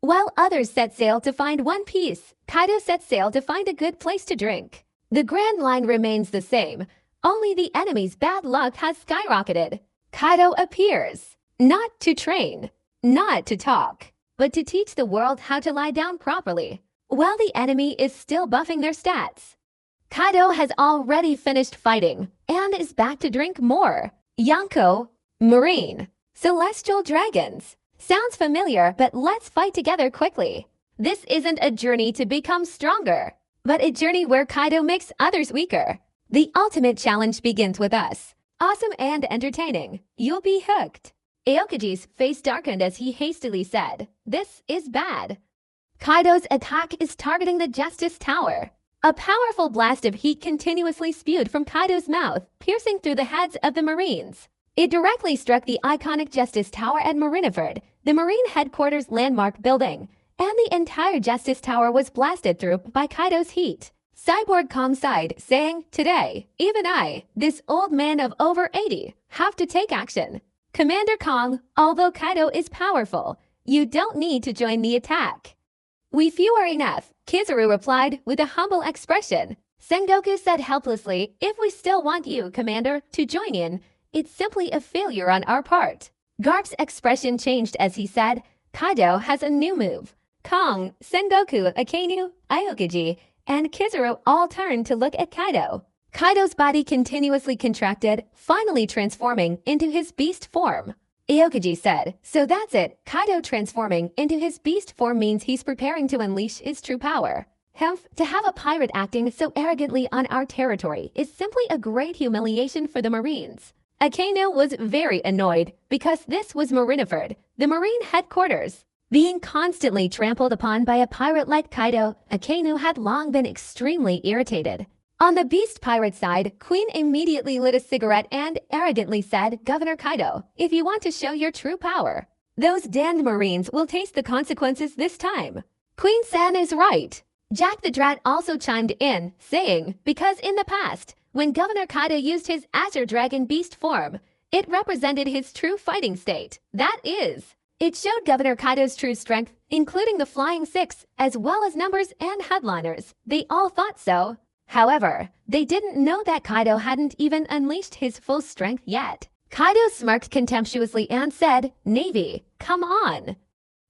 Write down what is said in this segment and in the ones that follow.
While others set sail to find One Piece, Kaido set sail to find a good place to drink. The grand line remains the same, only the enemy's bad luck has skyrocketed. Kaido appears, not to train, not to talk, but to teach the world how to lie down properly, while the enemy is still buffing their stats. Kaido has already finished fighting and is back to drink more. Yonko, Marine, Celestial Dragons. Sounds familiar, but let's fight together quickly. This isn't a journey to become stronger, but a journey where Kaido makes others weaker. The ultimate challenge begins with us. Awesome and entertaining. You'll be hooked. Aokaji's face darkened as he hastily said, "This is bad." Kaido's attack is targeting the Justice Tower. A powerful blast of heat continuously spewed from Kaido's mouth, piercing through the heads of the Marines. It directly struck the iconic Justice Tower at Marineford, the Marine headquarters landmark building, and the entire Justice Tower was blasted through by Kaido's heat. Cyborg Kong sighed, saying, "Today, even I, this old man of over 80, have to take action." Commander Kong, although Kaido is powerful, you don't need to join the attack. "We few are enough," Kizaru replied with a humble expression. Sengoku said helplessly, "If we still want you, Commander, to join in, it's simply a failure on our part." Garp's expression changed as he said, "Kaido has a new move." Kong, Sengoku, Akainu, Aokaji, and Kizaru all turned to look at Kaido. Kaido's body continuously contracted, finally transforming into his beast form. Aokaji said, "So that's it, Kaido transforming into his beast form means he's preparing to unleash his true power. Humph, to have a pirate acting so arrogantly on our territory is simply a great humiliation for the Marines." Akainu was very annoyed because this was Marineford, the Marine headquarters. Being constantly trampled upon by a pirate like Kaido, Akainu had long been extremely irritated. On the Beast Pirate side, Queen immediately lit a cigarette and arrogantly said, "Governor Kaido, if you want to show your true power, those damned Marines will taste the consequences this time." Queen San is right. Jack the Drat also chimed in, saying, "Because in the past, when Governor Kaido used his Azure Dragon Beast form, it represented his true fighting state. That is, it showed Governor Kaido's true strength, including the Flying Six, as well as numbers and headliners. They all thought so. However, they didn't know that Kaido hadn't even unleashed his full strength yet." Kaido smirked contemptuously and said, "Navy, come on.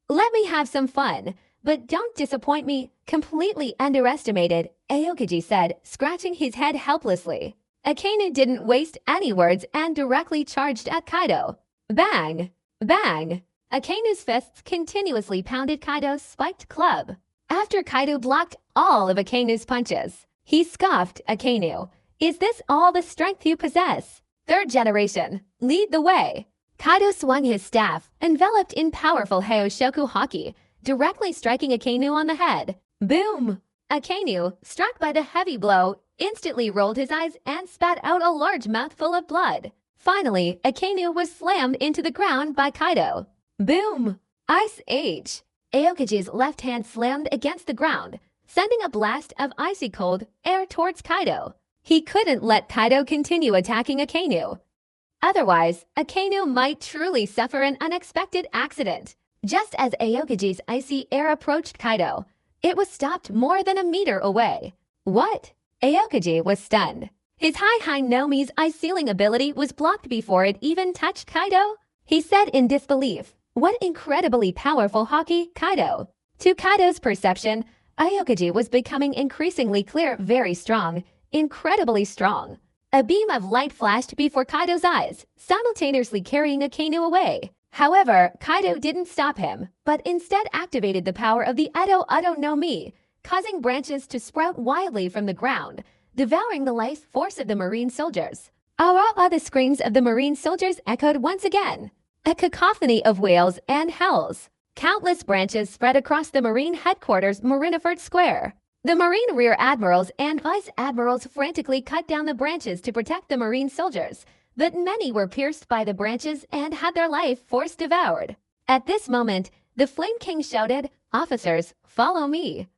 Let me have some fun, but don't disappoint me." Completely underestimated, Aokaji said, scratching his head helplessly. Akainu didn't waste any words and directly charged at Kaido. Bang! Bang! Akainu's fists continuously pounded Kaido's spiked club. After Kaido blocked all of Akainu's punches, he scoffed, "Akainu, is this all the strength you possess? Third generation, lead the way." Kaido swung his staff, enveloped in powerful Haoshoku Haki, directly striking Akainu on the head. Boom! Akainu, struck by the heavy blow, instantly rolled his eyes and spat out a large mouthful of blood. Finally, Akainu was slammed into the ground by Kaido. Boom! Ice Age! Aokaji's left hand slammed against the ground, sending a blast of icy cold air towards Kaido. He couldn't let Kaido continue attacking Akainu. Otherwise, Akainu might truly suffer an unexpected accident. Just as Aokaji's icy air approached Kaido, it was stopped more than a meter away. What? Aokaji was stunned. His high Nomi's ice sealing ability was blocked before it even touched Kaido. He said in disbelief, "What incredibly powerful Haki, Kaido." To Kaido's perception, Aokaji was becoming increasingly clear, very strong, incredibly strong. A beam of light flashed before Kaido's eyes, simultaneously carrying Akainu away. However, Kaido didn't stop him, but instead activated the power of the Edo no Mi, causing branches to sprout wildly from the ground, devouring the life force of the Marine soldiers. The screams of the Marine soldiers echoed once again. A cacophony of wails and howls. Countless branches spread across the Marine headquarters Marineford Square. The Marine Rear Admirals and Vice Admirals frantically cut down the branches to protect the Marine soldiers, but many were pierced by the branches and had their life force devoured. At this moment, the Flame King shouted, "Officers, follow me.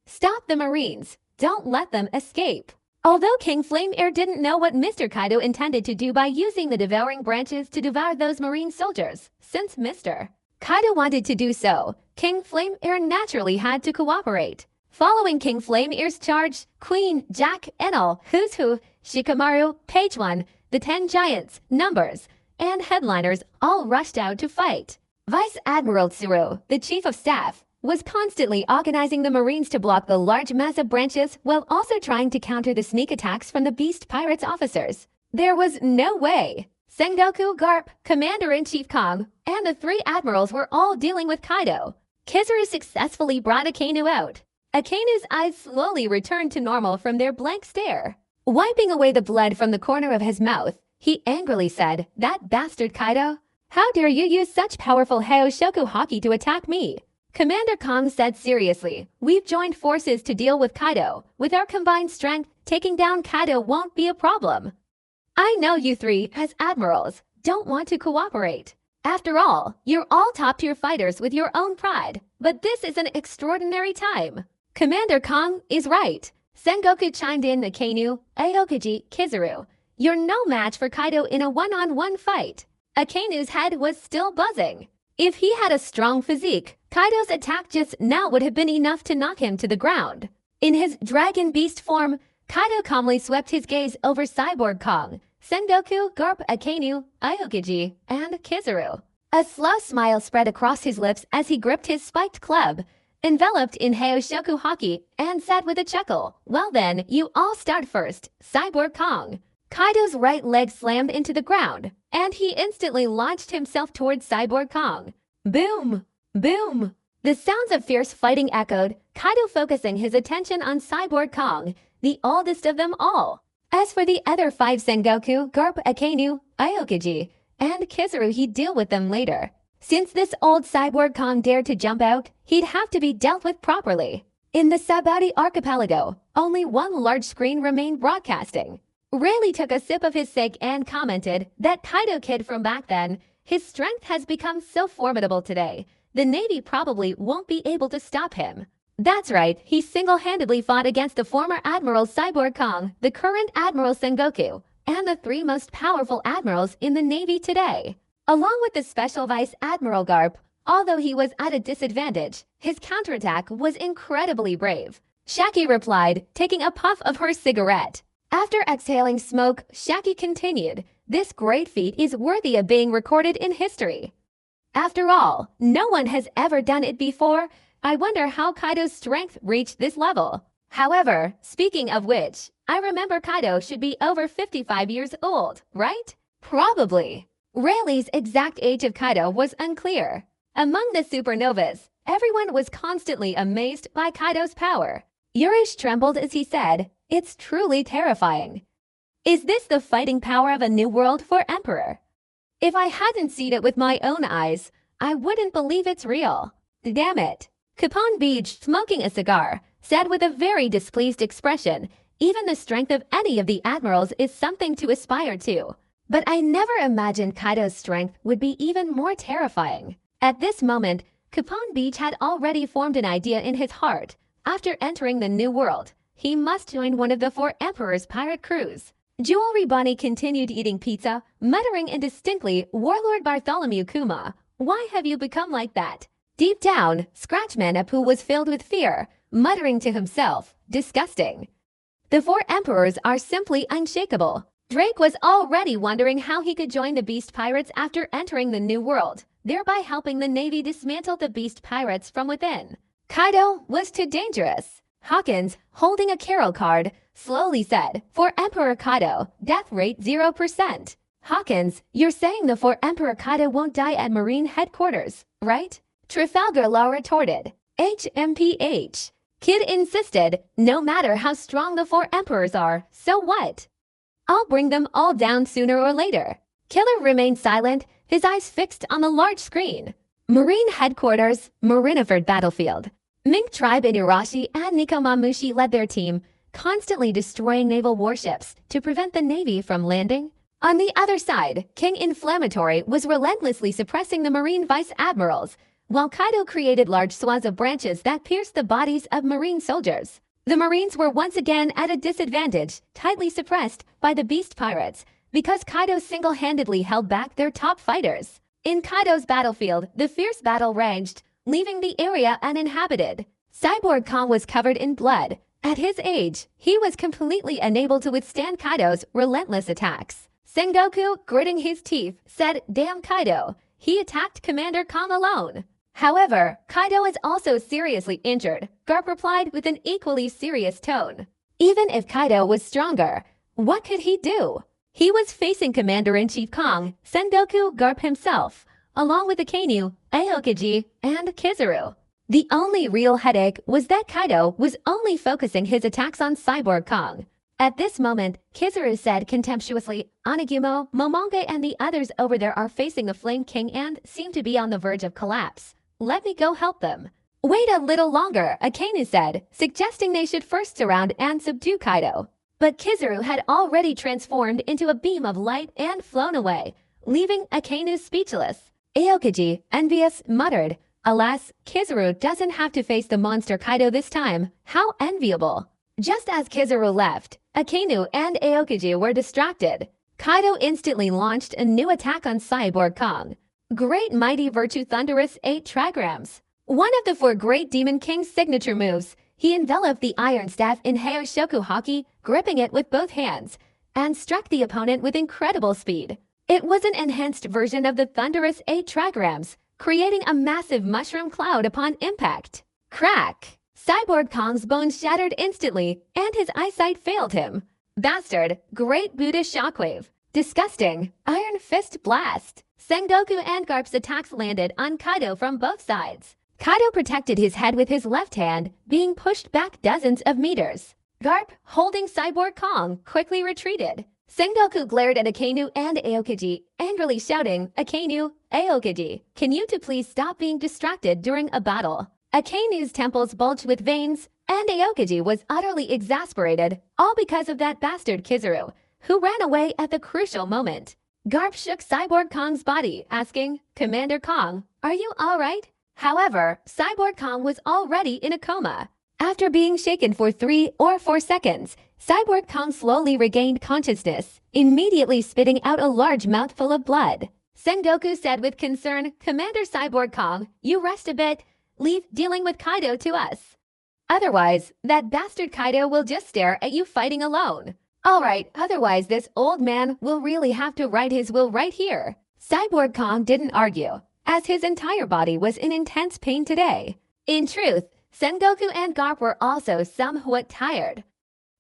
Stop the Marines. Don't let them escape." Although King Flame Air didn't know what Mr. Kaido intended to do by using the devouring branches to devour those Marine soldiers, since Mr. Kaido wanted to do so. King Flame Air naturally had to cooperate. Following King Flame Air's charge, Queen, Jack, Enel, Who's Who, Shikamaru, Page 1, the 10 Giants, Numbers, and Headliners all rushed out to fight. Vice Admiral Tsuru, the Chief of Staff, was constantly organizing the Marines to block the large massive branches while also trying to counter the sneak attacks from the Beast Pirates officers. There was no way. Sengoku, Garp, Commander-in-Chief Kong, and the 3 admirals were all dealing with Kaido. Kizaru successfully brought Akainu out. Akainu's eyes slowly returned to normal from their blank stare. Wiping away the blood from the corner of his mouth, he angrily said, "That bastard Kaido! How dare you use such powerful Haoshoku Haki to attack me?" Commander Kong said seriously, "We've joined forces to deal with Kaido. With our combined strength, taking down Kaido won't be a problem. I know you 3, as admirals, don't want to cooperate. After all, you're all top-tier fighters with your own pride, but this is an extraordinary time." Commander Kong is right. Sengoku chimed in. Akainu, Aokiji, Kizaru, you're no match for Kaido in a one-on-one fight. Akainu's head was still buzzing. If he had a strong physique, Kaido's attack just now would have been enough to knock him to the ground. In his dragon beast form, Kaido calmly swept his gaze over Cyborg Kong, Sengoku, Garp, Akainu, Aokiji, and Kizaru. A slow smile spread across his lips as he gripped his spiked club, enveloped in Haoshoku Haki, and said with a chuckle, "Well then, you all start first, Cyborg Kong." Kaido's right leg slammed into the ground, and he instantly launched himself towards Cyborg Kong. Boom! Boom! The sounds of fierce fighting echoed, Kaido focusing his attention on Cyborg Kong, the oldest of them all. As for the other 5 Sengoku, Garp, Akainu, Aokiji, and Kizaru, he'd deal with them later. Since this old Cyborg Kong dared to jump out, he'd have to be dealt with properly. In the Sabaudi archipelago, only one large screen remained broadcasting. Rayleigh took a sip of his sake and commented, "That Kaido kid from back then, his strength has become so formidable today, the Navy probably won't be able to stop him." That's right, he single-handedly fought against the former Admiral Cyborg Kong, the current Admiral Sengoku, and the 3 most powerful admirals in the Navy today. Along with the Special Vice Admiral Garp, although he was at a disadvantage, his counterattack was incredibly brave. Shaki replied, taking a puff of her cigarette. After exhaling smoke, Shaki continued, "This great feat is worthy of being recorded in history. After all, no one has ever done it before. I wonder how Kaido's strength reached this level. However, speaking of which, I remember Kaido should be over 55 years old, right?" Probably. Rayleigh's exact age of Kaido was unclear. Among the supernovas, everyone was constantly amazed by Kaido's power. Urish trembled as he said, "It's truly terrifying. Is this the fighting power of a new world for Emperor? If I hadn't seen it with my own eyes, I wouldn't believe it's real. Damn it." Capon Beach, smoking a cigar, said with a very displeased expression, "Even the strength of any of the admirals is something to aspire to. But I never imagined Kaido's strength would be even more terrifying." At this moment, Capon Beach had already formed an idea in his heart. After entering the new world, he must join one of the 4 Emperor's pirate crews. Jewelry Bunny continued eating pizza, muttering indistinctly, "Warlord Bartholomew Kuma, why have you become like that?" Deep down, Scratchman Apu was filled with fear, muttering to himself, "Disgusting. The 4 emperors are simply unshakable." Drake was already wondering how he could join the Beast Pirates after entering the new world, thereby helping the Navy dismantle the Beast Pirates from within. Kaido was too dangerous. Hawkins, holding a Carol card, slowly said, "For Emperor Kaido, death rate 0%. Hawkins, you're saying the 4 Emperor Kaido won't die at Marine headquarters, right?" Trafalgar Law retorted, "HMPH. Kid insisted, no matter how strong the 4 emperors are, so what? I'll bring them all down sooner or later." Killer remained silent, his eyes fixed on the large screen. Marine headquarters, Marineford Battlefield. Mink Tribe in Irashi and Nikomamushi led their team, constantly destroying naval warships to prevent the Navy from landing. On the other side, King Inflammatory was relentlessly suppressing the Marine Vice Admirals, while Kaido created large swaths of branches that pierced the bodies of Marine soldiers. The Marines were once again at a disadvantage, tightly suppressed by the Beast Pirates, because Kaido single-handedly held back their top fighters. In Kaido's battlefield, the fierce battle raged, leaving the area uninhabited. Cyborg Kong was covered in blood. At his age, he was completely unable to withstand Kaido's relentless attacks. Sengoku, gritting his teeth, said, "Damn Kaido, he attacked Commander Kong alone." However, Kaido is also seriously injured, Garp replied with an equally serious tone. Even if Kaido was stronger, what could he do? He was facing Commander-in-Chief Kong, Sengoku, Garp himself, along with Akainu, Aokiji, and Kizaru. The only real headache was that Kaido was only focusing his attacks on Cyborg Kong. At this moment, Kizaru said contemptuously, "Onigimo, Momonge and the others over there are facing the Flame King and seem to be on the verge of collapse. Let me go help them." "Wait a little longer," Akainu said, suggesting they should first surround and subdue Kaido. But Kizaru had already transformed into a beam of light and flown away, leaving Akainu speechless. Aokiji, envious, muttered, "Alas, Kizaru doesn't have to face the monster Kaido this time. How enviable." Just as Kizaru left, Akainu and Aokiji were distracted. Kaido instantly launched a new attack on Cyborg Kong. Great Mighty Virtue Thunderous 8 Trigrams. One of the 4 Great Demon King's signature moves, he enveloped the Iron Staff in Heishoku Haki, gripping it with both hands, and struck the opponent with incredible speed. It was an enhanced version of the Thunderous 8 Trigrams, creating a massive mushroom cloud upon impact. Crack! Cyborg Kong's bones shattered instantly, and his eyesight failed him. Bastard! Great Buddha Shockwave. Disgusting! Iron Fist Blast. Sengoku and Garp's attacks landed on Kaido from both sides. Kaido protected his head with his left hand, being pushed back dozens of meters. Garp, holding Cyborg Kong, quickly retreated. Sengoku glared at Akainu and Aokiji, angrily shouting, "Akainu, Aokiji, can you two please stop being distracted during a battle?" Akainu's temples bulged with veins, and Aokiji was utterly exasperated, all because of that bastard Kizaru, who ran away at the crucial moment. Garp shook Cyborg Kong's body, asking, "Commander Kong, are you all right?" However, Cyborg Kong was already in a coma. After being shaken for 3 or 4 seconds, Cyborg Kong slowly regained consciousness, immediately spitting out a large mouthful of blood. Sengoku said with concern, "Commander Cyborg Kong, you rest a bit. Leave dealing with Kaido to us. Otherwise, that bastard Kaido will just stare at you fighting alone." "Alright, otherwise this old man will really have to write his will right here." Cyborg Kong didn't argue, as his entire body was in intense pain today. In truth, Sengoku and Garp were also somewhat tired.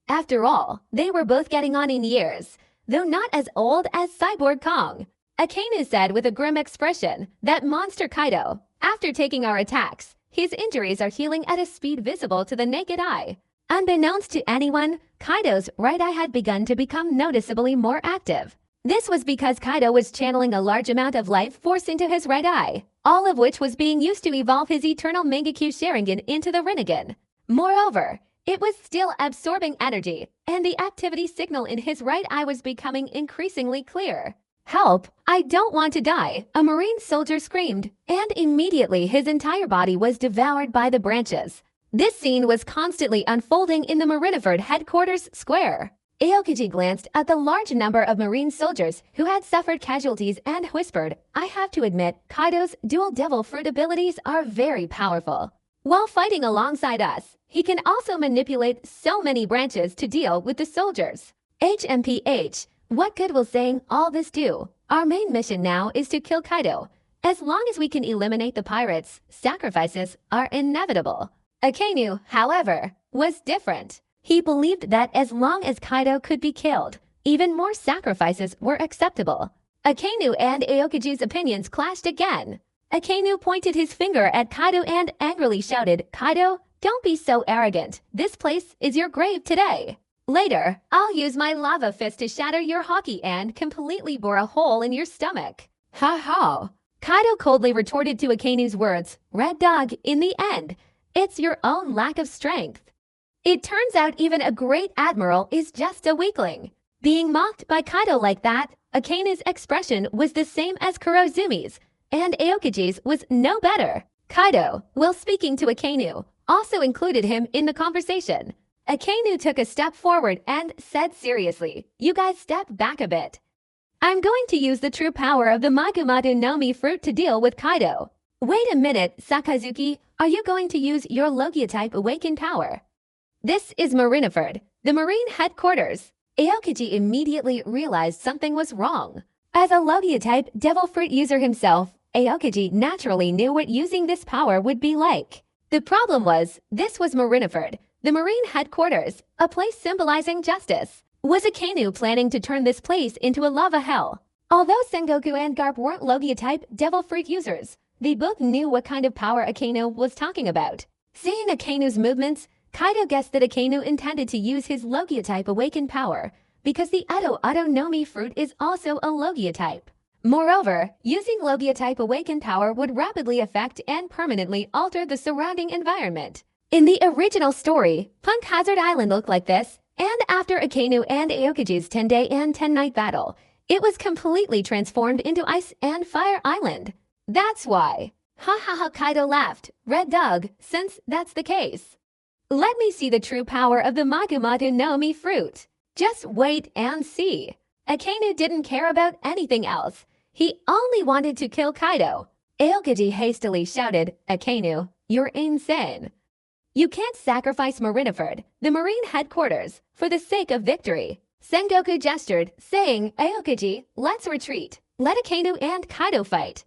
After all, they were both getting on in years, though not as old as Cyborg Kong. Akainu said with a grim expression, "That monster Kaido, after taking our attacks, his injuries are healing at a speed visible to the naked eye." Unbeknownst to anyone, Kaido's right eye had begun to become noticeably more active. This was because Kaido was channeling a large amount of life force into his right eye, all of which was being used to evolve his eternal Mangekyo Sharingan into the Rinnegan. Moreover, it was still absorbing energy, and the activity signal in his right eye was becoming increasingly clear. "Help! I don't want to die!" a Marine soldier screamed, and immediately his entire body was devoured by the branches. This scene was constantly unfolding in the Marineford headquarters square. Aokiji glanced at the large number of Marine soldiers who had suffered casualties and whispered, "I have to admit, Kaido's dual devil fruit abilities are very powerful. While fighting alongside us, he can also manipulate so many branches to deal with the soldiers." HMPH, what good will saying all this do? Our main mission now is to kill Kaido. As long as we can eliminate the pirates, sacrifices are inevitable. Akainu, however, was different. He believed that as long as Kaido could be killed, even more sacrifices were acceptable. Akainu and Aokiji's opinions clashed again. Akainu pointed his finger at Kaido and angrily shouted, "Kaido, don't be so arrogant. This place is your grave today. Later, I'll use my lava fist to shatter your hockey and completely bore a hole in your stomach." "Ha ha!" Kaido coldly retorted to Akainu's words, "Red Dog, in the end, it's your own lack of strength." It turns out even a great admiral is just a weakling. Being mocked by Kaido like that, Akainu's expression was the same as Kurozumi's, and Aokiji's was no better. Kaido, while speaking to Akainu, also included him in the conversation. Akainu took a step forward and said seriously, "You guys step back a bit." I'm going to use the true power of the Magumatu no Mi fruit to deal with Kaido. Wait a minute, Sakazuki, are you going to use your Logia-type awakened power? This is Marineford, the Marine headquarters. Aokiji immediately realized something was wrong. As a Logia-type Devil Fruit user himself, Aokiji naturally knew what using this power would be like. The problem was, this was Marineford, the Marine headquarters, a place symbolizing justice. Was Akainu planning to turn this place into a lava hell? Although Sengoku and Garp weren't Logia-type Devil Fruit users, they both knew what kind of power Akainu was talking about. Seeing Akainu's movements, Kaido guessed that Akainu intended to use his Logia-type awakened power, because the Ado no Mi fruit is also a Logia-type. Moreover, using Logia-type awakened power would rapidly affect and permanently alter the surrounding environment. In the original story, Punk Hazard Island looked like this, and after Akainu and Aokiji's 10-day and 10-night battle, it was completely transformed into Ice and Fire Island. That's why. Ha ha ha, Kaido laughed. Red Dog, since that's the case. Let me see the true power of the Magumatu no Mi fruit. Just wait and see. Akainu didn't care about anything else. He only wanted to kill Kaido. Aokiji hastily shouted, Akainu, you're insane. You can't sacrifice Marineford, the Marine headquarters, for the sake of victory. Sengoku gestured, saying, Aokiji, let's retreat. Let Akainu and Kaido fight.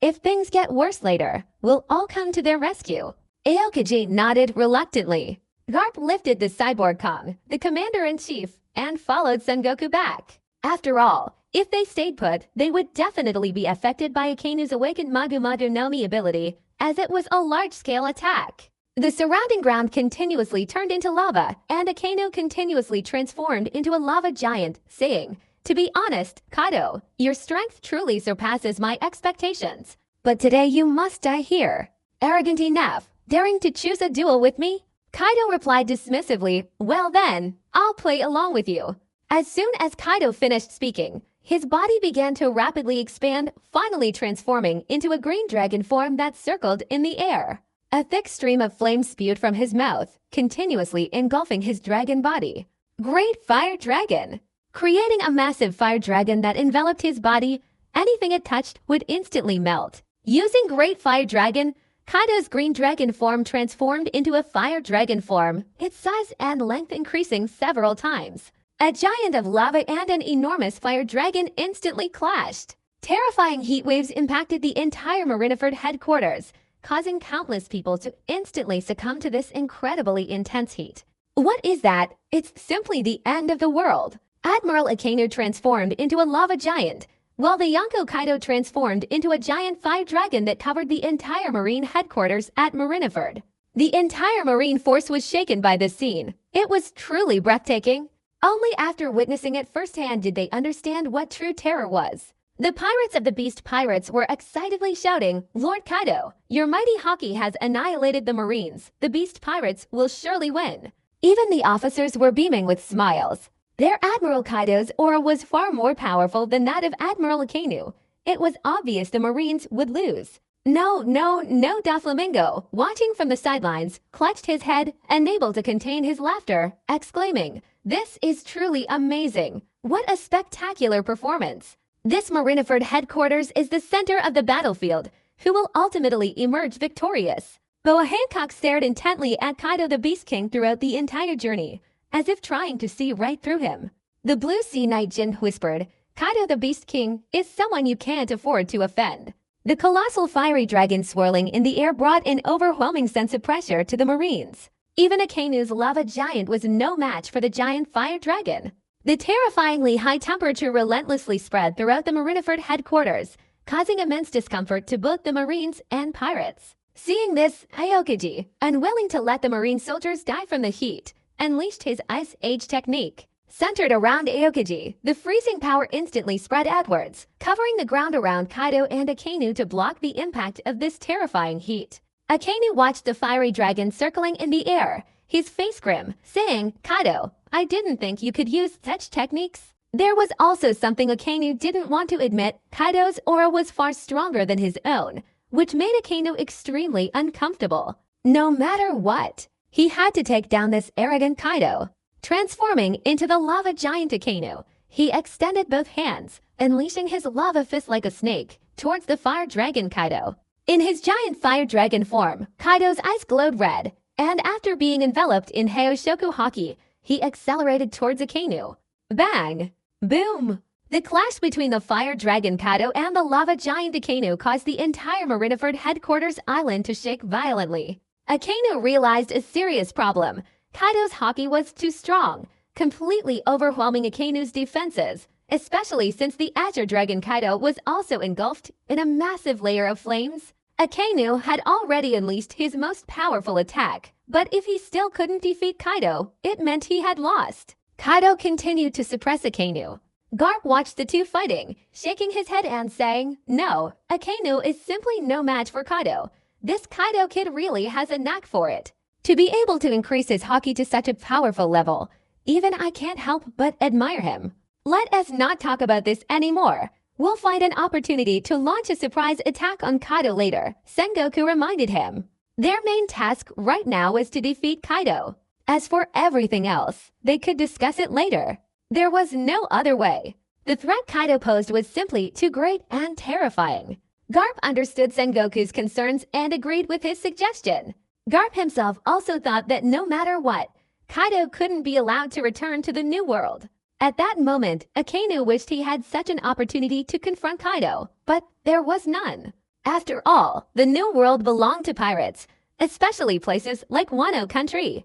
If things get worse later, we'll all come to their rescue. Aokiji nodded reluctantly. Garp lifted the cyborg Kong, the commander-in-chief, and followed Sengoku back. After all, if they stayed put, they would definitely be affected by Akainu's awakened Magumatu no Mi ability, as it was a large-scale attack. The surrounding ground continuously turned into lava, and Akainu continuously transformed into a lava giant, saying, To be honest, Kaido, your strength truly surpasses my expectations. But today you must die here. Arrogant enough, daring to choose a duel with me? Kaido replied dismissively, Well then, I'll play along with you. As soon as Kaido finished speaking, his body began to rapidly expand, finally transforming into a green dragon form that circled in the air. A thick stream of flame spewed from his mouth, continuously engulfing his dragon body. Great Fire Dragon! Creating a massive fire dragon that enveloped his body, anything it touched would instantly melt. Using Great Fire Dragon, Kaido's green dragon form transformed into a fire dragon form, its size and length increasing several times. A giant of lava and an enormous fire dragon instantly clashed. Terrifying heat waves impacted the entire Marineford headquarters, causing countless people to instantly succumb to this incredibly intense heat. What is that? It's simply the end of the world. Admiral Akainu transformed into a lava giant, while the Yonko Kaido transformed into a giant fire dragon that covered the entire Marine headquarters at Marineford. The entire Marine force was shaken by this scene. It was truly breathtaking. Only after witnessing it firsthand did they understand what true terror was. The pirates of the Beast Pirates were excitedly shouting, Lord Kaido, your mighty haki has annihilated the Marines. The Beast Pirates will surely win. Even the officers were beaming with smiles. Their Admiral Kaido's aura was far more powerful than that of Admiral Akainu. It was obvious the Marines would lose. No, Doflamingo, watching from the sidelines, clutched his head, unable to contain his laughter, exclaiming, This is truly amazing. What a spectacular performance. This Marineford headquarters is the center of the battlefield, who will ultimately emerge victorious. Boa Hancock stared intently at Kaido the Beast King throughout the entire journey, as if trying to see right through him. The Blue Sea Knight Jin whispered, Kaido the Beast King is someone you can't afford to offend. The colossal fiery dragon swirling in the air brought an overwhelming sense of pressure to the Marines. Even Akainu's lava giant was no match for the giant fire dragon. The terrifyingly high temperature relentlessly spread throughout the Marineford headquarters, causing immense discomfort to both the Marines and pirates. Seeing this, Aokiji, unwilling to let the Marine soldiers die from the heat, unleashed his Ice Age technique. Centered around Aokiji, the freezing power instantly spread outwards, covering the ground around Kaido and Akainu to block the impact of this terrifying heat. Akainu watched the fiery dragon circling in the air, his face grim, saying, Kaido, I didn't think you could use such techniques. There was also something Akainu didn't want to admit. Kaido's aura was far stronger than his own, which made Akainu extremely uncomfortable. No matter what, he had to take down this arrogant Kaido. Transforming into the lava giant Akainu, he extended both hands, unleashing his lava fist like a snake towards the fire dragon Kaido. In his giant fire dragon form, Kaido's eyes glowed red, and after being enveloped in Hyoshoku Haki, he accelerated towards Akainu. Bang! Boom! The clash between the fire dragon Kaido and the lava giant Akainu caused the entire Marineford headquarters island to shake violently. Akainu realized a serious problem. Kaido's haki was too strong, completely overwhelming Akainu's defenses, especially since the Azure Dragon Kaido was also engulfed in a massive layer of flames. Akainu had already unleashed his most powerful attack, but if he still couldn't defeat Kaido, it meant he had lost. Kaido continued to suppress Akainu. Garp watched the two fighting, shaking his head and saying, "No, Akainu is simply no match for Kaido. This Kaido kid really has a knack for it. To be able to increase his haki to such a powerful level, even I can't help but admire him. Let us not talk about this anymore. We'll find an opportunity to launch a surprise attack on Kaido later," Sengoku reminded him. Their main task right now was to defeat Kaido. As for everything else, they could discuss it later. There was no other way. The threat Kaido posed was simply too great and terrifying. Garp understood Sengoku's concerns and agreed with his suggestion. Garp himself also thought that no matter what, Kaido couldn't be allowed to return to the New World. At that moment, Akainu wished he had such an opportunity to confront Kaido, but there was none. After all, the New World belonged to pirates, especially places like Wano Country.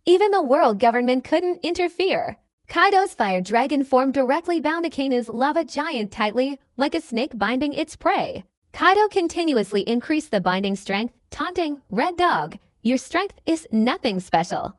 Even the world government couldn't interfere. Kaido's fire dragon form directly bound Akainu's lava giant tightly, like a snake binding its prey. Kaido continuously increased the binding strength, taunting, "Red Dog, your strength is nothing special.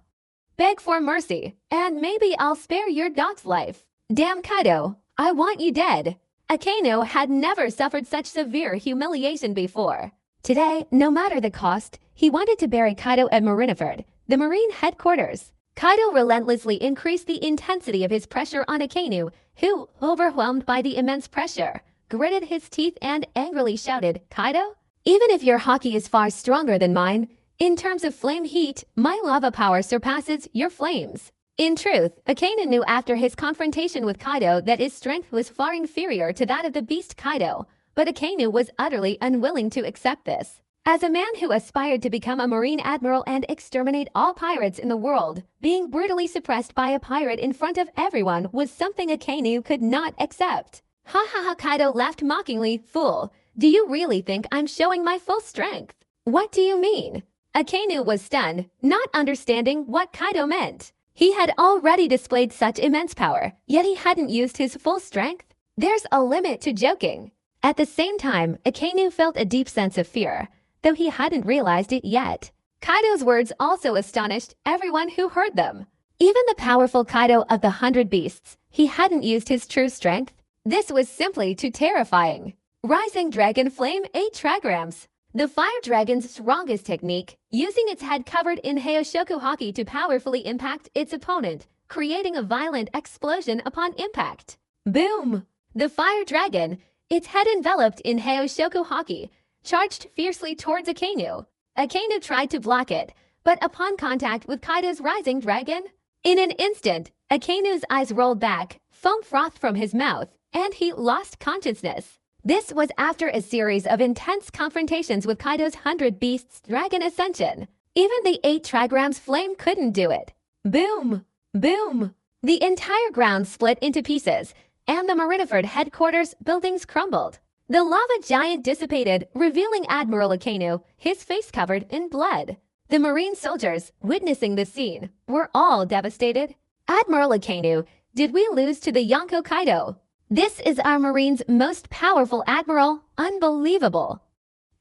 Beg for mercy, and maybe I'll spare your dog's life. Damn Kaido, I want you dead." Akainu had never suffered such severe humiliation before. Today, no matter the cost, he wanted to bury Kaido at Marineford, the marine headquarters. Kaido relentlessly increased the intensity of his pressure on Akainu, who, overwhelmed by the immense pressure, gritted his teeth and angrily shouted, "Kaido, even if your haki is far stronger than mine, in terms of flame heat, my lava power surpasses your flames." In truth, Akainu knew after his confrontation with Kaido that his strength was far inferior to that of the beast Kaido, but Akainu was utterly unwilling to accept this. As a man who aspired to become a marine admiral and exterminate all pirates in the world, being brutally suppressed by a pirate in front of everyone was something Akainu could not accept. "Ha ha ha," Kaido laughed mockingly. "Fool, do you really think I'm showing my full strength?" "What do you mean?" Akainu was stunned, not understanding what Kaido meant. He had already displayed such immense power, yet he hadn't used his full strength. There's a limit to joking. At the same time, Akainu felt a deep sense of fear, though he hadn't realized it yet. Kaido's words also astonished everyone who heard them. Even the powerful Kaido of the 100 Beasts, he hadn't used his true strength. This was simply too terrifying. Rising Dragon Flame 8 trigrams. The fire dragon's strongest technique, using its head covered in Hyoshoku Haki to powerfully impact its opponent, creating a violent explosion upon impact. Boom! The fire dragon, its head enveloped in Hyoshoku Haki, charged fiercely towards Akainu. Akainu tried to block it, but upon contact with Kaido's rising dragon, in an instant, Akainu's eyes rolled back, foam frothed from his mouth, and he lost consciousness. This was after a series of intense confrontations with Kaido's 100 Beasts Dragon Ascension. Even the 8 trigrams flame couldn't do it. Boom! Boom! The entire ground split into pieces, and the Marineford headquarters buildings crumbled. The lava giant dissipated, revealing Admiral Akainu, his face covered in blood. The marine soldiers, witnessing the scene, were all devastated. "Admiral Akainu, did we lose to the Yonko Kaido? This is our marine's most powerful admiral. Unbelievable.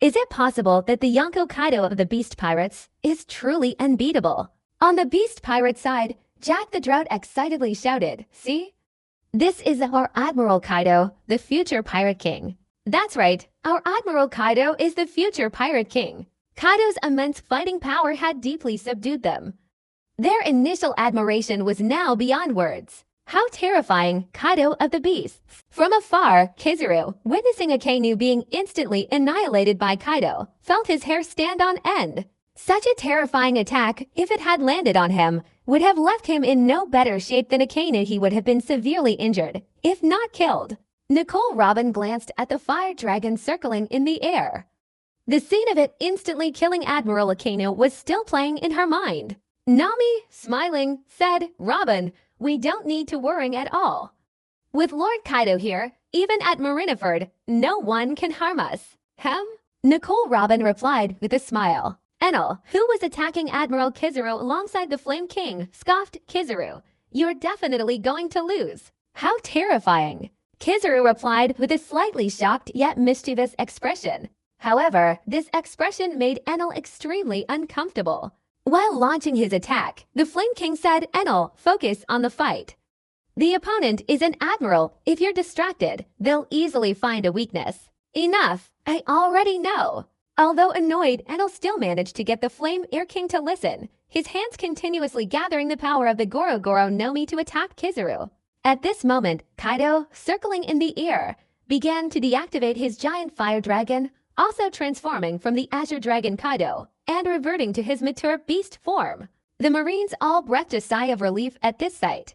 Is it possible that the Yonko Kaido of the Beast Pirates is truly unbeatable?" On the Beast Pirate side, Jack the Drought excitedly shouted, "See? This is our Admiral Kaido, the future Pirate King." That's right, our Admiral Kaido is the future Pirate King. Kaido's immense fighting power had deeply subdued them. Their initial admiration was now beyond words. How terrifying, Kaido of the Beasts! From afar, Kizaru, witnessing Akainu being instantly annihilated by Kaido, felt his hair stand on end. Such a terrifying attack, if it had landed on him, would have left him in no better shape than Akainu. He would have been severely injured, if not killed. Nicole Robin glanced at the fire dragon circling in the air. The scene of it instantly killing Admiral Akainu was still playing in her mind. Nami, smiling, said, "Robin, we don't need to worry at all. With Lord Kaido here, even at Marineford, no one can harm us." Nicole Robin replied with a smile. Enel, who was attacking Admiral Kizaru alongside the Flame King, scoffed, "Kizaru, you're definitely going to lose. How terrifying." Kizaru replied with a slightly shocked yet mischievous expression. However, this expression made Enel extremely uncomfortable. While launching his attack, the Flame King said, "Enel, focus on the fight. The opponent is an admiral. If you're distracted, they'll easily find a weakness." "Enough, I already know." Although annoyed, Enel still managed to get the Flame Air King to listen, his hands continuously gathering the power of the Goro Goro Nomi to attack Kizaru. At this moment, Kaido, circling in the air, began to deactivate his giant fire dragon, also transforming from the Azure Dragon Kaido and reverting to his mature beast form. The Marines all breathed a sigh of relief at this sight.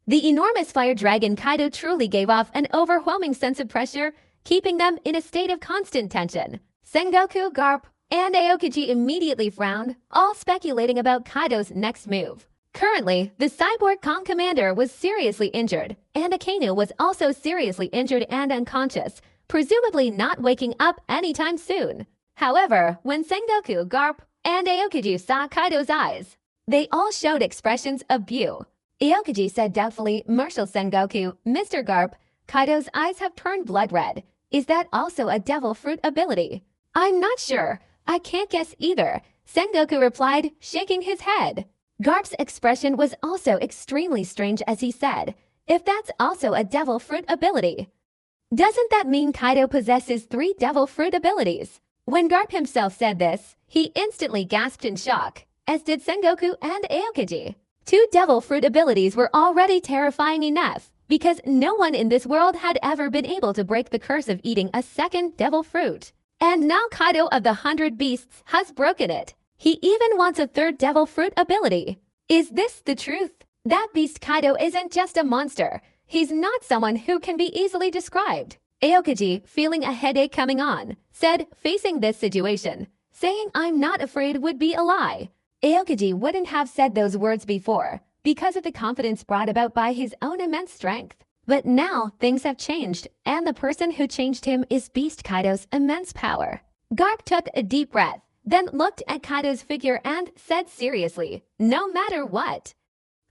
The enormous fire dragon Kaido truly gave off an overwhelming sense of pressure, keeping them in a state of constant tension. Sengoku, Garp, and Aokiji immediately frowned, all speculating about Kaido's next move. Currently, the cyborg Kong commander was seriously injured, and Akainu was also seriously injured and unconscious, presumably not waking up anytime soon. However, when Sengoku, Garp, and Aokiji saw Kaido's eyes, they all showed expressions of view. Aokiji said doubtfully, "Marshal Sengoku, Mr. Garp, Kaido's eyes have turned blood red. Is that also a devil fruit ability?" "I'm not sure. I can't guess either," Sengoku replied, shaking his head. Garp's expression was also extremely strange as he said, "If that's also a devil fruit ability, doesn't that mean Kaido possesses 3 devil fruit abilities?" When Garp himself said this, he instantly gasped in shock, as did Sengoku and Aokiji. 2 devil fruit abilities were already terrifying enough, because no one in this world had ever been able to break the curse of eating a second devil fruit. And now Kaido of the 100 Beasts has broken it. He even wants a 3rd devil fruit ability. Is this the truth? That beast Kaido isn't just a monster. He's not someone who can be easily described. Aokiji, feeling a headache coming on, said, facing this situation, saying "I'm not afraid" would be a lie. Aokiji wouldn't have said those words before, because of the confidence brought about by his own immense strength. But now things have changed, and the person who changed him is Beast Kaido's immense power. Garp took a deep breath, then looked at Kaido's figure and said seriously, "No matter what,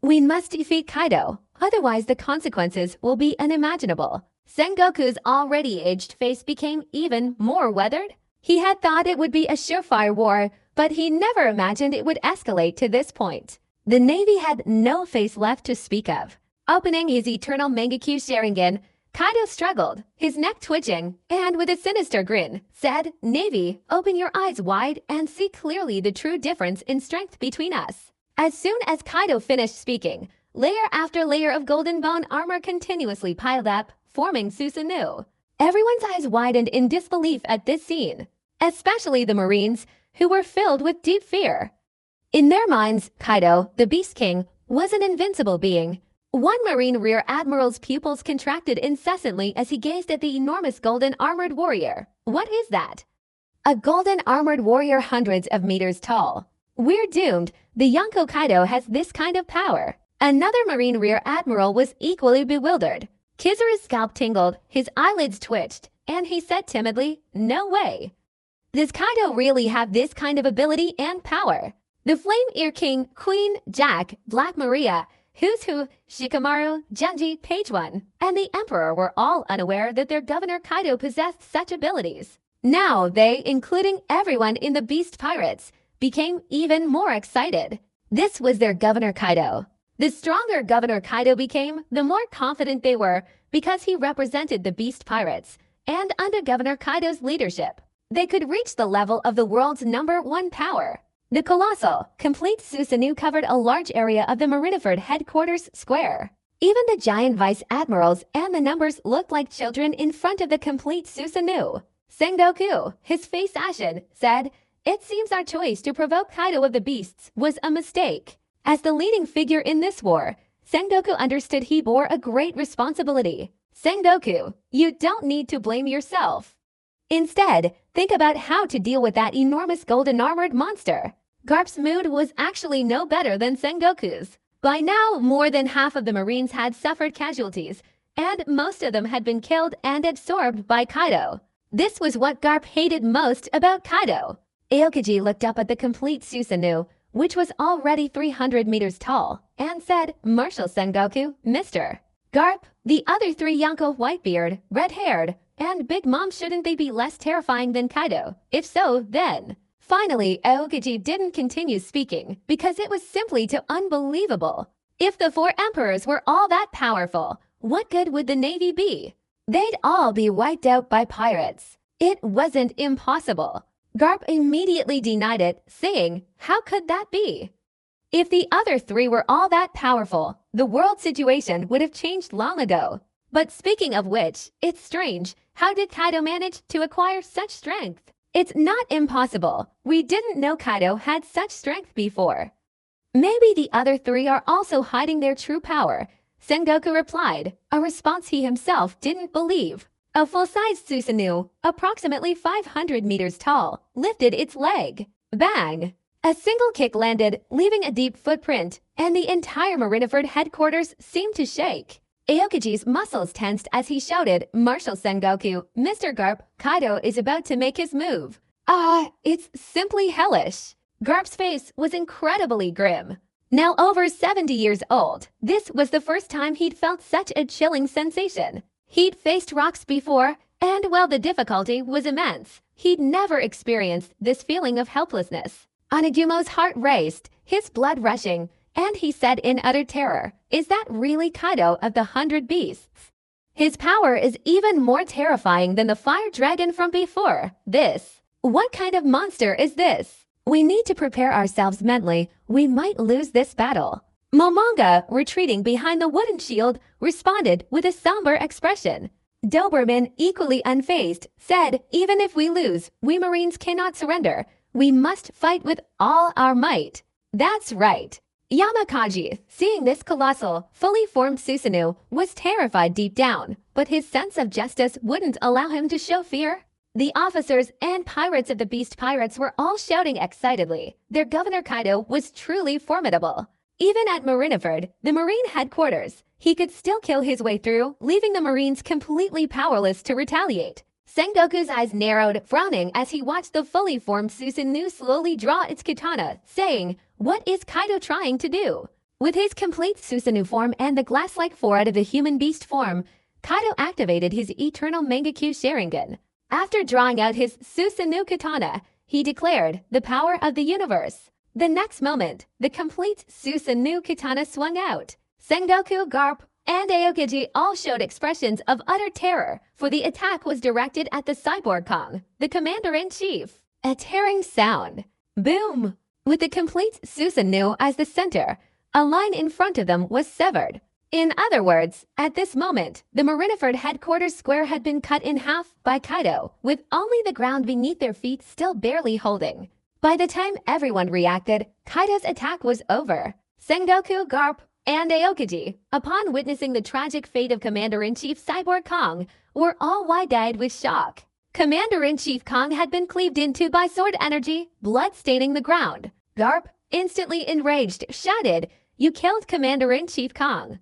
we must defeat Kaido, otherwise the consequences will be unimaginable." Sengoku's already aged face became even more weathered. He had thought it would be a surefire war, but he never imagined it would escalate to this point. The Navy had no face left to speak of. Opening his eternal Mangekyu Sharingan, Kaido struggled, his neck twitching, and with a sinister grin, said, "Navy, open your eyes wide and see clearly the true difference in strength between us." As soon as Kaido finished speaking, layer after layer of golden bone armor continuously piled up, forming Susanoo. Everyone's eyes widened in disbelief at this scene, especially the Marines, who were filled with deep fear. In their minds, Kaido, the Beast King, was an invincible being. One Marine Rear Admiral's pupils contracted incessantly as he gazed at the enormous golden armored warrior. What is that? A golden armored warrior hundreds of meters tall. We're doomed. The Yonko Kaido has this kind of power. Another Marine Rear Admiral was equally bewildered. Kizaru's scalp tingled, his eyelids twitched, and he said timidly, "No way. Does Kaido really have this kind of ability and power?" The Flame Ear King, Queen, Jack, Black Maria, Who's Who, Shikamaru, Genji, Page One, and the Emperor were all unaware that their Governor Kaido possessed such abilities. Now they, including everyone in the Beast Pirates, became even more excited. This was their Governor Kaido. The stronger Governor Kaido became, the more confident they were because he represented the Beast Pirates, and under Governor Kaido's leadership, they could reach the level of the world's #1 power. The colossal, complete Susanoo covered a large area of the Marineford headquarters square. Even the giant vice admirals and the numbers looked like children in front of the complete Susanoo. Sengoku, his face ashen, said, "It seems our choice to provoke Kaido of the Beasts was a mistake." As the leading figure in this war, Sengoku understood he bore a great responsibility. Sengoku, you don't need to blame yourself. Instead, think about how to deal with that enormous golden armored monster. Garp's mood was actually no better than Sengoku's. By now, more than half of the Marines had suffered casualties, and most of them had been killed and absorbed by Kaido. This was what Garp hated most about Kaido. Aokiji looked up at the complete Susanoo, which was already 300 meters tall, and said, "Marshal Sengoku, Mr. Garp, the other three Yonko Whitebeard, red-haired, and Big Mom, shouldn't they be less terrifying than Kaido? If so, then..." Finally, Aokiji didn't continue speaking because it was simply too unbelievable. If the four emperors were all that powerful, what good would the navy be? They'd all be wiped out by pirates. It wasn't impossible. Garp immediately denied it, saying, "How could that be? If the other three were all that powerful, the world situation would have changed long ago." But speaking of which, it's strange, how did Kaido manage to acquire such strength? It's not impossible. We didn't know Kaido had such strength before. Maybe the other three are also hiding their true power, Sengoku replied, a response he himself didn't believe. A full-sized Susanoo, approximately 500 meters tall, lifted its leg. Bang! A single kick landed, leaving a deep footprint, and the entire Marineford headquarters seemed to shake. Aokiji's muscles tensed as he shouted, "Marshal Sengoku, Mr. Garp, Kaido is about to make his move." It's simply hellish. Garp's face was incredibly grim. Now over 70 years old, this was the first time he'd felt such a chilling sensation. He'd faced rocks before, and while the difficulty was immense, he'd never experienced this feeling of helplessness. Anagumo's heart raced, his blood rushing, and he said in utter terror, "Is that really Kaido of the 100 Beasts? His power is even more terrifying than the fire dragon from before. What kind of monster is this? We need to prepare ourselves mentally. We might lose this battle." Momonga, retreating behind the wooden shield, responded with a somber expression. Doberman, equally unfazed, said, "Even if we lose, we Marines cannot surrender. We must fight with all our might." That's right. Yamakaji, seeing this colossal, fully formed Susanoo, was terrified deep down, but his sense of justice wouldn't allow him to show fear. The officers and pirates of the Beast Pirates were all shouting excitedly. Their Governor Kaido was truly formidable. Even at Marineford, the Marine headquarters, he could still kill his way through, leaving the Marines completely powerless to retaliate. Sengoku's eyes narrowed, frowning as he watched the fully formed Susanoo slowly draw its katana, saying, "What is Kaido trying to do?" With his complete Susanoo form and the glass-like forehead of the human beast form, Kaido activated his eternal Mangekyo Sharingan. After drawing out his Susanoo katana, he declared, "The power of the universe." The next moment, the complete Susanoo katana swung out. Sengoku, Garp, and Aokiji all showed expressions of utter terror, for the attack was directed at the cyborg Kong, the commander-in-chief. A tearing sound. Boom! With the complete Susanoo as the center, a line in front of them was severed. In other words, at this moment, the Marineford headquarters square had been cut in half by Kaido, with only the ground beneath their feet still barely holding. By the time everyone reacted, Kaido's attack was over. Sengoku, Garp, and Aokiji, upon witnessing the tragic fate of Commander-in-Chief Cyborg Kong, were all wide-eyed with shock. Commander-in-Chief Kong had been cleaved into by sword energy, blood staining the ground. Garp, instantly enraged, shouted, "You killed Commander-in-Chief Kong.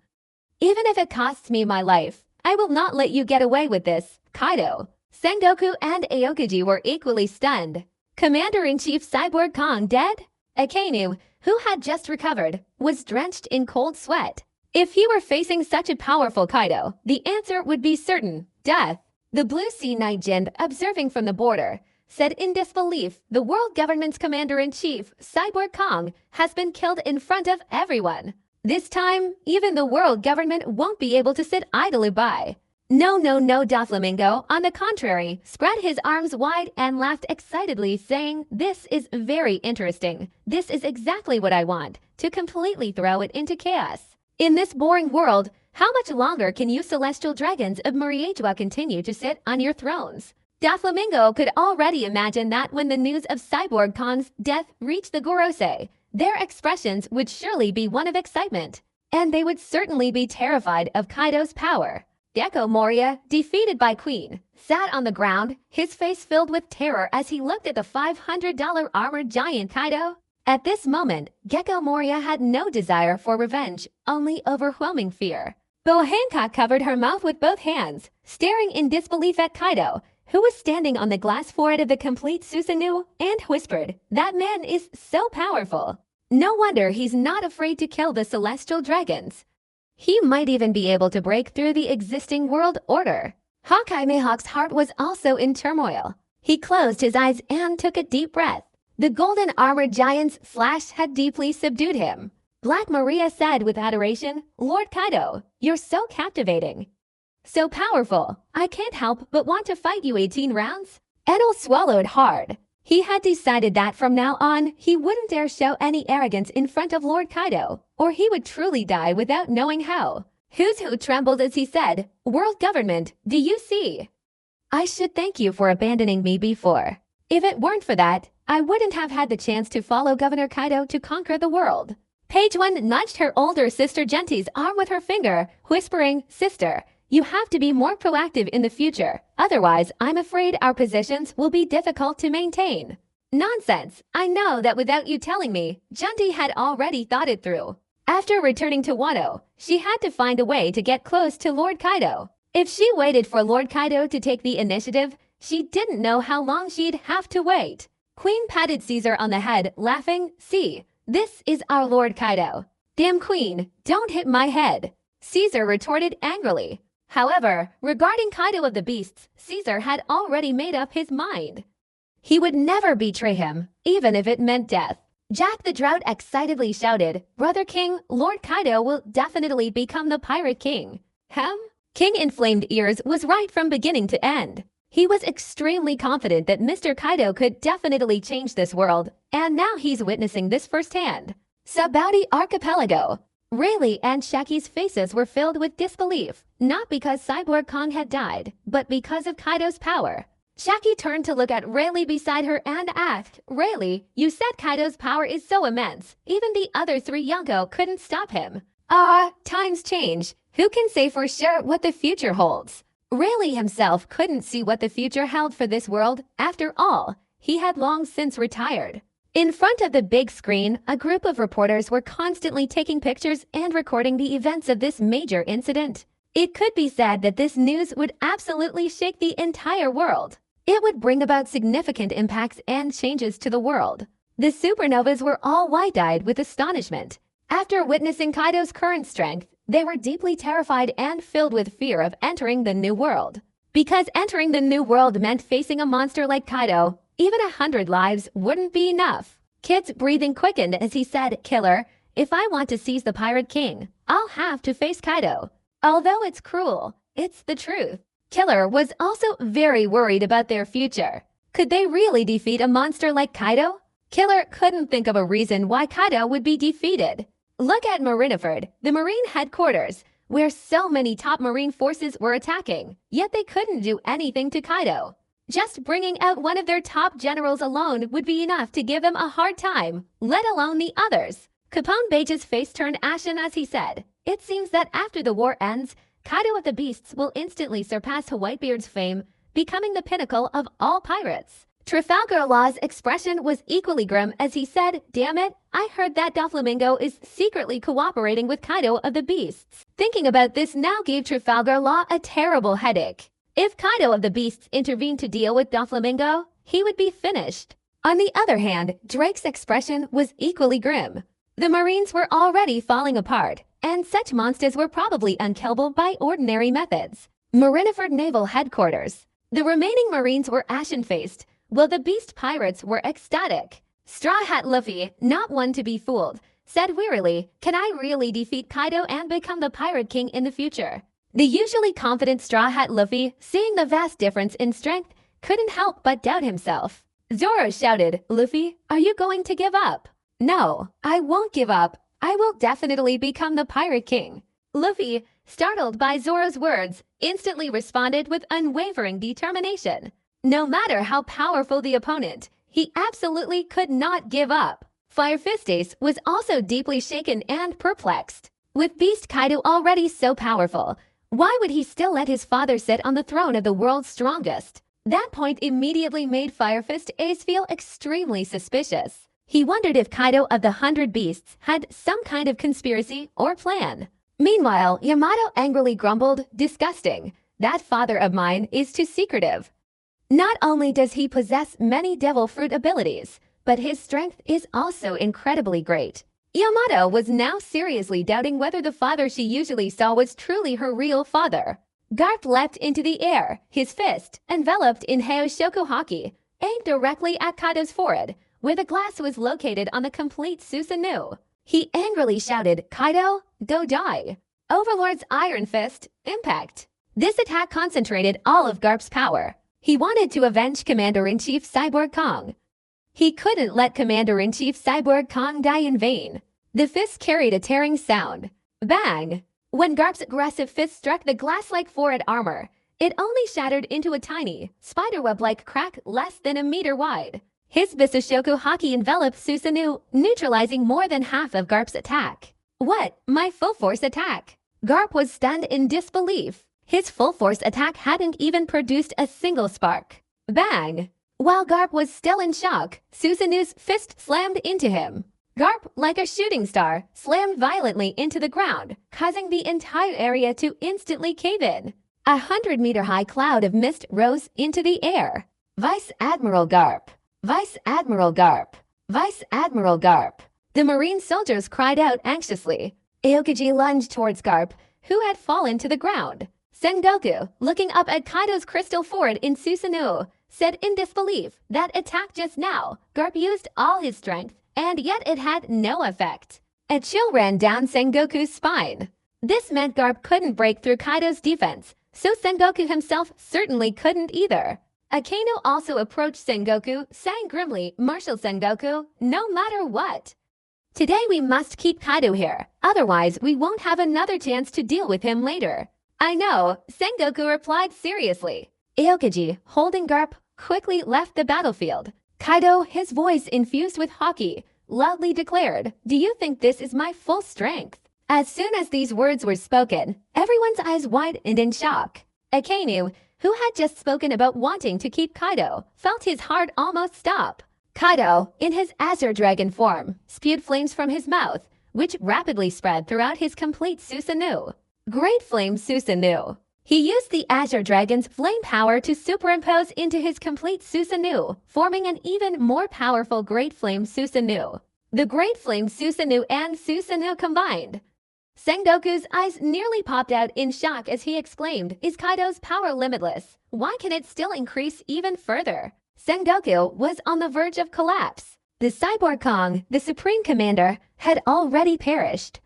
Even if it costs me my life, I will not let you get away with this, Kaido." Sengoku and Aokiji were equally stunned. Commander-in-Chief Cyborg Kong dead? Akainu, who had just recovered, was drenched in cold sweat. If he were facing such a powerful Kaido, the answer would be certain, death. The Blue Sea Night Jin, observing from the border, said in disbelief, "The world government's commander-in-chief, Cyborg Kong, has been killed in front of everyone. This time, even the world government won't be able to sit idly by." No, Doflamingo, on the contrary, spread his arms wide and laughed excitedly, saying, "This is very interesting. This is exactly what I want, to completely throw it into chaos. In this boring world, how much longer can you celestial dragons of Mariachua continue to sit on your thrones?" Doflamingo could already imagine that when the news of Cyborg Kong's death reached the Gorosei, their expressions would surely be one of excitement, and they would certainly be terrified of Kaido's power. Gecko Moria, defeated by Queen, sat on the ground, his face filled with terror as he looked at the $500 armored giant Kaido. At this moment, Gecko Moria had no desire for revenge, only overwhelming fear. Boa Hancock covered her mouth with both hands, staring in disbelief at Kaido, who was standing on the glass forehead of the complete Susanoo, and whispered, "That man is so powerful. No wonder he's not afraid to kill the celestial dragons. He might even be able to break through the existing world order." Hawkeye Mihawk's heart was also in turmoil. He closed his eyes and took a deep breath. The golden armored giant's flash had deeply subdued him. Black Maria said with adoration, "Lord Kaido, you're so captivating. So powerful, I can't help but want to fight you 18 rounds." Enel swallowed hard. He had decided that from now on, he wouldn't dare show any arrogance in front of Lord Kaido, or he would truly die without knowing how. Who's Who trembled as he said, "World government, do you see? I should thank you for abandoning me before. If it weren't for that, I wouldn't have had the chance to follow Governor Kaido to conquer the world." Page 1 nudged her older sister Genti's arm with her finger, whispering, "Sister, you have to be more proactive in the future. Otherwise, I'm afraid our positions will be difficult to maintain." "Nonsense. I know that without you telling me, Genti had already thought it through. After returning to Wano, she had to find a way to get close to Lord Kaido. If she waited for Lord Kaido to take the initiative, she didn't know how long she'd have to wait." Queen patted Caesar on the head, laughing, "See, this is our Lord Kaido." "Damn Queen, don't hit my head," Caesar retorted angrily. However, regarding Kaido of the Beasts, Caesar had already made up his mind. He would never betray him, even if it meant death. Jack the Drought excitedly shouted, "Brother King, Lord Kaido will definitely become the Pirate King." King Inflamed Ears was right from beginning to end. He was extremely confident that Mr. Kaido could definitely change this world, and now he's witnessing this firsthand. Sabaudi Archipelago. Rayleigh and Shaki's faces were filled with disbelief, not because Cyborg Kong had died, but because of Kaido's power. Shaki turned to look at Rayleigh beside her and asked, "Rayleigh, you said Kaido's power is so immense, even the other 3 Yonko couldn't stop him." Times change. Who can say for sure what the future holds? Rayleigh himself couldn't see what the future held for this world. After all, he had long since retired. In front of the big screen, a group of reporters were constantly taking pictures and recording the events of this major incident. It could be said that this news would absolutely shake the entire world. It would bring about significant impacts and changes to the world. The supernovas were all wide-eyed with astonishment. After witnessing Kaido's current strength, they were deeply terrified and filled with fear of entering the new world. Because entering the new world meant facing a monster like Kaido, even 100 lives wouldn't be enough. Kid's breathing quickened as he said, "Killer, if I want to seize the Pirate King, I'll have to face Kaido. Although it's cruel, it's the truth." Killer was also very worried about their future. Could they really defeat a monster like Kaido? Killer couldn't think of a reason why Kaido would be defeated. Look at Marineford, the Marine headquarters, where so many top Marine forces were attacking, yet they couldn't do anything to Kaido. Just bringing out one of their top generals alone would be enough to give them a hard time, let alone the others. Capone Bage's face turned ashen as he said, "It seems that after the war ends, Kaido of the Beasts will instantly surpass Whitebeard's fame, becoming the pinnacle of all pirates." Trafalgar Law's expression was equally grim as he said, "Damn it, I heard that Doflamingo is secretly cooperating with Kaido of the Beasts." Thinking about this now gave Trafalgar Law a terrible headache. If Kaido of the Beasts intervened to deal with Doflamingo, he would be finished. On the other hand, Drake's expression was equally grim. The Marines were already falling apart, and such monsters were probably unkillable by ordinary methods. Marineford Naval Headquarters. The remaining Marines were ashen-faced, while the Beast Pirates were ecstatic. Straw Hat Luffy, not one to be fooled, said wearily, "Can I really defeat Kaido and become the Pirate King in the future?" The usually confident Straw Hat Luffy, seeing the vast difference in strength, couldn't help but doubt himself. Zoro shouted, "Luffy, are you going to give up?" "No, I won't give up. I will definitely become the Pirate King." Luffy, startled by Zoro's words, instantly responded with unwavering determination. No matter how powerful the opponent, he absolutely could not give up. Fire Fist Ace was also deeply shaken and perplexed. With Beast Kaido already so powerful, Why would he still let his father sit on the throne of the world's strongest? That point immediately made Fire Fist Ace feel extremely suspicious. He wondered if Kaido of the 100 Beasts had some kind of conspiracy or plan. Meanwhile, Yamato angrily grumbled, "Disgusting. That father of mine is too secretive. Not only does he possess many devil fruit abilities, but his strength is also incredibly great." Yamato was now seriously doubting whether the father she usually saw was truly her real father. Garp leapt into the air, his fist, enveloped in Haoshoku Haki, aimed directly at Kaido's forehead, where the glass was located on the complete Susanoo. He angrily shouted, "Kaido, go die." Overlord's Iron Fist, impact. This attack concentrated all of Garp's power. He wanted to avenge Commander-in-Chief Cyborg Kong. He couldn't let Commander-in-Chief Cyborg Kong die in vain. The fist carried a tearing sound. Bang! When Garp's aggressive fist struck the glass-like forehead armor, it only shattered into a tiny, spiderweb-like crack less than a meter wide. His Bisoshoku Haki enveloped Susanoo, neutralizing more than half of Garp's attack. What? My full-force attack? Garp was stunned in disbelief. His full-force attack hadn't even produced a single spark. Bang! While Garp was still in shock, Susanoo's fist slammed into him. Garp, like a shooting star, slammed violently into the ground, causing the entire area to instantly cave in. 100-meter-high cloud of mist rose into the air. Vice Admiral Garp! Vice Admiral Garp! Vice Admiral Garp! The Marine soldiers cried out anxiously. Aokiji lunged towards Garp, who had fallen to the ground. Sengoku, looking up at Kaido's crystal forehead in Susanoo, said in disbelief that attack just now, Garp used all his strength, and yet it had no effect. A chill ran down Sengoku's spine. This meant Garp couldn't break through Kaido's defense, so Sengoku himself certainly couldn't either. Akainu also approached Sengoku, saying grimly, "Marshal Sengoku, no matter what. Today we must keep Kaido here, otherwise we won't have another chance to deal with him later." "I know," Sengoku replied seriously. Aokiji, holding Garp, quickly left the battlefield. Kaido, his voice infused with haki, loudly declared, "Do you think this is my full strength?" As soon as these words were spoken, everyone's eyes widened in shock. Akainu, who had just spoken about wanting to keep Kaido, felt his heart almost stop. Kaido, in his Azure Dragon form, spewed flames from his mouth, which rapidly spread throughout his complete Susanoo. Great Flame Susanoo. He used the Azure Dragon's flame power to superimpose into his complete Susanoo, forming an even more powerful Great Flame Susanoo. The Great Flame Susanoo and Susanoo combined. Sengoku's eyes nearly popped out in shock as he exclaimed, "Is Kaido's power limitless? Why can it still increase even further?" Sengoku was on the verge of collapse. The Cyborg Kong, the Supreme Commander, had already perished.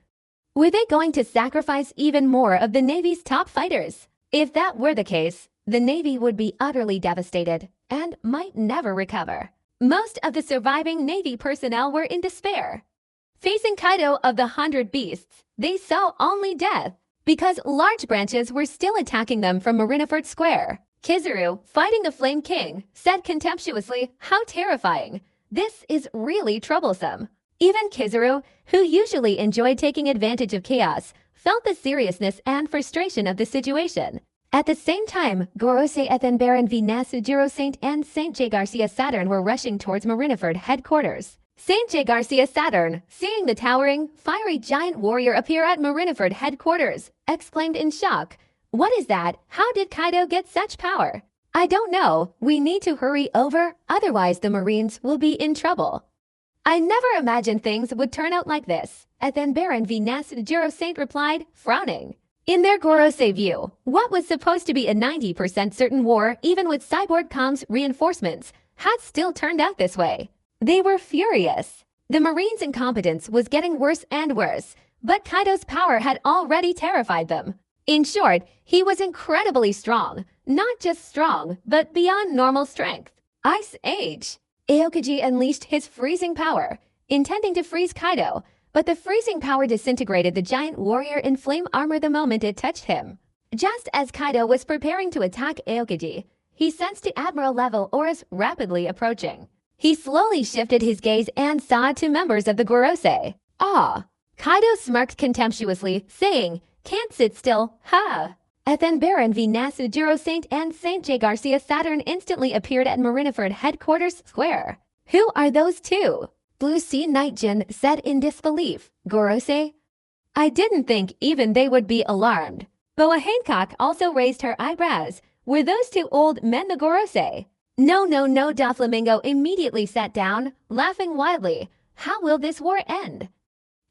Were they going to sacrifice even more of the Navy's top fighters? If that were the case, the Navy would be utterly devastated and might never recover. Most of the surviving Navy personnel were in despair. Facing Kaido of the 100 Beasts, they saw only death, because large branches were still attacking them from Marineford Square. Kizaru, fighting the Flame King, said contemptuously, "How terrifying. This is really troublesome." Even Kizaru, who usually enjoyed taking advantage of chaos, felt the seriousness and frustration of the situation. At the same time, Gorosei Ethan Baron V. Nasujiro Saint and Saint J. Garcia Saturn were rushing towards Marineford headquarters. Saint J. Garcia Saturn, seeing the towering, fiery giant warrior appear at Marineford headquarters, exclaimed in shock, "What is that? How did Kaido get such power?" "I don't know. We need to hurry over, otherwise the Marines will be in trouble." "I never imagined things would turn out like this," Ethan Baron V. Nasujiro Saint replied, frowning. In their Gorosei view, what was supposed to be a 90% certain war, even with Cyborg Kong's reinforcements, had still turned out this way. They were furious. The Marines' incompetence was getting worse and worse, but Kaido's power had already terrified them. In short, he was incredibly strong, not just strong, but beyond normal strength. Ice Age. Aokiji unleashed his freezing power, intending to freeze Kaido, but the freezing power disintegrated the giant warrior in flame armor the moment it touched him. Just as Kaido was preparing to attack Aokiji, he sensed Admiral level auras rapidly approaching. He slowly shifted his gaze and saw two members of the Gorosei. "Ah!" Kaido smirked contemptuously, saying, "Can't sit still, huh?" Ethan Baron v. Nasujiro Saint and Saint J. Garcia Saturn instantly appeared at Marineford Headquarters Square. Who are those two? Blue Sea Nightjin said in disbelief. Gorosei? I didn't think even they would be alarmed. Boa Hancock also raised her eyebrows. Were those two old men the Gorosei? No, Doflamingo immediately sat down, laughing wildly. How will this war end?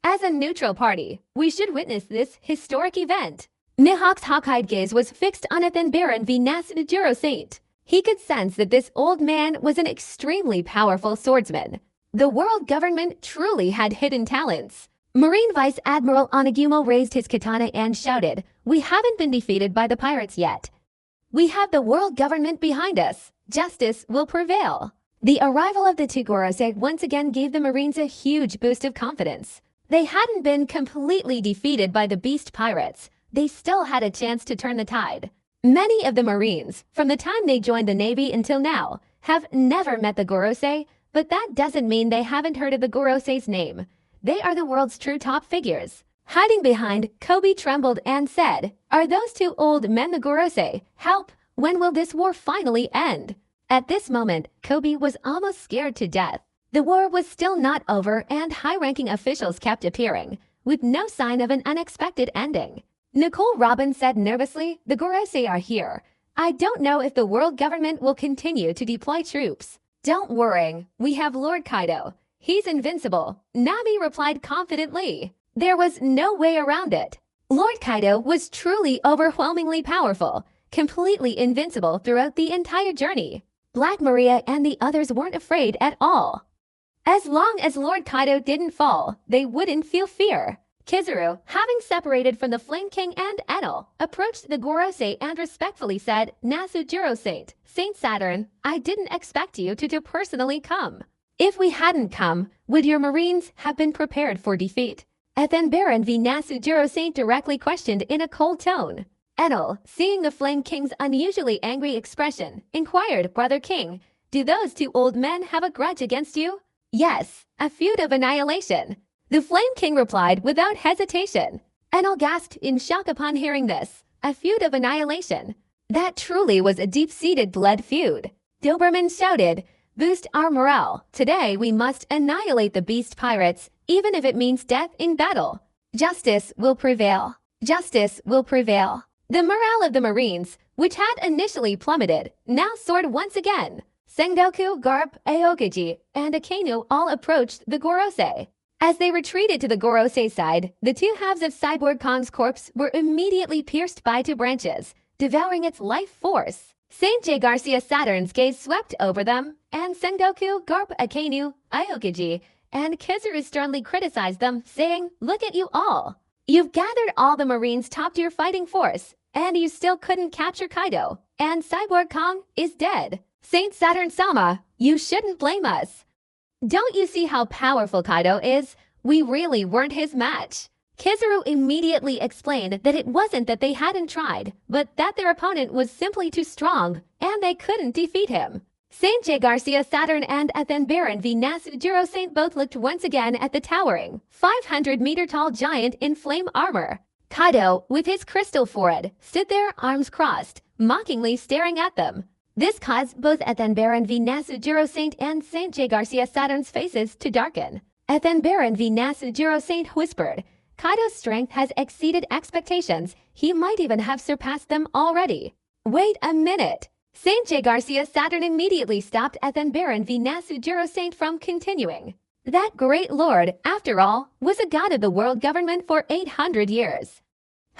As a neutral party, we should witness this historic event. Mihawk's hawk-eyed gaze was fixed on Ethan Baron v. Nasujiro Saint. He could sense that this old man was an extremely powerful swordsman. The world government truly had hidden talents. Marine Vice Admiral Onagumo raised his katana and shouted, "We haven't been defeated by the pirates yet. We have the world government behind us. Justice will prevail." The arrival of the two Gorosei once again gave the Marines a huge boost of confidence. They hadn't been completely defeated by the beast pirates. They still had a chance to turn the tide. Many of the Marines, from the time they joined the Navy until now, have never met the Gorosei, but that doesn't mean they haven't heard of the Gorosei's name. They are the world's true top figures. Hiding behind, Kobe trembled and said, "Are those two old men the Gorosei? Help! When will this war finally end?" At this moment, Kobe was almost scared to death. The war was still not over and high-ranking officials kept appearing, with no sign of an unexpected ending. Nicole Robbins said nervously, "The Gorosei are here. I don't know if the world government will continue to deploy troops." "Don't worry, we have Lord Kaido. He's invincible," Nami replied confidently. There was no way around it. Lord Kaido was truly overwhelmingly powerful, completely invincible throughout the entire journey. Black Maria and the others weren't afraid at all. As long as Lord Kaido didn't fall, they wouldn't feel fear. Kizaru, having separated from the Flame King and Enel, approached the Gorosei and respectfully said, "Nasujiro Saint, Saint Saturn, I didn't expect you to personally come. If we hadn't come, would your Marines have been prepared for defeat?" Ethan Baron v. Nasujiro Saint directly questioned in a cold tone. Enel, seeing the Flame King's unusually angry expression, inquired, "Brother King, do those two old men have a grudge against you?" "Yes, a feud of annihilation," the Flame King replied without hesitation. Enel gasped in shock upon hearing this. A feud of annihilation. That truly was a deep-seated blood feud. Doberman shouted, "Boost our morale. Today we must annihilate the beast pirates, even if it means death in battle. Justice will prevail. Justice will prevail." The morale of the Marines, which had initially plummeted, now soared once again. Sengoku, Garp, Aokiji, and Akainu all approached the Gorosei. As they retreated to the Gorosei side, the two halves of Cyborg Kong's corpse were immediately pierced by two branches, devouring its life force. Saint J. Garcia Saturn's gaze swept over them, and Sengoku, Garp, Akainu, Aokiji, and Kizaru sternly criticized them, saying, "Look at you all. You've gathered all the Marines' top-tier fighting force, and you still couldn't capture Kaido, and Cyborg Kong is dead. Saint Saturn-sama, you shouldn't blame us. Don't you see how powerful Kaido is? We really weren't his match." Kizaru immediately explained that it wasn't that they hadn't tried, but that their opponent was simply too strong, and they couldn't defeat him. Saint J. Garcia Saturn and Ethan Baron v. Nasujiro Saint both looked once again at the towering, 500-meter-tall giant in flame armor. Kaido, with his crystal forehead, stood there arms crossed, mockingly staring at them. This caused both Ethan Baron v. Nasujiro Saint and Saint J. Garcia Saturn's faces to darken. Ethan Baron v. Nasujiro Saint whispered, "Kaido's strength has exceeded expectations. He might even have surpassed them already." "Wait a minute." Saint J. Garcia Saturn immediately stopped Ethan Baron v. Nasujiro Saint from continuing. That great lord, after all, was a god of the world government for 800 years.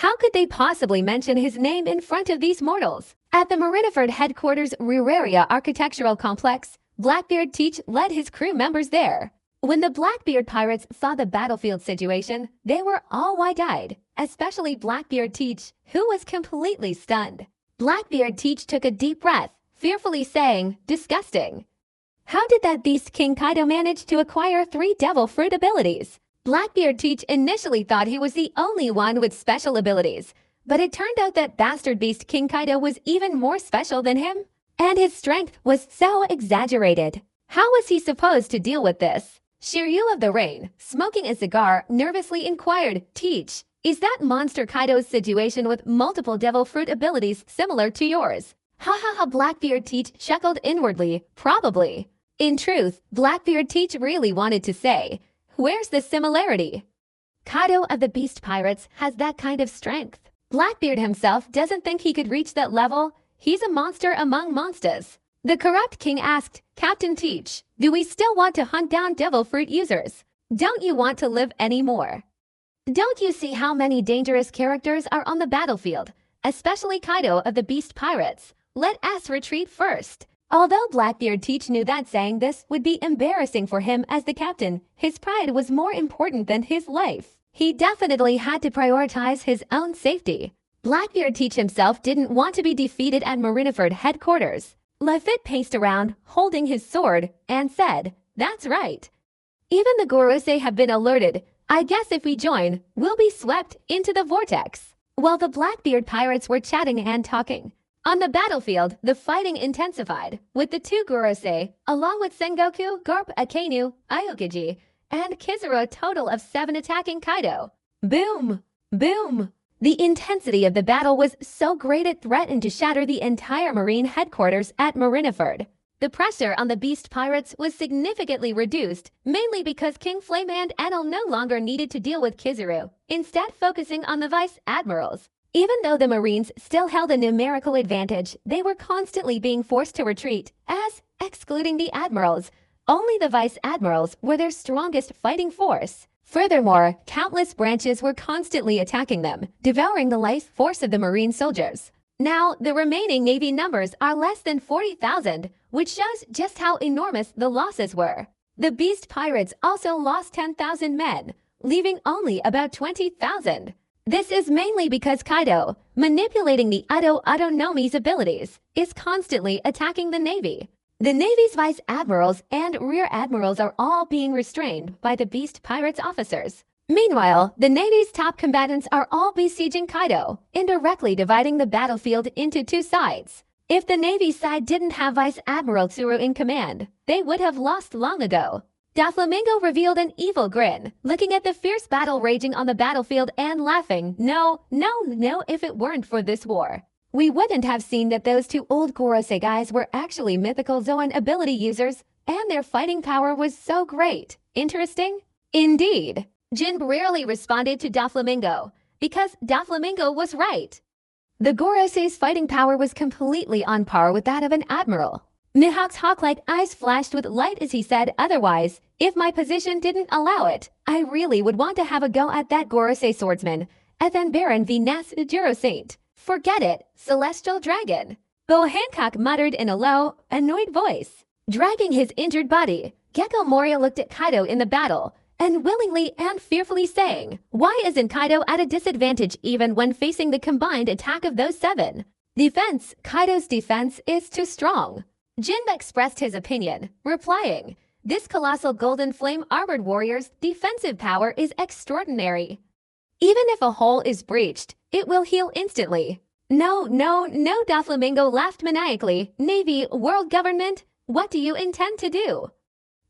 How could they possibly mention his name in front of these mortals? At the Marineford Headquarters Rureria Architectural Complex, Blackbeard Teach led his crew members there. When the Blackbeard pirates saw the battlefield situation, they were all wide-eyed, especially Blackbeard Teach, who was completely stunned. Blackbeard Teach took a deep breath, fearfully saying, "Disgusting. How did that beast King Kaido manage to acquire 3 devil fruit abilities?" Blackbeard Teach initially thought he was the only one with special abilities, but it turned out that bastard beast King Kaido was even more special than him, and his strength was so exaggerated. How was he supposed to deal with this? Shiryu of the Rain, smoking a cigar, nervously inquired, "Teach, Is that Monster Kaido's situation with multiple devil fruit abilities similar to yours? Ha ha ha, Blackbeard Teach chuckled inwardly, probably. In truth, Blackbeard Teach really wanted to say, where's the similarity? Kaido of the Beast Pirates has that kind of strength. Blackbeard himself doesn't think he could reach that level. He's a monster among monsters. The corrupt king asked, Captain Teach, do we still want to hunt down devil fruit users? Don't you want to live anymore? Don't you see how many dangerous characters are on the battlefield, especially Kaido of the Beast Pirates? Let us retreat first. Although Blackbeard Teach knew that saying this would be embarrassing for him as the captain, his pride was more important than his life. He definitely had to prioritize his own safety. Blackbeard Teach himself didn't want to be defeated at Marineford headquarters. Lafitte paced around, holding his sword, and said, that's right. Even the Gorosei have been alerted. I guess if we join, we'll be swept into the vortex. While the Blackbeard pirates were chatting and talking, on the battlefield, the fighting intensified, with the two Gorosei, along with Sengoku, Garp Akainu, Aokiji, and Kizaru, a total of 7 attacking Kaido. Boom! Boom! The intensity of the battle was so great it threatened to shatter the entire Marine headquarters at Marineford. The pressure on the Beast Pirates was significantly reduced, mainly because King Flame and Enel no longer needed to deal with Kizaru, instead focusing on the Vice Admirals. Even though the Marines still held a numerical advantage, they were constantly being forced to retreat, as, excluding the Admirals, only the Vice Admirals were their strongest fighting force. Furthermore, countless branches were constantly attacking them, devouring the life force of the Marine soldiers. Now, the remaining Navy numbers are less than 40,000, which shows just how enormous the losses were. The Beast Pirates also lost 10,000 men, leaving only about 20,000. This is mainly because Kaido, manipulating the Udo Nomi's abilities, is constantly attacking the Navy. The Navy's Vice Admirals and Rear Admirals are all being restrained by the Beast Pirates officers. Meanwhile, the Navy's top combatants are all besieging Kaido, indirectly dividing the battlefield into two sides. If the Navy side didn't have Vice Admiral Tsuru in command, they would have lost long ago. Doflamingo revealed an evil grin, looking at the fierce battle raging on the battlefield and laughing. No, if it weren't for this war, we wouldn't have seen that those two old Gorosei guys were actually mythical Zoan ability users, and their fighting power was so great. Interesting? Indeed. Jin rarely responded to Doflamingo, because Doflamingo was right. The Gorosei's fighting power was completely on par with that of an admiral. Mihawk's hawk-like eyes flashed with light as he said, otherwise, if my position didn't allow it, I really would want to have a go at that Gorosei swordsman, Ethan Baron v. Nas Juro Saint. Forget it, Celestial Dragon. Bo Hancock muttered in a low, annoyed voice. Dragging his injured body, Gecko Moria looked at Kaido in the battle, unwillingly and fearfully saying, why isn't Kaido at a disadvantage even when facing the combined attack of those 7? Defense, Kaido's defense is too strong. Jin expressed his opinion, replying, this colossal golden flame armored warrior's defensive power is extraordinary. Even if a hole is breached, it will heal instantly. No, Doflamingo laughed maniacally. Navy, world government, what do you intend to do?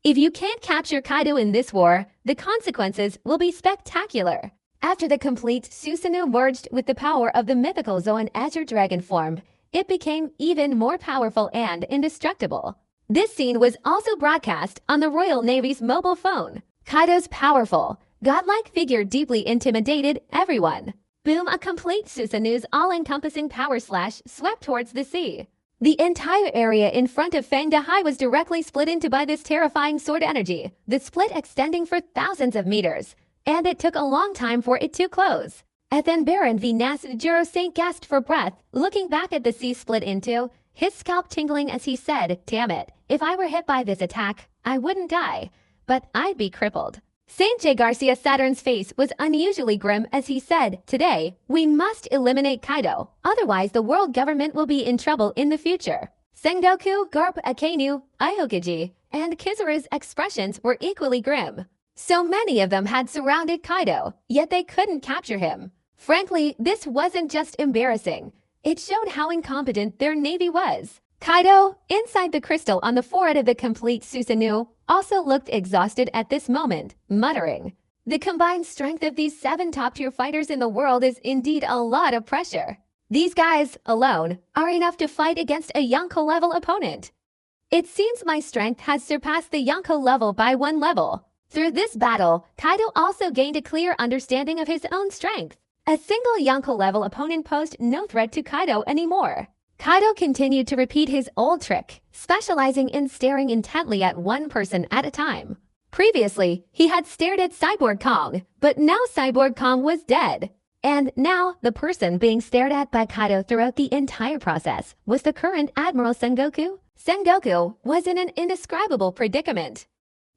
If you can't capture Kaido in this war, the consequences will be spectacular. After the complete Susanoo merged with the power of the mythical Zoan Azure Dragon form, it became even more powerful and indestructible. This scene was also broadcast on the Royal Navy's mobile phone. Kaido's powerful, godlike figure deeply intimidated everyone. Boom, a complete Susanoo's all-encompassing power slash swept towards the sea. The entire area in front of Fang Dahai was directly split into by this terrifying sword energy, the split extending for thousands of meters, and it took a long time for it to close. Ethan Baron v. Nas Juro Saint gasped for breath, looking back at the sea split into, his scalp tingling as he said, damn it, if I were hit by this attack, I wouldn't die, but I'd be crippled. Saint J. Garcia Saturn's face was unusually grim as he said, today, we must eliminate Kaido, otherwise the world government will be in trouble in the future. Sengoku, Garp Akainu, Aokiji, and Kizaru's expressions were equally grim. So many of them had surrounded Kaido, yet they couldn't capture him. Frankly, this wasn't just embarrassing. It showed how incompetent their navy was. Kaido, inside the crystal on the forehead of the complete Susanoo, also looked exhausted at this moment, muttering, The combined strength of these 7 top-tier fighters in the world is indeed a lot of pressure. These guys, alone, are enough to fight against a Yonko-level opponent. It seems my strength has surpassed the Yonko level by 1 level. Through this battle, Kaido also gained a clear understanding of his own strength. A single Yonko-level opponent posed no threat to Kaido anymore. Kaido continued to repeat his old trick, specializing in staring intently at one person at a time. Previously, he had stared at Cyborg Kong, but now Cyborg Kong was dead. And now, the person being stared at by Kaido throughout the entire process was the current Admiral Sengoku. Sengoku was in an indescribable predicament.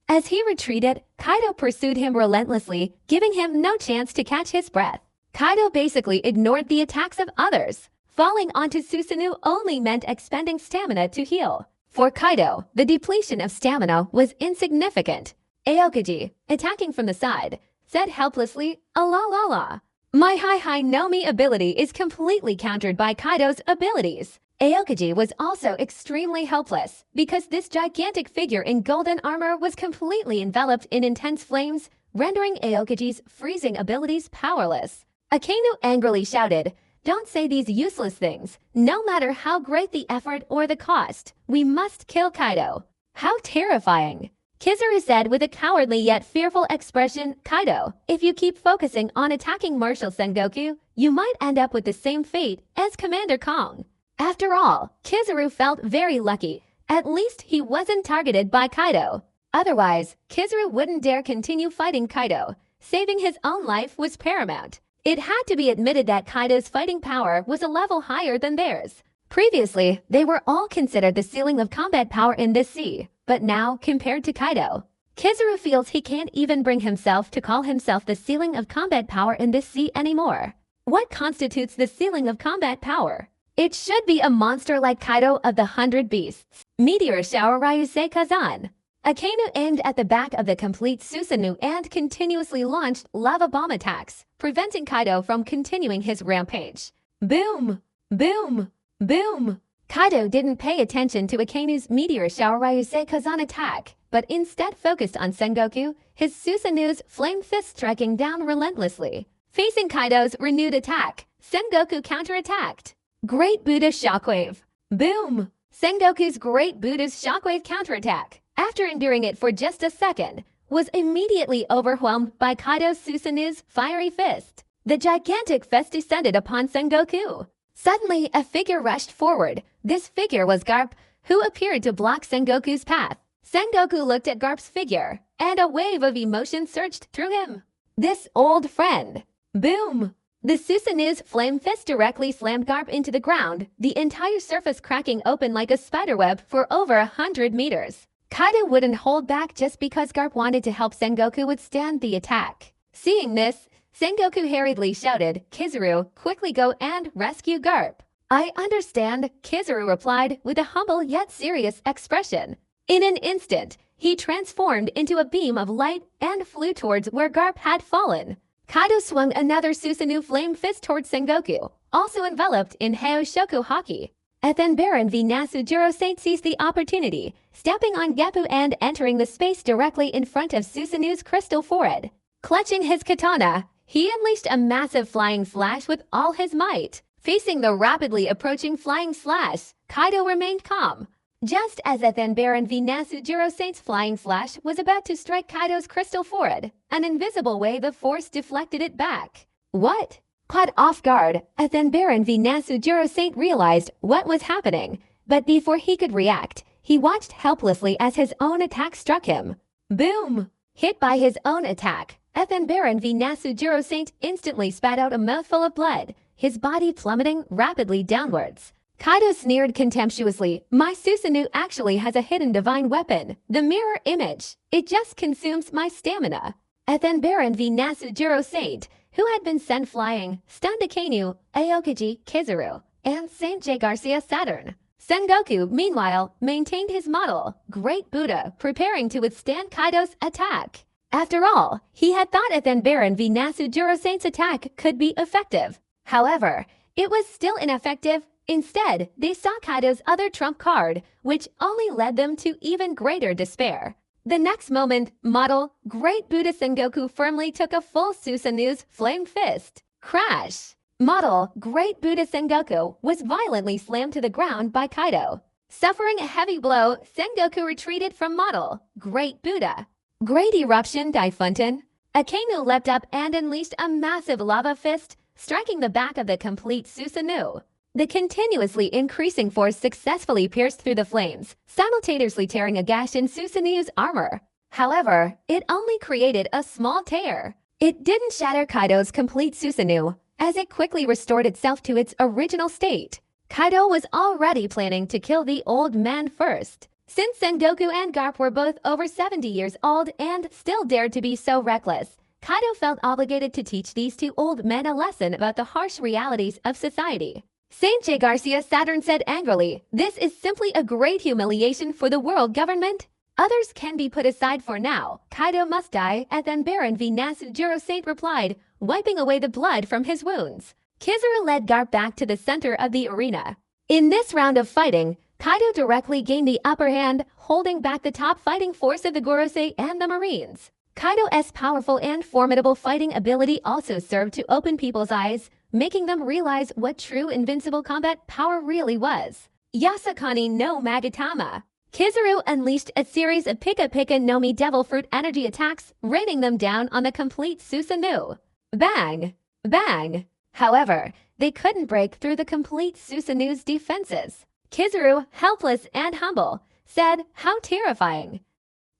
As he retreated, Kaido pursued him relentlessly, giving him no chance to catch his breath. Kaido basically ignored the attacks of others. Falling onto Susanoo only meant expending stamina to heal. For Kaido, the depletion of stamina was insignificant. Aokiji, attacking from the side, said helplessly, "La la la. My Hi no Mi ability is completely countered by Kaido's abilities." Aokiji was also extremely helpless because this gigantic figure in golden armor was completely enveloped in intense flames, rendering Aokiji's freezing abilities powerless. Akainu angrily shouted, "Don't say these useless things. No matter how great the effort or the cost, we must kill Kaido." How terrifying! Kizaru said with a cowardly yet fearful expression, "Kaido, if you keep focusing on attacking Marshal Sengoku, you might end up with the same fate as Commander Kong." After all, Kizaru felt very lucky. At least he wasn't targeted by Kaido. Otherwise, Kizaru wouldn't dare continue fighting Kaido. Saving his own life was paramount. It had to be admitted that Kaido's fighting power was a level higher than theirs. Previously, they were all considered the ceiling of combat power in this sea, but now, compared to Kaido, Kizaru feels he can't even bring himself to call himself the ceiling of combat power in this sea anymore. What constitutes the ceiling of combat power? It should be a monster like Kaido of the 100 Beasts. Meteor Shower Ryusei Kazan. Akainu aimed at the back of the complete Susanoo and continuously launched lava bomb attacks, preventing Kaido from continuing his rampage. Boom! Boom! Boom! Kaido didn't pay attention to Akainu's Meteor Shower Ryusei Kazan attack, but instead focused on Sengoku, his Susanoo's flame fist striking down relentlessly. Facing Kaido's renewed attack, Sengoku counterattacked. Great Buddha Shockwave. Boom! Sengoku's Great Buddha's Shockwave counterattack, after enduring it for just a second, was immediately overwhelmed by Kaido's Susanoo's fiery fist. The gigantic fist descended upon Sengoku. Suddenly, a figure rushed forward. This figure was Garp, who appeared to block Sengoku's path. Sengoku looked at Garp's figure, and a wave of emotion surged through him. This old friend. Boom! The Susanoo's flame fist directly slammed Garp into the ground, the entire surface cracking open like a spiderweb for over 100 meters. Kaido wouldn't hold back just because Garp wanted to help Sengoku withstand the attack. Seeing this, Sengoku hurriedly shouted, "Kizaru, quickly go and rescue Garp." "I understand," Kizaru replied with a humble yet serious expression. In an instant, he transformed into a beam of light and flew towards where Garp had fallen. Kaido swung another Susanoo flame fist towards Sengoku, also enveloped in Haoshoku Haki. Then Baron V. Nasujiro Saint seized the opportunity, stepping on Geppu and entering the space directly in front of Susanoo's crystal forehead. Clutching his katana, he unleashed a massive flying slash with all his might. Facing the rapidly approaching flying slash, Kaido remained calm. Just as then Baron V. Nasujiro Saint's flying slash was about to strike Kaido's crystal forehead, an invisible wave of force deflected it back. What? Caught off guard, then Baron V. Nasujiro Saint realized what was happening, but before he could react, he watched helplessly as his own attack struck him. Boom! Hit by his own attack, then Baron V. Nasujiro Saint instantly spat out a mouthful of blood, his body plummeting rapidly downwards. Kaido sneered contemptuously, "My Susanoo actually has a hidden divine weapon, the mirror image. It just consumes my stamina." Then Baron V. Nasujiro Saint, who had been sent flying, stunned Akainu, Aokiji, Kizaru, and Saint J. Garcia Saturn. Sengoku, meanwhile, maintained his model, Great Buddha, preparing to withstand Kaido's attack. After all, he had thought then Baron V. Nasujiro Saint's attack could be effective. However, it was still ineffective. Instead, they saw Kaido's other trump card, which only led them to even greater despair. The next moment, model Great Buddha Sengoku firmly took a full Susanu's flame fist. Crash! Model Great Buddha Sengoku was violently slammed to the ground by Kaido. Suffering a heavy blow, Sengoku retreated from model Great Buddha. Great Eruption Daifunten. Akainu leapt up and unleashed a massive lava fist, striking the back of the complete Susanu. The continuously increasing force successfully pierced through the flames, simultaneously tearing a gash in Susanu's armor. However, it only created a small tear. It didn't shatter Kaido's complete Susanu, as it quickly restored itself to its original state. Kaido was already planning to kill the old man first. Since Sengoku and Garp were both over 70 years old and still dared to be so reckless, Kaido felt obligated to teach these two old men a lesson about the harsh realities of society. Saint J. Garcia Saturn said angrily, "This is simply a great humiliation for the world government. Others can be put aside for now. Kaido must die." And then Baron V. Nasujiro Saint replied, wiping away the blood from his wounds. Kizaru led Garp back to the center of the arena. In this round of fighting, Kaido directly gained the upper hand, holding back the top fighting force of the Gorosei and the Marines. Kaido's powerful and formidable fighting ability also served to open people's eyes, making them realize what true invincible combat power really was. Yasakani no Magatama. Kizaru unleashed a series of Pika Pika no Mi Devil Fruit energy attacks, raining them down on the complete Susanu. Bang! Bang! However, they couldn't break through the complete Susanu's defenses. Kizaru, helpless and humble, said, "How terrifying.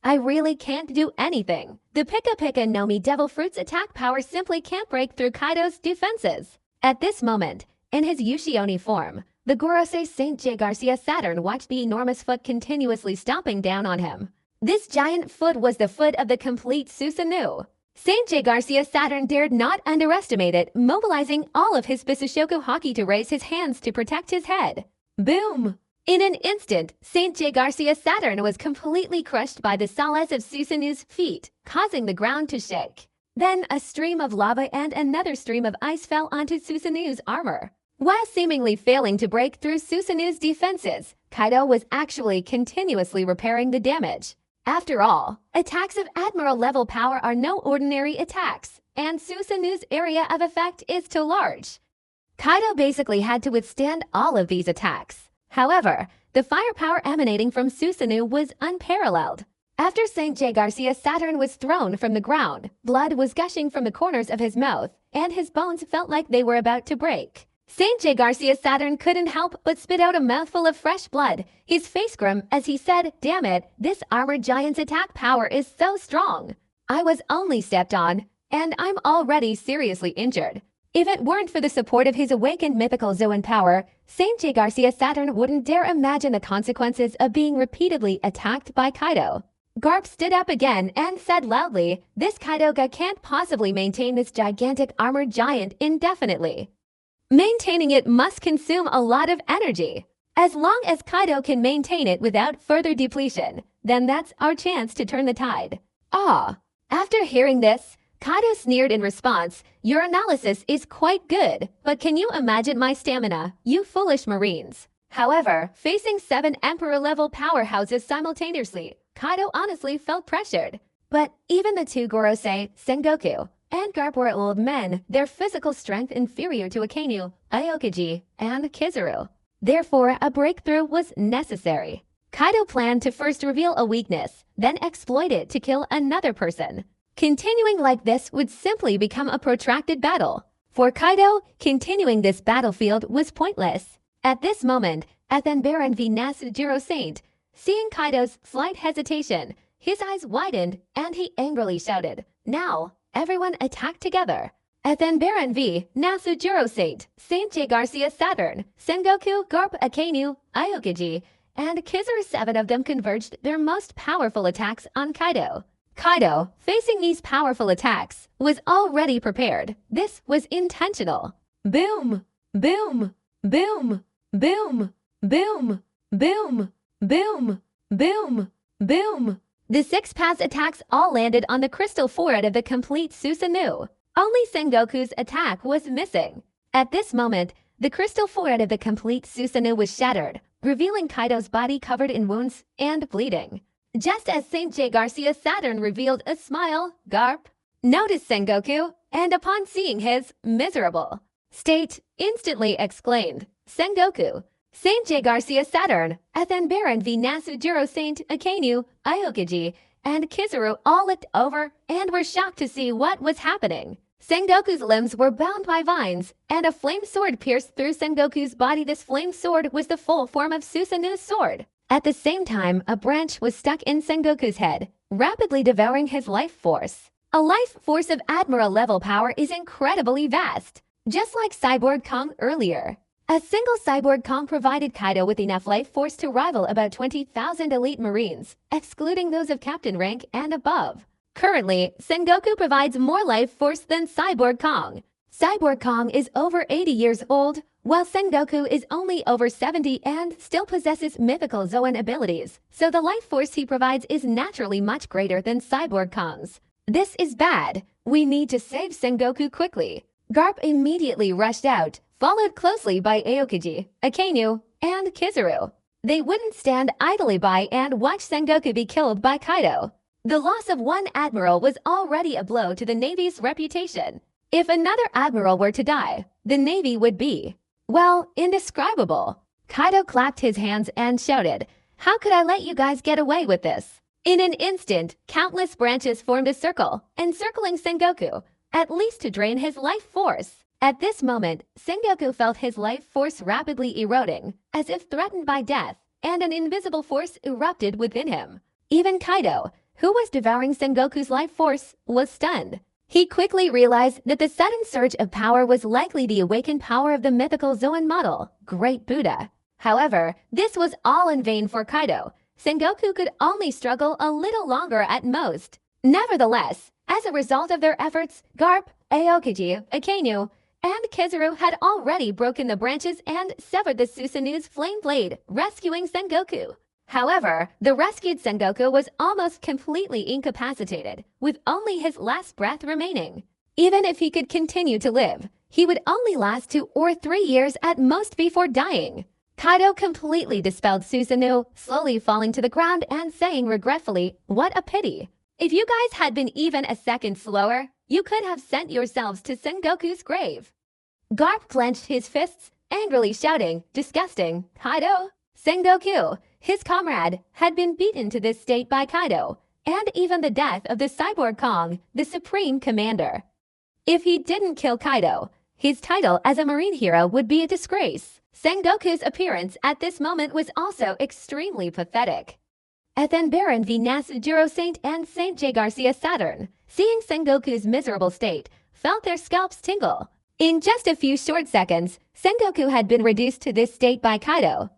I really can't do anything." The Pika Pika no Mi Devil Fruit's attack power simply can't break through Kaido's defenses. At this moment, in his Yushioni form, the Gorosei Saint J. Garcia Saturn watched the enormous foot continuously stomping down on him. This giant foot was the foot of the complete Susanu. Saint J. Garcia Saturn dared not underestimate it, mobilizing all of his Bisashoku Haki to raise his hands to protect his head. Boom! In an instant, Saint J. Garcia Saturn was completely crushed by the soles of Susanu's feet, causing the ground to shake. Then a stream of lava and another stream of ice fell onto Susanu's armor. While seemingly failing to break through Susanu's defenses, Kaido was actually continuously repairing the damage. After all, attacks of Admiral-level power are no ordinary attacks, and Susanu's area of effect is too large. Kaido basically had to withstand all of these attacks. However, the firepower emanating from Susanu was unparalleled. After Saint J. Garcia Saturn was thrown from the ground, blood was gushing from the corners of his mouth, and his bones felt like they were about to break. Saint J. Garcia Saturn couldn't help but spit out a mouthful of fresh blood, his face grim as he said, "Damn it, this armored giant's attack power is so strong. I was only stepped on, and I'm already seriously injured." If it weren't for the support of his awakened mythical Zoan power, Saint J. Garcia Saturn wouldn't dare imagine the consequences of being repeatedly attacked by Kaido. Garp stood up again and said loudly, "This Kaido-ga can't possibly maintain this gigantic armored giant indefinitely. Maintaining it must consume a lot of energy. As long as Kaido can maintain it without further depletion, then that's our chance to turn the tide." Ah! After hearing this, Kaido sneered in response, "Your analysis is quite good, but can you imagine my stamina, you foolish Marines?" However, facing 7 Emperor-level powerhouses simultaneously, Kaido honestly felt pressured. But even the two Gorosei, Sengoku, and Garp were old men, their physical strength inferior to Akainu, Aokiji, and Kizaru. Therefore, a breakthrough was necessary. Kaido planned to first reveal a weakness, then exploit it to kill another person. Continuing like this would simply become a protracted battle. For Kaido, continuing this battlefield was pointless. At this moment, Ethan Baron V. Nasujiro Saint, seeing Kaido's slight hesitation, his eyes widened and he angrily shouted, "Now, everyone attack together." Ethan Baron V. Nasujiro Saint, Saint J. Garcia Saturn, Sengoku, Garp, Akainu, Aokiji, and Kizaru, 7 of them converged their most powerful attacks on Kaido. Kaido, facing these powerful attacks, was already prepared. This was intentional. Boom! Boom! Boom! Boom! Boom! Boom! Boom! Boom! Boom! The 6 pass attacks all landed on the crystal forehead of the complete Susanu. Only Sengoku's attack was missing. At this moment, the crystal forehead of the complete Susanu was shattered, revealing Kaido's body covered in wounds and bleeding. Just as St. J. Garcia Saturn revealed a smile, Garp noticed Sengoku, and upon seeing his miserable state, instantly exclaimed, Sengoku, St. J. Garcia Saturn, Ethan Baron v. Nasujiro St. Akainu, Aokiji, and Kizaru all looked over and were shocked to see what was happening. Sengoku's limbs were bound by vines, and a flame sword pierced through Sengoku's body. This flame sword was the full form of Susanu's sword. At the same time, a branch was stuck in Sengoku's head, rapidly devouring his life force. A life force of Admiral-level power is incredibly vast, just like Cyborg Kong earlier. A single Cyborg Kong provided Kaido with enough life force to rival about 20,000 elite Marines, excluding those of captain rank and above. Currently, Sengoku provides more life force than Cyborg Kong. Cyborg Kong is over 80 years old, while Sengoku is only over 70 and still possesses mythical Zoan abilities, so the life force he provides is naturally much greater than Cyborg Kong's. This is bad. We need to save Sengoku quickly. Garp immediately rushed out, followed closely by Aokiji, Akainu, and Kizaru. They wouldn't stand idly by and watch Sengoku be killed by Kaido. The loss of one admiral was already a blow to the Navy's reputation. If another admiral were to die, the Navy would be, well, indescribable. Kaido clapped his hands and shouted, "How could I let you guys get away with this?" In an instant, countless branches formed a circle, encircling Sengoku, at least to drain his life force. At this moment, Sengoku felt his life force rapidly eroding, as if threatened by death, and an invisible force erupted within him. Even Kaido, who was devouring Sengoku's life force, was stunned. He quickly realized that the sudden surge of power was likely the awakened power of the mythical Zoan model, Great Buddha. However, this was all in vain for Kaido. Sengoku could only struggle a little longer at most. Nevertheless, as a result of their efforts, Garp, Aokiji, Akainu, and Kizaru had already broken the branches and severed the Susanu's flame blade, rescuing Sengoku. However, the rescued Sengoku was almost completely incapacitated, with only his last breath remaining. Even if he could continue to live, he would only last 2 or 3 years at most before dying. Kaido completely dispelled Susanu, slowly falling to the ground and saying regretfully, "What a pity. If you guys had been even a second slower, you could have sent yourselves to Sengoku's grave." Garp clenched his fists, angrily shouting, "Disgusting, Kaido!" Sengoku, his comrade, had been beaten to this state by Kaido, and even the death of the Cyborg Kong, the Supreme Commander. If he didn't kill Kaido, his title as a marine hero would be a disgrace. Sengoku's appearance at this moment was also extremely pathetic. Ethan Baron v. Nasujiro Saint and St. J. Garcia Saturn, seeing Sengoku's miserable state, felt their scalps tingle. In just a few short seconds, Sengoku had been reduced to this state by Kaido.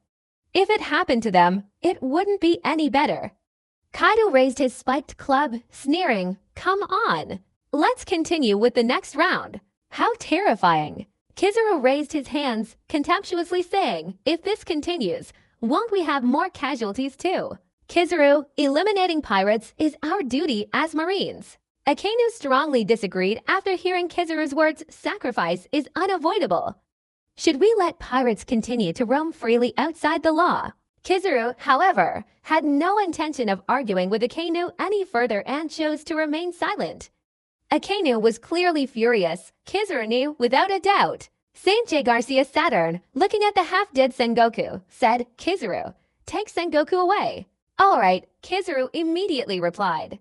If it happened to them, it wouldn't be any better. Kaido raised his spiked club, sneering, "Come on! Let's continue with the next round." How terrifying! Kizaru raised his hands, contemptuously saying, "If this continues, won't we have more casualties too?" Kizaru, eliminating pirates is our duty as Marines. Akainu strongly disagreed after hearing Kizaru's words, "Sacrifice is unavoidable. Should we let pirates continue to roam freely outside the law?" Kizaru, however, had no intention of arguing with Akainu any further and chose to remain silent. Akainu was clearly furious. Kizaru knew without a doubt. St. J. Garcia Saturn, looking at the half-dead Sengoku, said, "Kizaru, take Sengoku away." "All right," Kizaru immediately replied.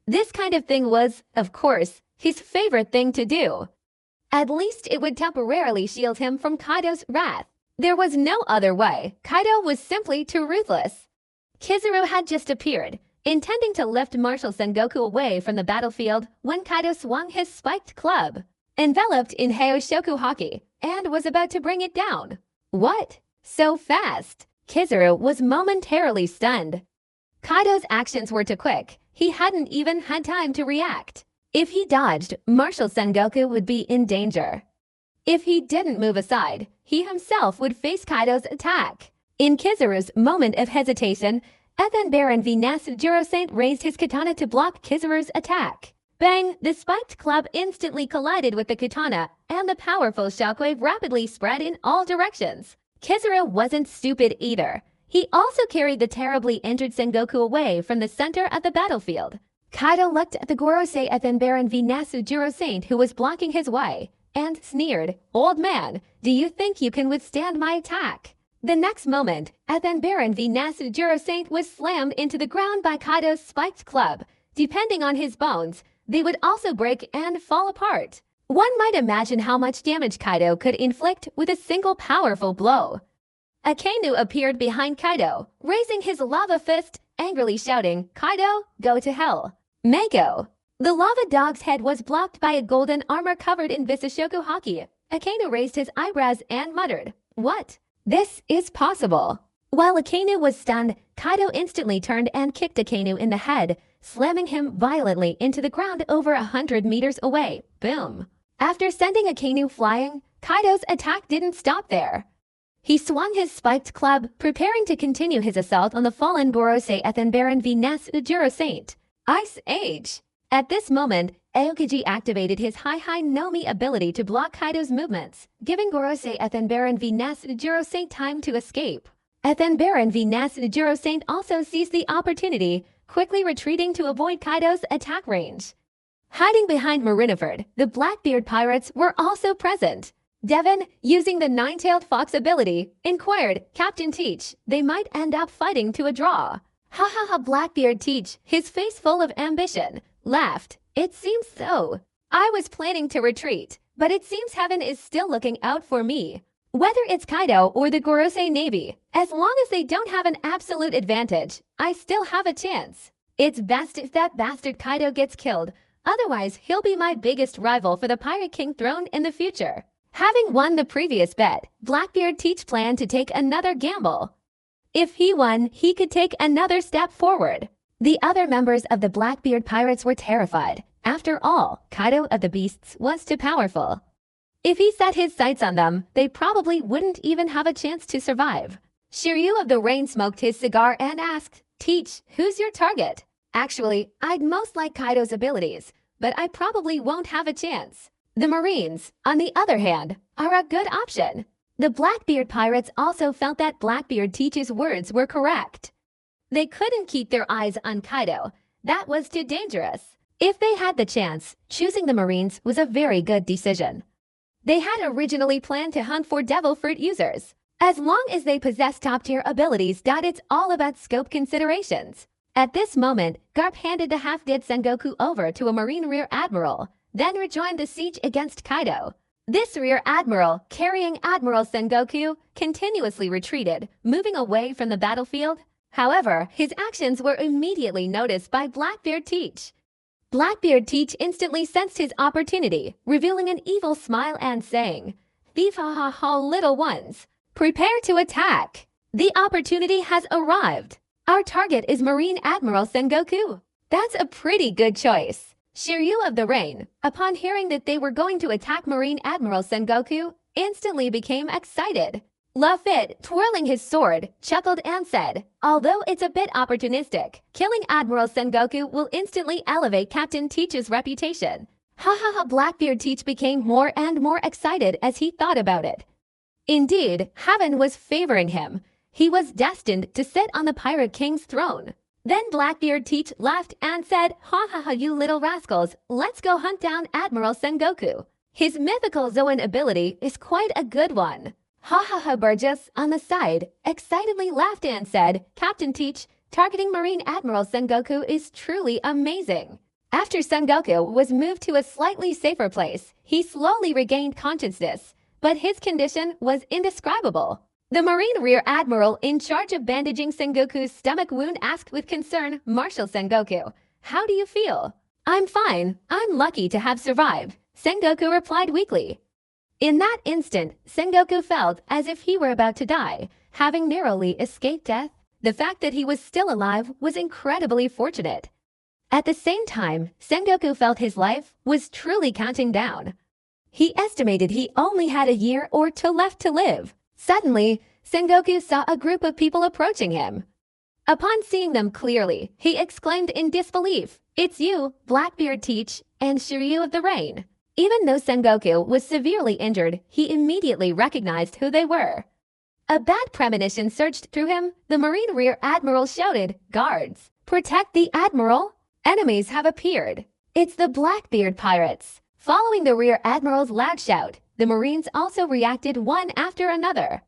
This kind of thing was, of course, his favorite thing to do. At least it would temporarily shield him from Kaido's wrath. There was no other way. Kaido was simply too ruthless. Kizaru had just appeared, intending to lift Marshal Sengoku away from the battlefield when Kaido swung his spiked club, enveloped in Heishoku Haki, and was about to bring it down. What? So fast? Kizaru was momentarily stunned. Kaido's actions were too quick. He hadn't even had time to react. If he dodged, Marshal Sengoku would be in danger. If he didn't move aside, he himself would face Kaido's attack. In Kizaru's moment of hesitation, Ethan Baron v. Nasujiro Saint raised his katana to block Kizaru's attack. Bang! The spiked club instantly collided with the katana, and the powerful shockwave rapidly spread in all directions. Kizaru wasn't stupid either. He also carried the terribly injured Sengoku away from the center of the battlefield. Kaido looked at the Gorosei Ethanbaron v Nasujiro Saint who was blocking his way, and sneered, "Old man, do you think you can withstand my attack?" The next moment, Ethanbaron v Nasujiro Saint was slammed into the ground by Kaido's spiked club. Depending on his bones, they would also break and fall apart. One might imagine how much damage Kaido could inflict with a single powerful blow. Akainu appeared behind Kaido, raising his lava fist, angrily shouting, "Kaido, go to hell." Mako. The lava dog's head was blocked by a golden armor covered in Visashoku Haki. Akainu raised his eyebrows and muttered, "What? This is possible." While Akainu was stunned, Kaido instantly turned and kicked Akainu in the head, slamming him violently into the ground over 100 meters away. Boom. After sending Akainu flying, Kaido's attack didn't stop there. He swung his spiked club, preparing to continue his assault on the fallen Gorosei Ethanbaron v Nasujiro Saint. Ice Age. At this moment, Aokiji activated his Hi-Hi Nomi ability to block Kaido's movements, giving Gorosei Ethanbaron v Nasujiro Saint time to escape. Ethanbaron v Nasujiro Saint also seized the opportunity, quickly retreating to avoid Kaido's attack range. Hiding behind Marineford, the Blackbeard pirates were also present. Devon, using the Nine-Tailed Fox ability, inquired, "Captain Teach, they might end up fighting to a draw." Ha ha ha! Blackbeard Teach, his face full of ambition, laughed. "It seems so. I was planning to retreat, but it seems heaven is still looking out for me. Whether it's Kaido or the Gorosei Navy, as long as they don't have an absolute advantage, I still have a chance. It's best if that bastard Kaido gets killed, otherwise he'll be my biggest rival for the Pirate King throne in the future." Having won the previous bet, Blackbeard Teach planned to take another gamble. If he won, he could take another step forward. The other members of the Blackbeard pirates were terrified. After all, Kaido of the Beasts was too powerful. If he set his sights on them, they probably wouldn't even have a chance to survive. Shiryu of the Rain smoked his cigar and asked, "Teach, who's your target?" "Actually, I'd most like Kaido's abilities, but I probably won't have a chance. The Marines, on the other hand, are a good option." The Blackbeard pirates also felt that Blackbeard Teach's words were correct. They couldn't keep their eyes on Kaido. That was too dangerous. If they had the chance, choosing the Marines was a very good decision. They had originally planned to hunt for Devil Fruit users. As long as they possess top-tier abilities, it's all about scope considerations. At this moment, Garp handed the half-dead Sengoku over to a Marine Rear Admiral, then rejoined the siege against Kaido. This Rear Admiral, carrying Admiral Sengoku, continuously retreated, moving away from the battlefield. However, his actions were immediately noticed by Blackbeard Teach. Blackbeard Teach instantly sensed his opportunity, revealing an evil smile and saying, "Beef ha ha ha, little ones. Prepare to attack. The opportunity has arrived. Our target is Marine Admiral Sengoku." That's a pretty good choice. Shiryu of the Rain, upon hearing that they were going to attack Marine Admiral Sengoku, instantly became excited. Lafitte, twirling his sword, chuckled and said, "Although it's a bit opportunistic, killing Admiral Sengoku will instantly elevate Captain Teach's reputation." Ha ha ha! Blackbeard Teach became more and more excited as he thought about it. Indeed, heaven was favoring him. He was destined to sit on the Pirate King's throne. Then Blackbeard Teach laughed and said, "Ha ha ha, you little rascals, let's go hunt down Admiral Sengoku. His mythical Zoan ability is quite a good one." Ha ha ha! Burgess, on the side, excitedly laughed and said, "Captain Teach, targeting Marine Admiral Sengoku is truly amazing." After Sengoku was moved to a slightly safer place, he slowly regained consciousness, but his condition was indescribable. The Marine Rear Admiral in charge of bandaging Sengoku's stomach wound asked with concern, "Marshal Sengoku, how do you feel?" "I'm fine. I'm lucky to have survived," Sengoku replied weakly. In that instant, Sengoku felt as if he were about to die, having narrowly escaped death. The fact that he was still alive was incredibly fortunate. At the same time, Sengoku felt his life was truly counting down. He estimated he only had a year or two left to live. Suddenly, Sengoku saw a group of people approaching him. Upon seeing them clearly, he exclaimed in disbelief, "It's you, Blackbeard Teach, and Shiryu of the Rain." Even though Sengoku was severely injured, he immediately recognized who they were. A bad premonition surged through him. The Marine Rear Admiral shouted, "Guards! Protect the Admiral! Enemies have appeared!" It's the Blackbeard pirates. Following the Rear Admiral's loud shout, the Marines also reacted one after another.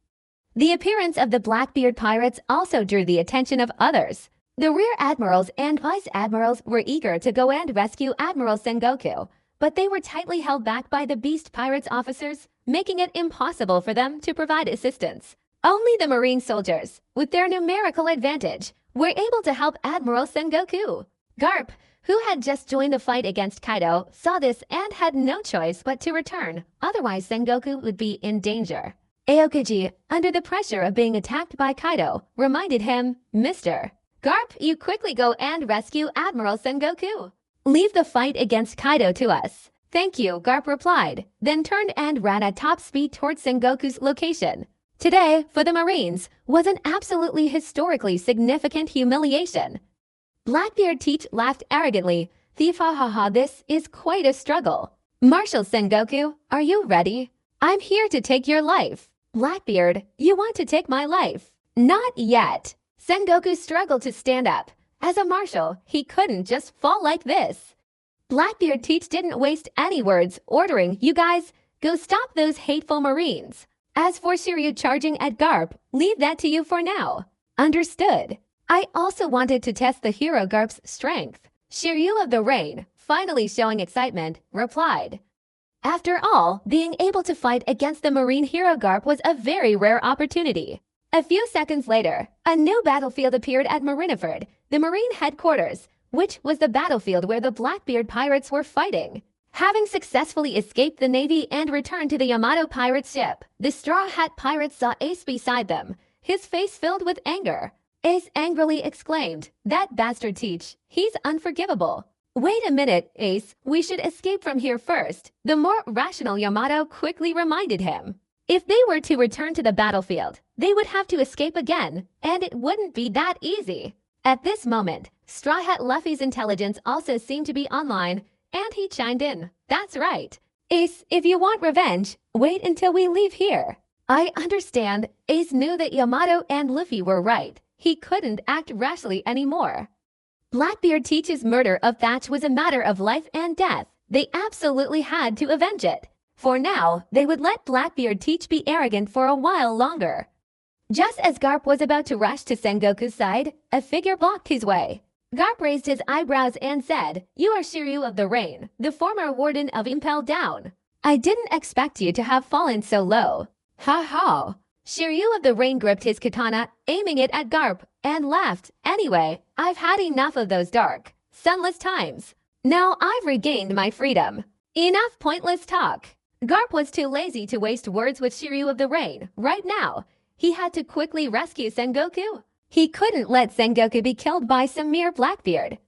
The appearance of the Blackbeard pirates also drew the attention of others. The Rear Admirals and Vice Admirals were eager to go and rescue Admiral Sengoku, but they were tightly held back by the Beast Pirates officers, making it impossible for them to provide assistance. Only the Marine soldiers, with their numerical advantage, were able to help Admiral Sengoku. Garp, who had just joined the fight against Kaido, saw this and had no choice but to return, otherwise Sengoku would be in danger. Aokiji, under the pressure of being attacked by Kaido, reminded him, "Mr. Garp, you quickly go and rescue Admiral Sengoku. Leave the fight against Kaido to us." "Thank you," Garp replied, then turned and ran at top speed towards Sengoku's location. Today, for the Marines, was an absolutely historically significant humiliation. Blackbeard Teach laughed arrogantly. "Thief, ha ha ha, this is quite a struggle. Marshal Sengoku, are you ready? I'm here to take your life." "Blackbeard, you want to take my life?" "Not yet." Sengoku struggled to stand up. As a marshal, he couldn't just fall like this. Blackbeard Teach didn't waste any words, ordering, "You guys, go stop those hateful Marines. As for Shiryu charging at Garp, leave that to you for now." "Understood." I also wanted to test the hero Garp's strength. Shiryu of the Rain, finally showing excitement, replied. After all, being able to fight against the Marine hero Garp was a very rare opportunity. A few seconds later, a new battlefield appeared at Marineford, the Marine headquarters, which was the battlefield where the Blackbeard pirates were fighting. Having successfully escaped the Navy and returned to the Yamato pirates' ship, the Straw Hat pirates saw Ace beside them, his face filled with anger. Ace angrily exclaimed, "That bastard Teach, he's unforgivable." "Wait a minute, Ace, we should escape from here first," the more rational Yamato quickly reminded him. If they were to return to the battlefield, they would have to escape again, and it wouldn't be that easy. At this moment, Straw Hat Luffy's intelligence also seemed to be online, and he chimed in. "That's right. Ace, if you want revenge, wait until we leave here." I understand. Ace knew that Yamato and Luffy were right. He couldn't act rashly anymore. Blackbeard Teach's murder of Thatch was a matter of life and death. They absolutely had to avenge it. For now, they would let Blackbeard Teach be arrogant for a while longer. Just as Garp was about to rush to Sengoku's side, a figure blocked his way. Garp raised his eyebrows and said, "You are Shiryu of the Rain, the former warden of Impel Down. I didn't expect you to have fallen so low." "Ha ha." Shiryu of the Rain gripped his katana, aiming it at Garp, and laughed. "Anyway, I've had enough of those dark, sunless times. Now I've regained my freedom. Enough pointless talk." Garp was too lazy to waste words with Shiryu of the Rain. Right now, he had to quickly rescue Sengoku. He couldn't let Sengoku be killed by some mere Blackbeard.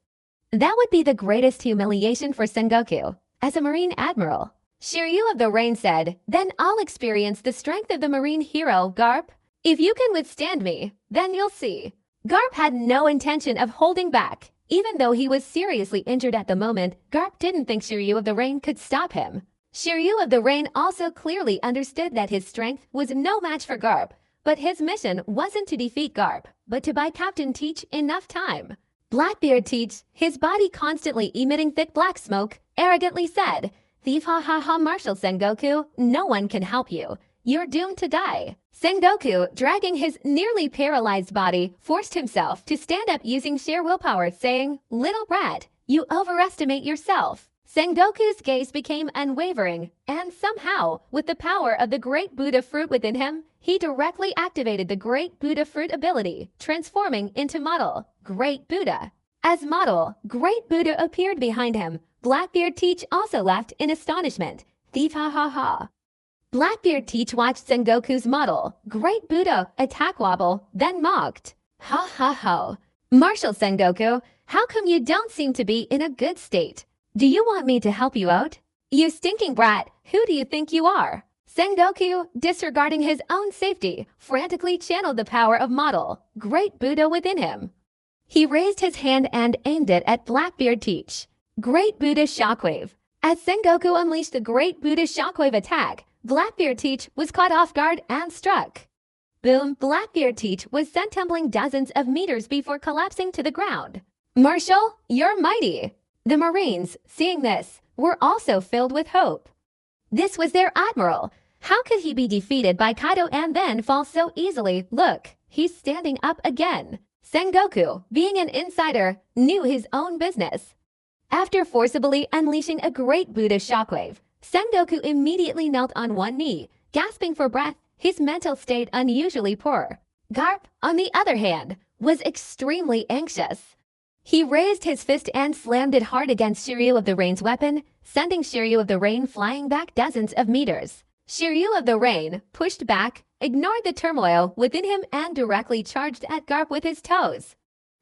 That would be the greatest humiliation for Sengoku, as a Marine Admiral. Shiryu of the Rain said, "Then I'll experience the strength of the Marine hero, Garp. If you can withstand me, then you'll see." Garp had no intention of holding back. Even though he was seriously injured at the moment, Garp didn't think Shiryu of the Rain could stop him. Shiryu of the Rain also clearly understood that his strength was no match for Garp, but his mission wasn't to defeat Garp, but to buy Captain Teach enough time. Blackbeard Teach, his body constantly emitting thick black smoke, arrogantly said, "Thief, ha ha ha, Marshal Sengoku, no one can help you. You're doomed to die." Sengoku, dragging his nearly paralyzed body, forced himself to stand up using sheer willpower, saying, "Little brat, you overestimate yourself." Sengoku's gaze became unwavering, and somehow, with the power of the Great Buddha Fruit within him, he directly activated the Great Buddha Fruit ability, transforming into Model, Great Buddha. As Model, Great Buddha appeared behind him. Blackbeard Teach also laughed in astonishment. "Thief, ha ha ha." Blackbeard Teach watched Sengoku's Model, Great Buddha, attack wobble, then mocked. "Ha ha ha. Marshal Sengoku, how come you don't seem to be in a good state? Do you want me to help you out? You stinking brat, who do you think you are?" Sengoku, disregarding his own safety, frantically channeled the power of Model, Great Buddha within him. He raised his hand and aimed it at Blackbeard Teach. Great Buddha Shockwave. As Sengoku unleashed the Great Buddha Shockwave attack, Blackbeard Teach was caught off guard and struck. Boom, Blackbeard Teach was sent tumbling dozens of meters before collapsing to the ground. Marshal, you're mighty! The Marines, seeing this, were also filled with hope. This was their admiral. How could he be defeated by Kaido and then fall so easily? Look, he's standing up again. Sengoku, being an insider, knew his own business. After forcibly unleashing a great Buddha shockwave, Sengoku immediately knelt on one knee, gasping for breath, his mental state unusually poor. Garp, on the other hand, was extremely anxious. He raised his fist and slammed it hard against Shiryu of the Rain's weapon, sending Shiryu of the Rain flying back dozens of meters. Shiryu of the Rain pushed back, ignored the turmoil within him and directly charged at Garp with his toes.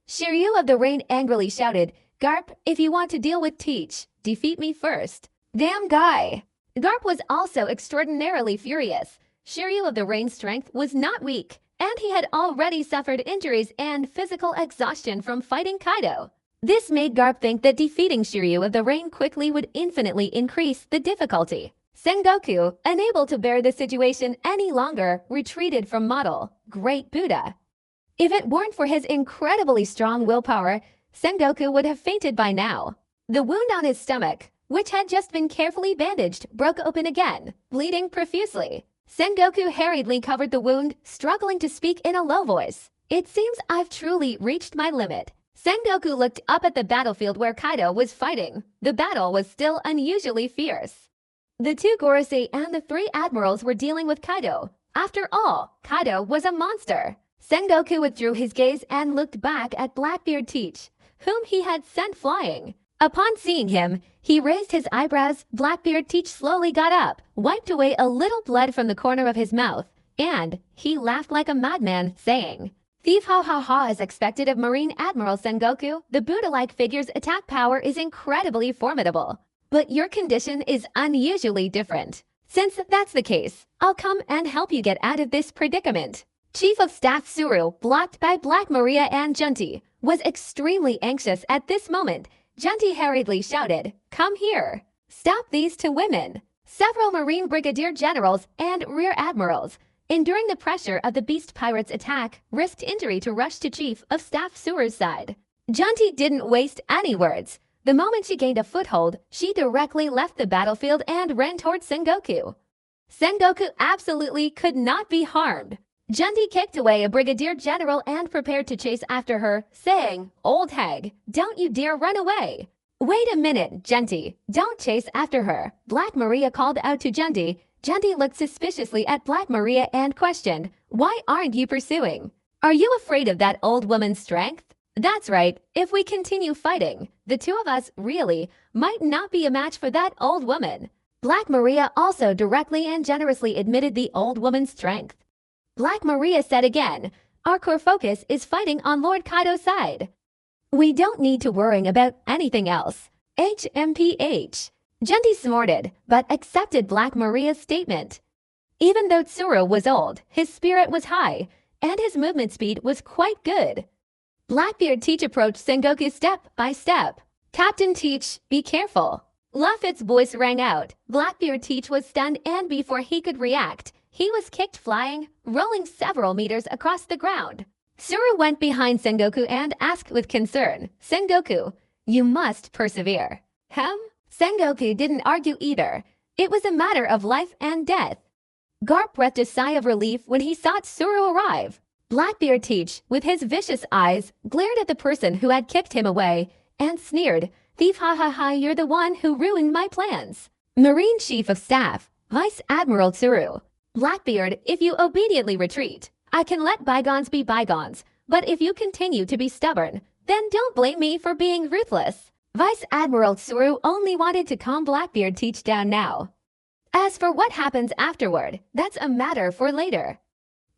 Shiryu of the Rain angrily shouted, "Garp, if you want to deal with Teach, defeat me first." Damn guy! Garp was also extraordinarily furious. Shiryu of the Rain's strength was not weak, and he had already suffered injuries and physical exhaustion from fighting Kaido. This made Garp think that defeating Shiryu of the Rain quickly would infinitely increase the difficulty. Sengoku, unable to bear the situation any longer, retreated from model Great Buddha. If it weren't for his incredibly strong willpower, Sengoku would have fainted by now. The wound on his stomach, which had just been carefully bandaged, broke open again, bleeding profusely. Sengoku hurriedly covered the wound, struggling to speak in a low voice. "It seems I've truly reached my limit." Sengoku looked up at the battlefield where Kaido was fighting. The battle was still unusually fierce. The two Gorosei and the three admirals were dealing with Kaido. After all, Kaido was a monster. Sengoku withdrew his gaze and looked back at Blackbeard Teach, whom he had sent flying. Upon seeing him, he raised his eyebrows. Blackbeard Teach slowly got up, wiped away a little blood from the corner of his mouth, and he laughed like a madman, saying, "Thief ha ha ha, as expected of Marine Admiral Sengoku, the Buddha-like figure's attack power is incredibly formidable. But your condition is unusually different. Since that's the case, I'll come and help you get out of this predicament." Chief of Staff Tsuru, blocked by Black Maria and Junti, was extremely anxious at this moment. Junti hurriedly shouted, "Come here. Stop these two women." Several Marine Brigadier Generals and Rear Admirals, enduring the pressure of the Beast Pirates' attack, risked injury to rush to Chief of Staff Tsuru's side. Junti didn't waste any words. The moment she gained a foothold, she directly left the battlefield and ran towards Sengoku. Sengoku absolutely could not be harmed. Junti kicked away a brigadier general and prepared to chase after her, saying, "Old hag, don't you dare run away." "Wait a minute, Junti, don't chase after her," Black Maria called out to Junti. Junti looked suspiciously at Black Maria and questioned, "Why aren't you pursuing? Are you afraid of that old woman's strength?" "That's right, if we continue fighting, the two of us really might not be a match for that old woman." Black Maria also directly and generously admitted the old woman's strength. Black Maria said again, "Our core focus is fighting on Lord Kaido's side. We don't need to worry about anything else. HMPH. Junti snorted, but accepted Black Maria's statement. Even though Tsuru was old, his spirit was high, and his movement speed was quite good. Blackbeard Teach approached Sengoku step by step. "Captain Teach, be careful." Luffy's voice rang out. Blackbeard Teach was stunned, and before he could react, he was kicked flying, rolling several meters across the ground. Tsuru went behind Sengoku and asked with concern, "Sengoku, you must persevere." Sengoku didn't argue either. It was a matter of life and death. Garp breathed a sigh of relief when he saw Tsuru arrive. Blackbeard Teach, with his vicious eyes, glared at the person who had kicked him away and sneered, "Thief ha ha ha, you're the one who ruined my plans." Marine Chief of Staff, Vice Admiral Tsuru. "Blackbeard, if you obediently retreat, I can let bygones be bygones, but if you continue to be stubborn, then don't blame me for being ruthless." Vice Admiral Tsuru only wanted to calm Blackbeard Teach down now. As for what happens afterward, that's a matter for later.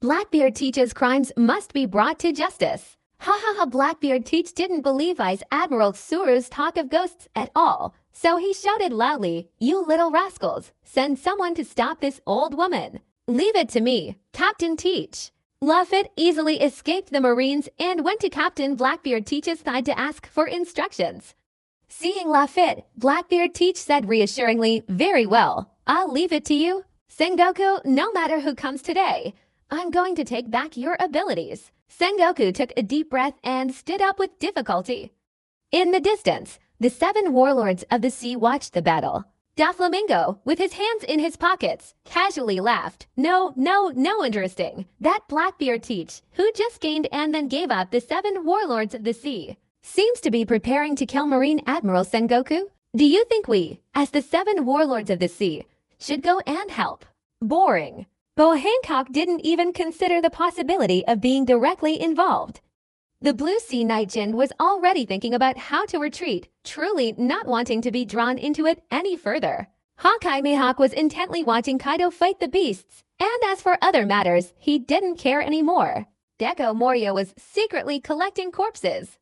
Blackbeard Teach's crimes must be brought to justice. Ha ha ha, Blackbeard Teach didn't believe Vice Admiral Tsuru's talk of ghosts at all, so he shouted loudly, "You little rascals, send someone to stop this old woman." "Leave it to me, Captain Teach." Luffy easily escaped the Marines and went to Captain Blackbeard Teach's side to ask for instructions. Seeing Luffy, Blackbeard Teach said reassuringly, "Very well, I'll leave it to you. Sengoku, no matter who comes today, I'm going to take back your abilities. Sengoku took a deep breath and stood up with difficulty. In the distance, the 7 warlords of the sea watched the battle. Doflamingo, with his hands in his pockets, casually laughed. No interesting. That Blackbeard teach, who just gained and then gave up the 7 warlords of the sea, seems to be preparing to kill Marine Admiral Sengoku. Do you think we, as the 7 warlords of the sea, should go and help? Boring. Bo Hancock didn't even consider the possibility of being directly involved. The Blue Sea Night Jin was already thinking about how to retreat, truly not wanting to be drawn into it any further. Hawkeye Mihawk was intently watching Kaido fight the beasts, and as for other matters, he didn't care anymore. Deco Moria was secretly collecting corpses.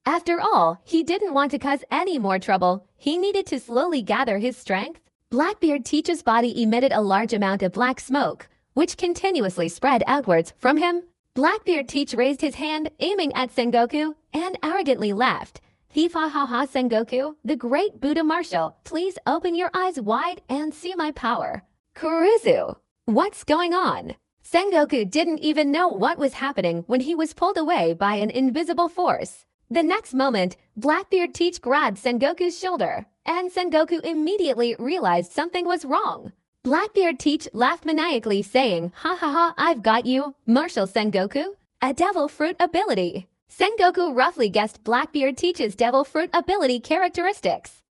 After all, he didn't want to cause any more trouble. He needed to slowly gather his strength. Blackbeard Teach's body emitted a large amount of black smoke, which continuously spread outwards from him. Blackbeard Teach raised his hand, aiming at Sengoku, and arrogantly laughed. Thief ha ha ha Sengoku, the great Buddha martial, please open your eyes wide and see my power. Kuruzu, what's going on? Sengoku didn't even know what was happening when he was pulled away by an invisible force. The next moment, Blackbeard Teach grabbed Sengoku's shoulder, and Sengoku immediately realized something was wrong. Blackbeard Teach laughed maniacally, saying, ha ha ha, I've got you, Martial Sengoku, a devil fruit ability. Sengoku roughly guessed Blackbeard Teach's devil fruit ability characteristics.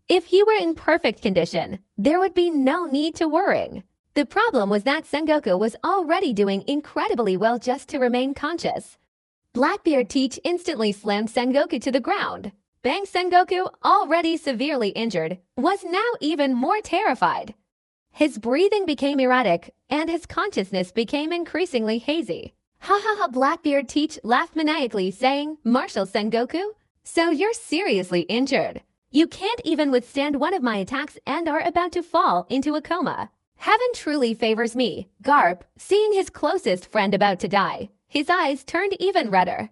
If he were in perfect condition, there would be no need to worry. The problem was that Sengoku was already doing incredibly well just to remain conscious. Blackbeard Teach instantly slammed Sengoku to the ground. Bang! Sengoku, already severely injured, was now even more terrified. His breathing became erratic, and his consciousness became increasingly hazy. Ha ha ha! Blackbeard Teach laughed maniacally, saying, Martial Sengoku, so you're seriously injured. You can't even withstand one of my attacks and are about to fall into a coma. Heaven truly favors me. Garp, seeing his closest friend about to die, his eyes turned even redder.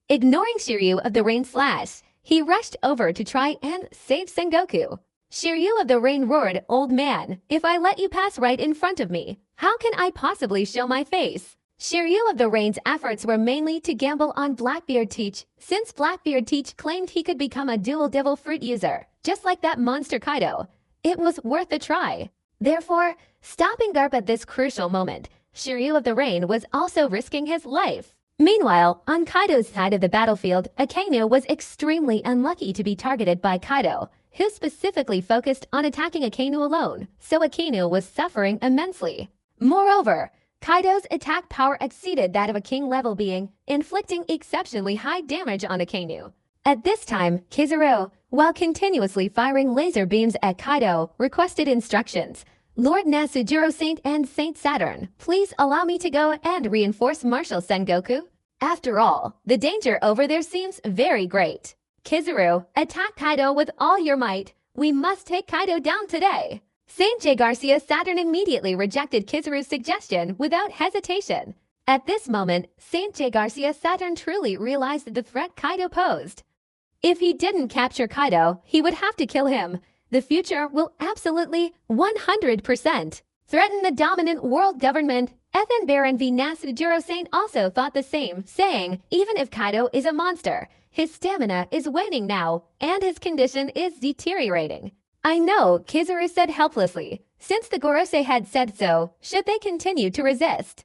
Ignoring Shiryu of the Rain Slash, he rushed over to try and save Sengoku. Shiryu of the Rain roared, old man, if I let you pass right in front of me, how can I possibly show my face? Shiryu of the Rain's efforts were mainly to gamble on Blackbeard Teach, since Blackbeard Teach claimed he could become a dual devil fruit user, just like that monster Kaido. It was worth a try. Therefore, stopping Garp at this crucial moment, Shiryu of the Rain was also risking his life. Meanwhile, on Kaido's side of the battlefield, Akainu was extremely unlucky to be targeted by Kaido, who specifically focused on attacking Akainu alone, so Akainu was suffering immensely. Moreover, Kaido's attack power exceeded that of a king-level being, inflicting exceptionally high damage on Akainu. At this time, Kizaru, while continuously firing laser beams at Kaido, requested instructions. Lord Nasujiro Saint and Saint Saturn, please allow me to go and reinforce Martial Sengoku. After all, the danger over there seems very great. Kizaru, attack Kaido with all your might. We must take Kaido down today. Saint J. Garcia Saturn immediately rejected Kizaru's suggestion without hesitation. At this moment, Saint J. Garcia Saturn truly realized the threat Kaido posed. If he didn't capture Kaido, he would have to kill him. The future will absolutely 100% threaten the dominant world government. Ethan Baron v. Nasujiro Saint also thought the same, saying, even if Kaido is a monster, his stamina is waning now, and his condition is deteriorating. I know, Kizaru said helplessly. Since the Gorosei had said so, should they continue to resist?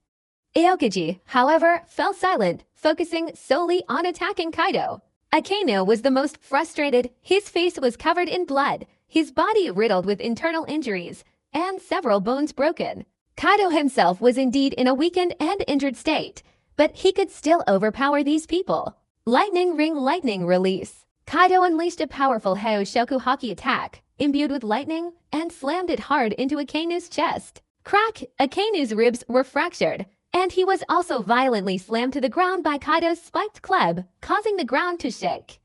Aokiji, however, fell silent, focusing solely on attacking Kaido. Akainu was the most frustrated. His face was covered in blood, his body riddled with internal injuries, and several bones broken. Kaido himself was indeed in a weakened and injured state, but he could still overpower these people. Lightning Ring Lightning Release. Kaido unleashed a powerful Haoshoku Haki attack, imbued with lightning, and slammed it hard into Akainu's chest. Crack! Akainu's ribs were fractured, and he was also violently slammed to the ground by Kaido's spiked club, causing the ground to shake.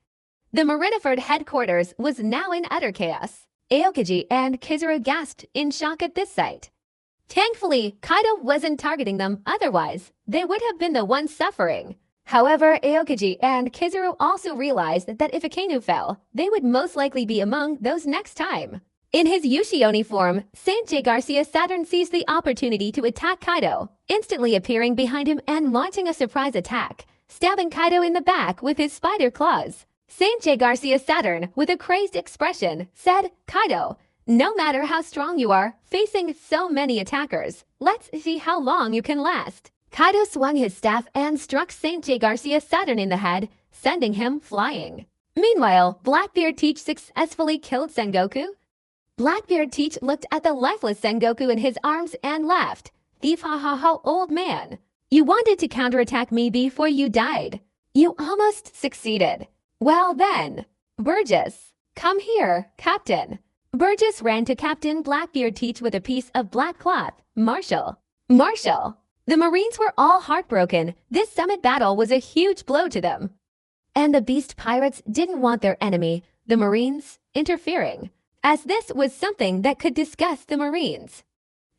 The Marineford headquarters was now in utter chaos. Aokiji and Kizaru gasped in shock at this sight. Thankfully, Kaido wasn't targeting them, otherwise, they would have been the ones suffering. However, Aokiji and Kizaru also realized that if Akainu fell, they would most likely be among those next time. In his Yoshioni form, Saint J. Garcia Saturn sees the opportunity to attack Kaido, instantly appearing behind him and launching a surprise attack, stabbing Kaido in the back with his spider claws. Saint J. Garcia Saturn, with a crazed expression, said, "Kaido, no matter how strong you are, facing so many attackers, let's see how long you can last." Kaido swung his staff and struck Saint J. Garcia Saturn in the head, sending him flying. Meanwhile, Blackbeard Teach successfully killed Sengoku. Blackbeard Teach looked at the lifeless Sengoku in his arms and laughed. "Thief, ha ha ha, old man. You wanted to counterattack me before you died. You almost succeeded. Well then, Burgess, come here, Captain." Burgess ran to Captain Blackbeard Teach with a piece of black cloth. Marshal. The Marines were all heartbroken. This summit battle was a huge blow to them. And the beast pirates didn't want their enemy, the Marines, interfering, as this was something that could disgust the Marines.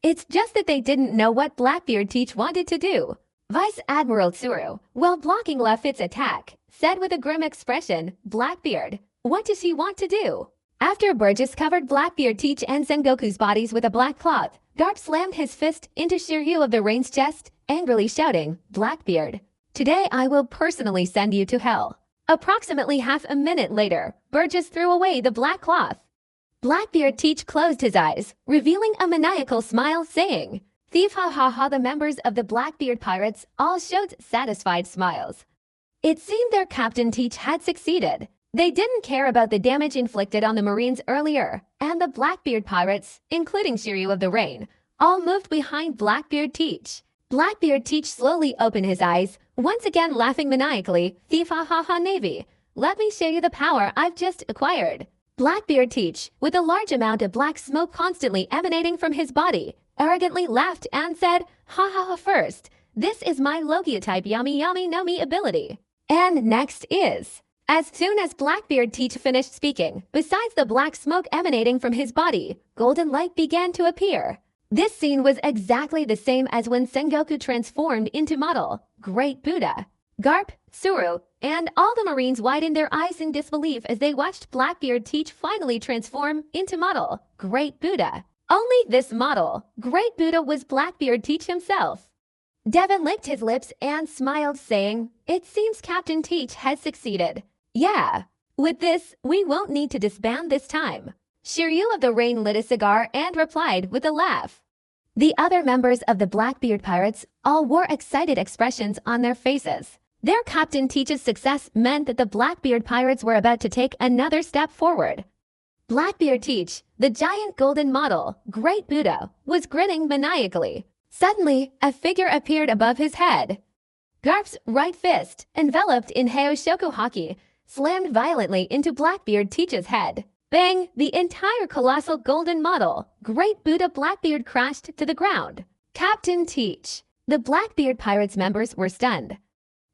It's just that they didn't know what Blackbeard Teach wanted to do. Vice Admiral Tsuru, while blocking Laffitte's attack, said with a grim expression, "Blackbeard, what does he want to do?" After Burgess covered Blackbeard Teach and Sengoku's bodies with a black cloth, Garp slammed his fist into Shiryu of the Rain's chest, angrily shouting, "Blackbeard, today I will personally send you to hell." Approximately half a minute later, Burgess threw away the black cloth. Blackbeard Teach closed his eyes, revealing a maniacal smile, saying, "Thief, ha ha ha." The members of the Blackbeard pirates all showed satisfied smiles. It seemed their Captain Teach had succeeded. They didn't care about the damage inflicted on the Marines earlier, and the Blackbeard pirates, including Shiryu of the Rain, all moved behind Blackbeard Teach. Blackbeard Teach slowly opened his eyes, once again laughing maniacally. "Thief, ha ha ha, Navy. Let me show you the power I've just acquired." Blackbeard Teach, with a large amount of black smoke constantly emanating from his body, arrogantly laughed and said, "Ha ha ha, first, this is my Logia-type Yami Yami no Mi ability. And next is..." As soon as Blackbeard Teach finished speaking, besides the black smoke emanating from his body, golden light began to appear. This scene was exactly the same as when Sengoku transformed into model, Great Buddha. Garp, Tsuru, and all the Marines widened their eyes in disbelief as they watched Blackbeard Teach finally transform into model, Great Buddha. Only this model, Great Buddha, was Blackbeard Teach himself. Devin licked his lips and smiled, saying, "It seems Captain Teach has succeeded. Yeah, with this, we won't need to disband this time." Shiryu of the Rain lit a cigar and replied with a laugh. The other members of the Blackbeard pirates all wore excited expressions on their faces. Their Captain Teach's success meant that the Blackbeard pirates were about to take another step forward. Blackbeard Teach, the giant golden model, Great Buddha, was grinning maniacally. Suddenly, a figure appeared above his head. Garp's right fist, enveloped in Heishoku Haki, slammed violently into Blackbeard Teach's head. Bang! The entire colossal golden model, Great Buddha Blackbeard, crashed to the ground. Captain Teach. The Blackbeard pirates members were stunned.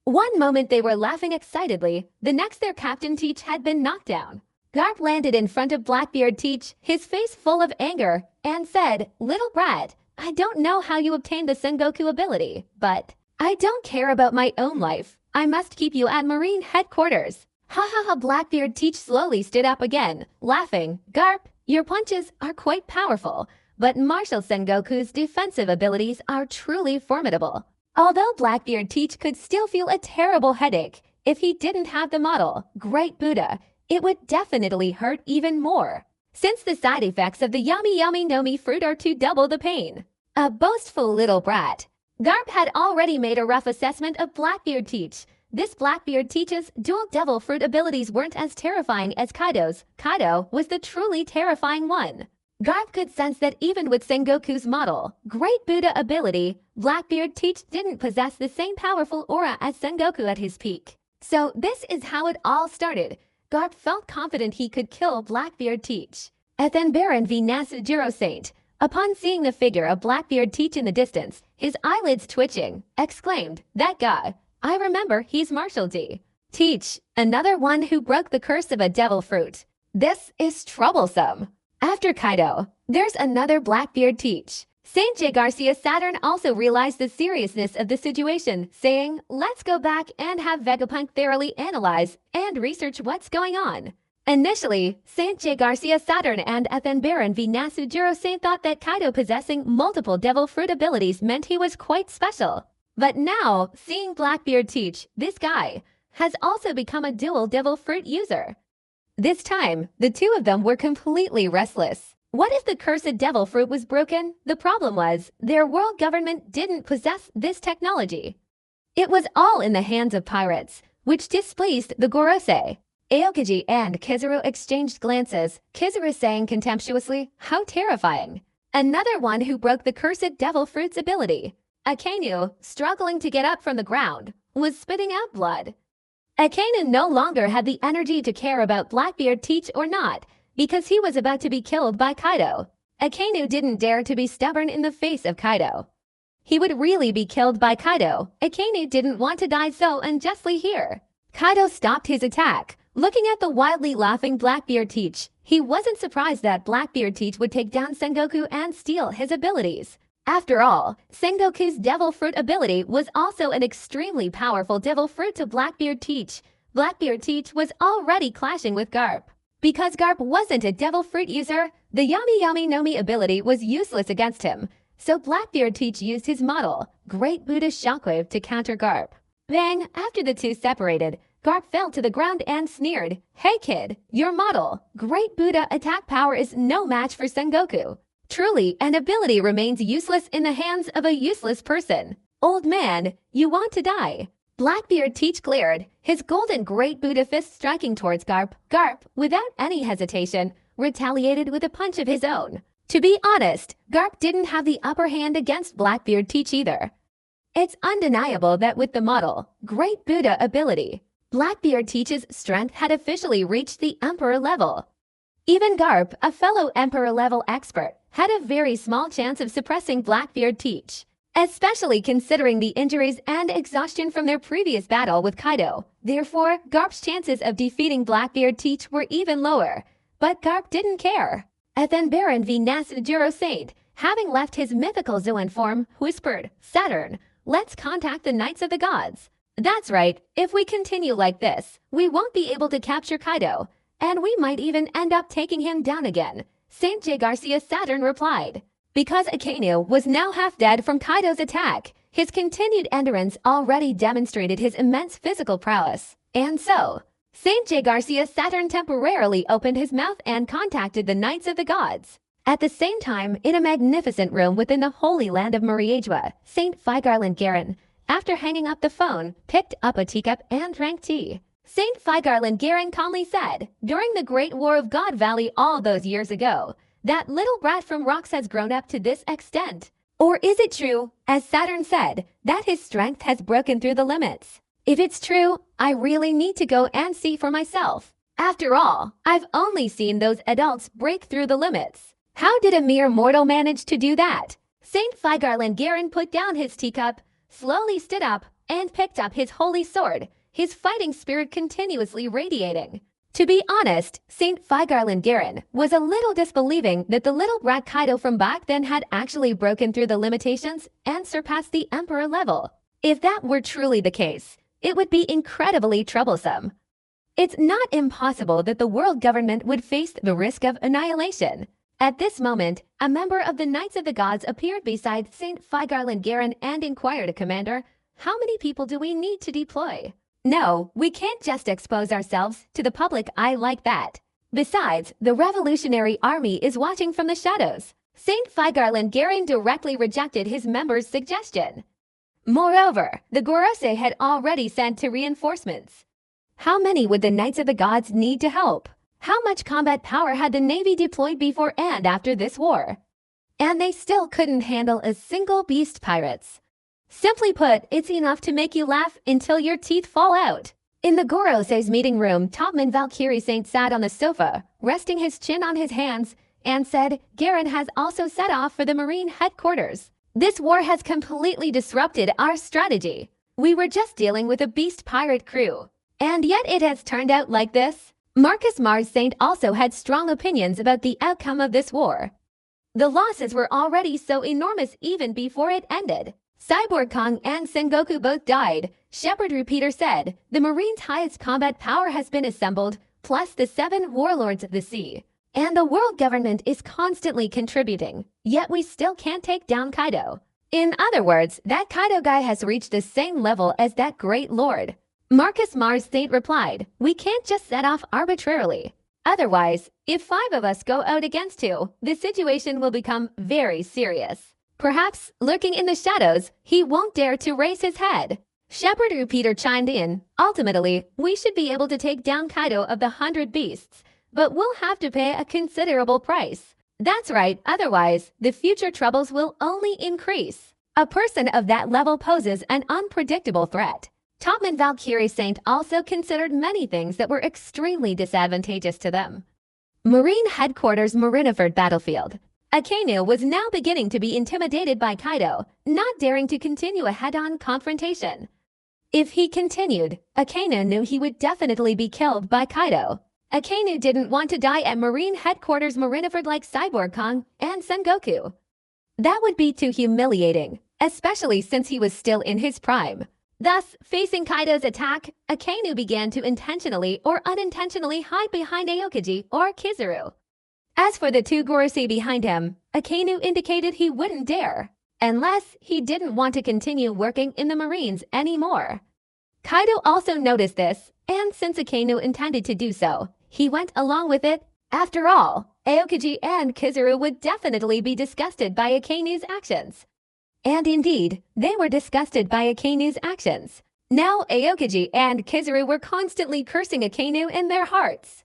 One moment they were laughing excitedly, the next their Captain Teach had been knocked down. Garp landed in front of Blackbeard Teach, his face full of anger, and said, "Little brat, I don't know how you obtained the Sengoku ability, but I don't care about my own life. I must keep you at Marine headquarters." Ha ha ha. Blackbeard Teach slowly stood up again, laughing. "Garp, your punches are quite powerful, but Marshal Sengoku's defensive abilities are truly formidable." Although Blackbeard Teach could still feel a terrible headache, if he didn't have the model, Great Buddha, it would definitely hurt even more, since the side effects of the Yummy Yummy no Mi fruit are to double the pain. A boastful little brat. Garp had already made a rough assessment of Blackbeard Teach. This Blackbeard Teach's dual devil fruit abilities weren't as terrifying as Kaido's. Kaido was the truly terrifying one. Garp could sense that even with Sengoku's model, Great Buddha ability, Blackbeard Teach didn't possess the same powerful aura as Sengoku at his peak. So this is how it all started. Garp felt confident he could kill Blackbeard Teach. Ethan Baron v. Nasujiro Saint, upon seeing the figure of Blackbeard Teach in the distance, his eyelids twitching, exclaimed, "That guy. I remember, he's Marshal D. Teach, another one who broke the curse of a devil fruit. This is troublesome." After Kaido, there's another Blackbeard Teach. Saint J. Garcia Saturn also realized the seriousness of the situation, saying, "Let's go back and have Vegapunk thoroughly analyze and research what's going on." Initially, Saint J. Garcia Saturn and Ethan Baron v. Nasujiro Saint thought that Kaido possessing multiple devil fruit abilities meant he was quite special. But now, seeing Blackbeard teach, this guy has also become a dual devil fruit user. This time, the two of them were completely restless. What if the cursed devil fruit was broken? The problem was, their world government didn't possess this technology. It was all in the hands of pirates, which displeased the Gorosei. Aokiji and Kizaru exchanged glances, Kizaru saying contemptuously, "How terrifying." Another one who broke the cursed devil fruit's ability. Akainu, struggling to get up from the ground, was spitting out blood. Akainu no longer had the energy to care about Blackbeard teach or not, because he was about to be killed by Kaido. Akainu didn't dare to be stubborn in the face of Kaido. He would really be killed by Kaido. Akainu didn't want to die so unjustly here. Kaido stopped his attack. Looking at the wildly laughing Blackbeard teach, he wasn't surprised that Blackbeard teach would take down Sengoku and steal his abilities. After all, Sengoku's devil fruit ability was also an extremely powerful devil fruit to Blackbeard teach. Blackbeard teach was already clashing with Garp. Because Garp wasn't a devil fruit user, the Yami Yami no Mi ability was useless against him. So Blackbeard teach used his model, Great Buddha's Shockwave, to counter Garp. Bang! After the two separated, Garp fell to the ground and sneered, "Hey kid, your model, Great Buddha attack power is no match for Sengoku. Truly, an ability remains useless in the hands of a useless person. Old man, you want to die." Blackbeard teach glared, his golden Great Buddha fist striking towards Garp. Garp, without any hesitation, retaliated with a punch of his own. To be honest, Garp didn't have the upper hand against Blackbeard teach either. It's undeniable that with the model, Great Buddha ability, Blackbeard teach's strength had officially reached the Emperor level. Even Garp, a fellow Emperor level expert, had a very small chance of suppressing Blackbeard teach, especially considering the injuries and exhaustion from their previous battle with Kaido. Therefore, Garp's chances of defeating Blackbeard teach were even lower. But Garp didn't care. Ethan Baron v. Nasujiro Saint, having left his mythical Zoan form, whispered, "Saturn, let's contact the Knights of the Gods." That's right, if we continue like this, we won't be able to capture Kaido, and we might even end up taking him down again, Saint J. Garcia Saturn replied. Because Akainu was now half dead from Kaido's attack, his continued endurance already demonstrated his immense physical prowess. And so, Saint J. Garcia Saturn temporarily opened his mouth and contacted the Knights of the Gods. At the same time, in a magnificent room within the Holy Land of Mariagua, Saint Figarland Garen, after hanging up the phone, picked up a teacup and drank tea. Saint Figarland Garen calmly said, "During the Great War of God Valley all those years ago, that little brat from Rocks has grown up to this extent. Or is it true, as Saturn said, that his strength has broken through the limits? If it's true, I really need to go and see for myself. After all, I've only seen those adults break through the limits. How did a mere mortal manage to do that?" Saint Figarland Garen put down his teacup, slowly stood up, and picked up his holy sword, his fighting spirit continuously radiating. To be honest, Saint Figarland Garen was a little disbelieving that the little brat Kaido from back then had actually broken through the limitations and surpassed the Emperor level. If that were truly the case, it would be incredibly troublesome. It's not impossible that the world government would face the risk of annihilation. At this moment, a member of the Knights of the Gods appeared beside Saint Figarland Garen and inquired, "Commander, how many people do we need to deploy?" "No, we can't just expose ourselves to the public eye like that. Besides, the Revolutionary Army is watching from the shadows." Saint Figarland Garen directly rejected his member's suggestion. Moreover, the Gorosei had already sent to reinforcements. How many would the Knights of the Gods need to help? How much combat power had the Navy deployed before and after this war? And they still couldn't handle a single beast pirates. Simply put, it's enough to make you laugh until your teeth fall out. In the Gorosei's meeting room, Topman Valkyrie Saint sat on the sofa, resting his chin on his hands, and said, "Garen has also set off for the Marine headquarters. This war has completely disrupted our strategy. We were just dealing with a beast pirate crew. And yet it has turned out like this." Marcus Mars Saint also had strong opinions about the outcome of this war. The losses were already so enormous even before it ended. Cyborg Kong and Sengoku both died. Shepard Repeater said, "The Marine's highest combat power has been assembled. plus the 7 warlords of the sea. And the world government is constantly contributing, yet we still can't take down Kaido. In other words, that Kaido guy has reached the same level as that great lord. Marcus Mars Saint replied, "We can't just set off arbitrarily. Otherwise, if 5 of us go out against 2, the situation will become very serious. Perhaps, lurking in the shadows, he won't dare to raise his head." Shepherd Peter chimed in, "Ultimately, we should be able to take down Kaido of the 100 beasts, but we'll have to pay a considerable price." That's right, otherwise, the future troubles will only increase. A person of that level poses an unpredictable threat. Topman Valkyrie Saint also considered many things that were extremely disadvantageous to them. Marine Headquarters Marineford Battlefield. Akainu was now beginning to be intimidated by Kaido, not daring to continue a head-on confrontation. If he continued, Akainu knew he would definitely be killed by Kaido. Akainu didn't want to die at Marine Headquarters Marineford like Cyborg Kong and Sengoku. That would be too humiliating, especially since he was still in his prime. Thus, facing Kaido's attack, Akainu began to intentionally or unintentionally hide behind Aokiji or Kizaru. As for the 2 Gorosei behind him, Akainu indicated he wouldn't dare, unless he didn't want to continue working in the Marines anymore. Kaido also noticed this, and since Akainu intended to do so, he went along with it. After all, Aokiji and Kizaru would definitely be disgusted by Akainu's actions. And indeed, they were disgusted by Akainu's actions. Now Aokiji and Kizaru were constantly cursing Akainu in their hearts.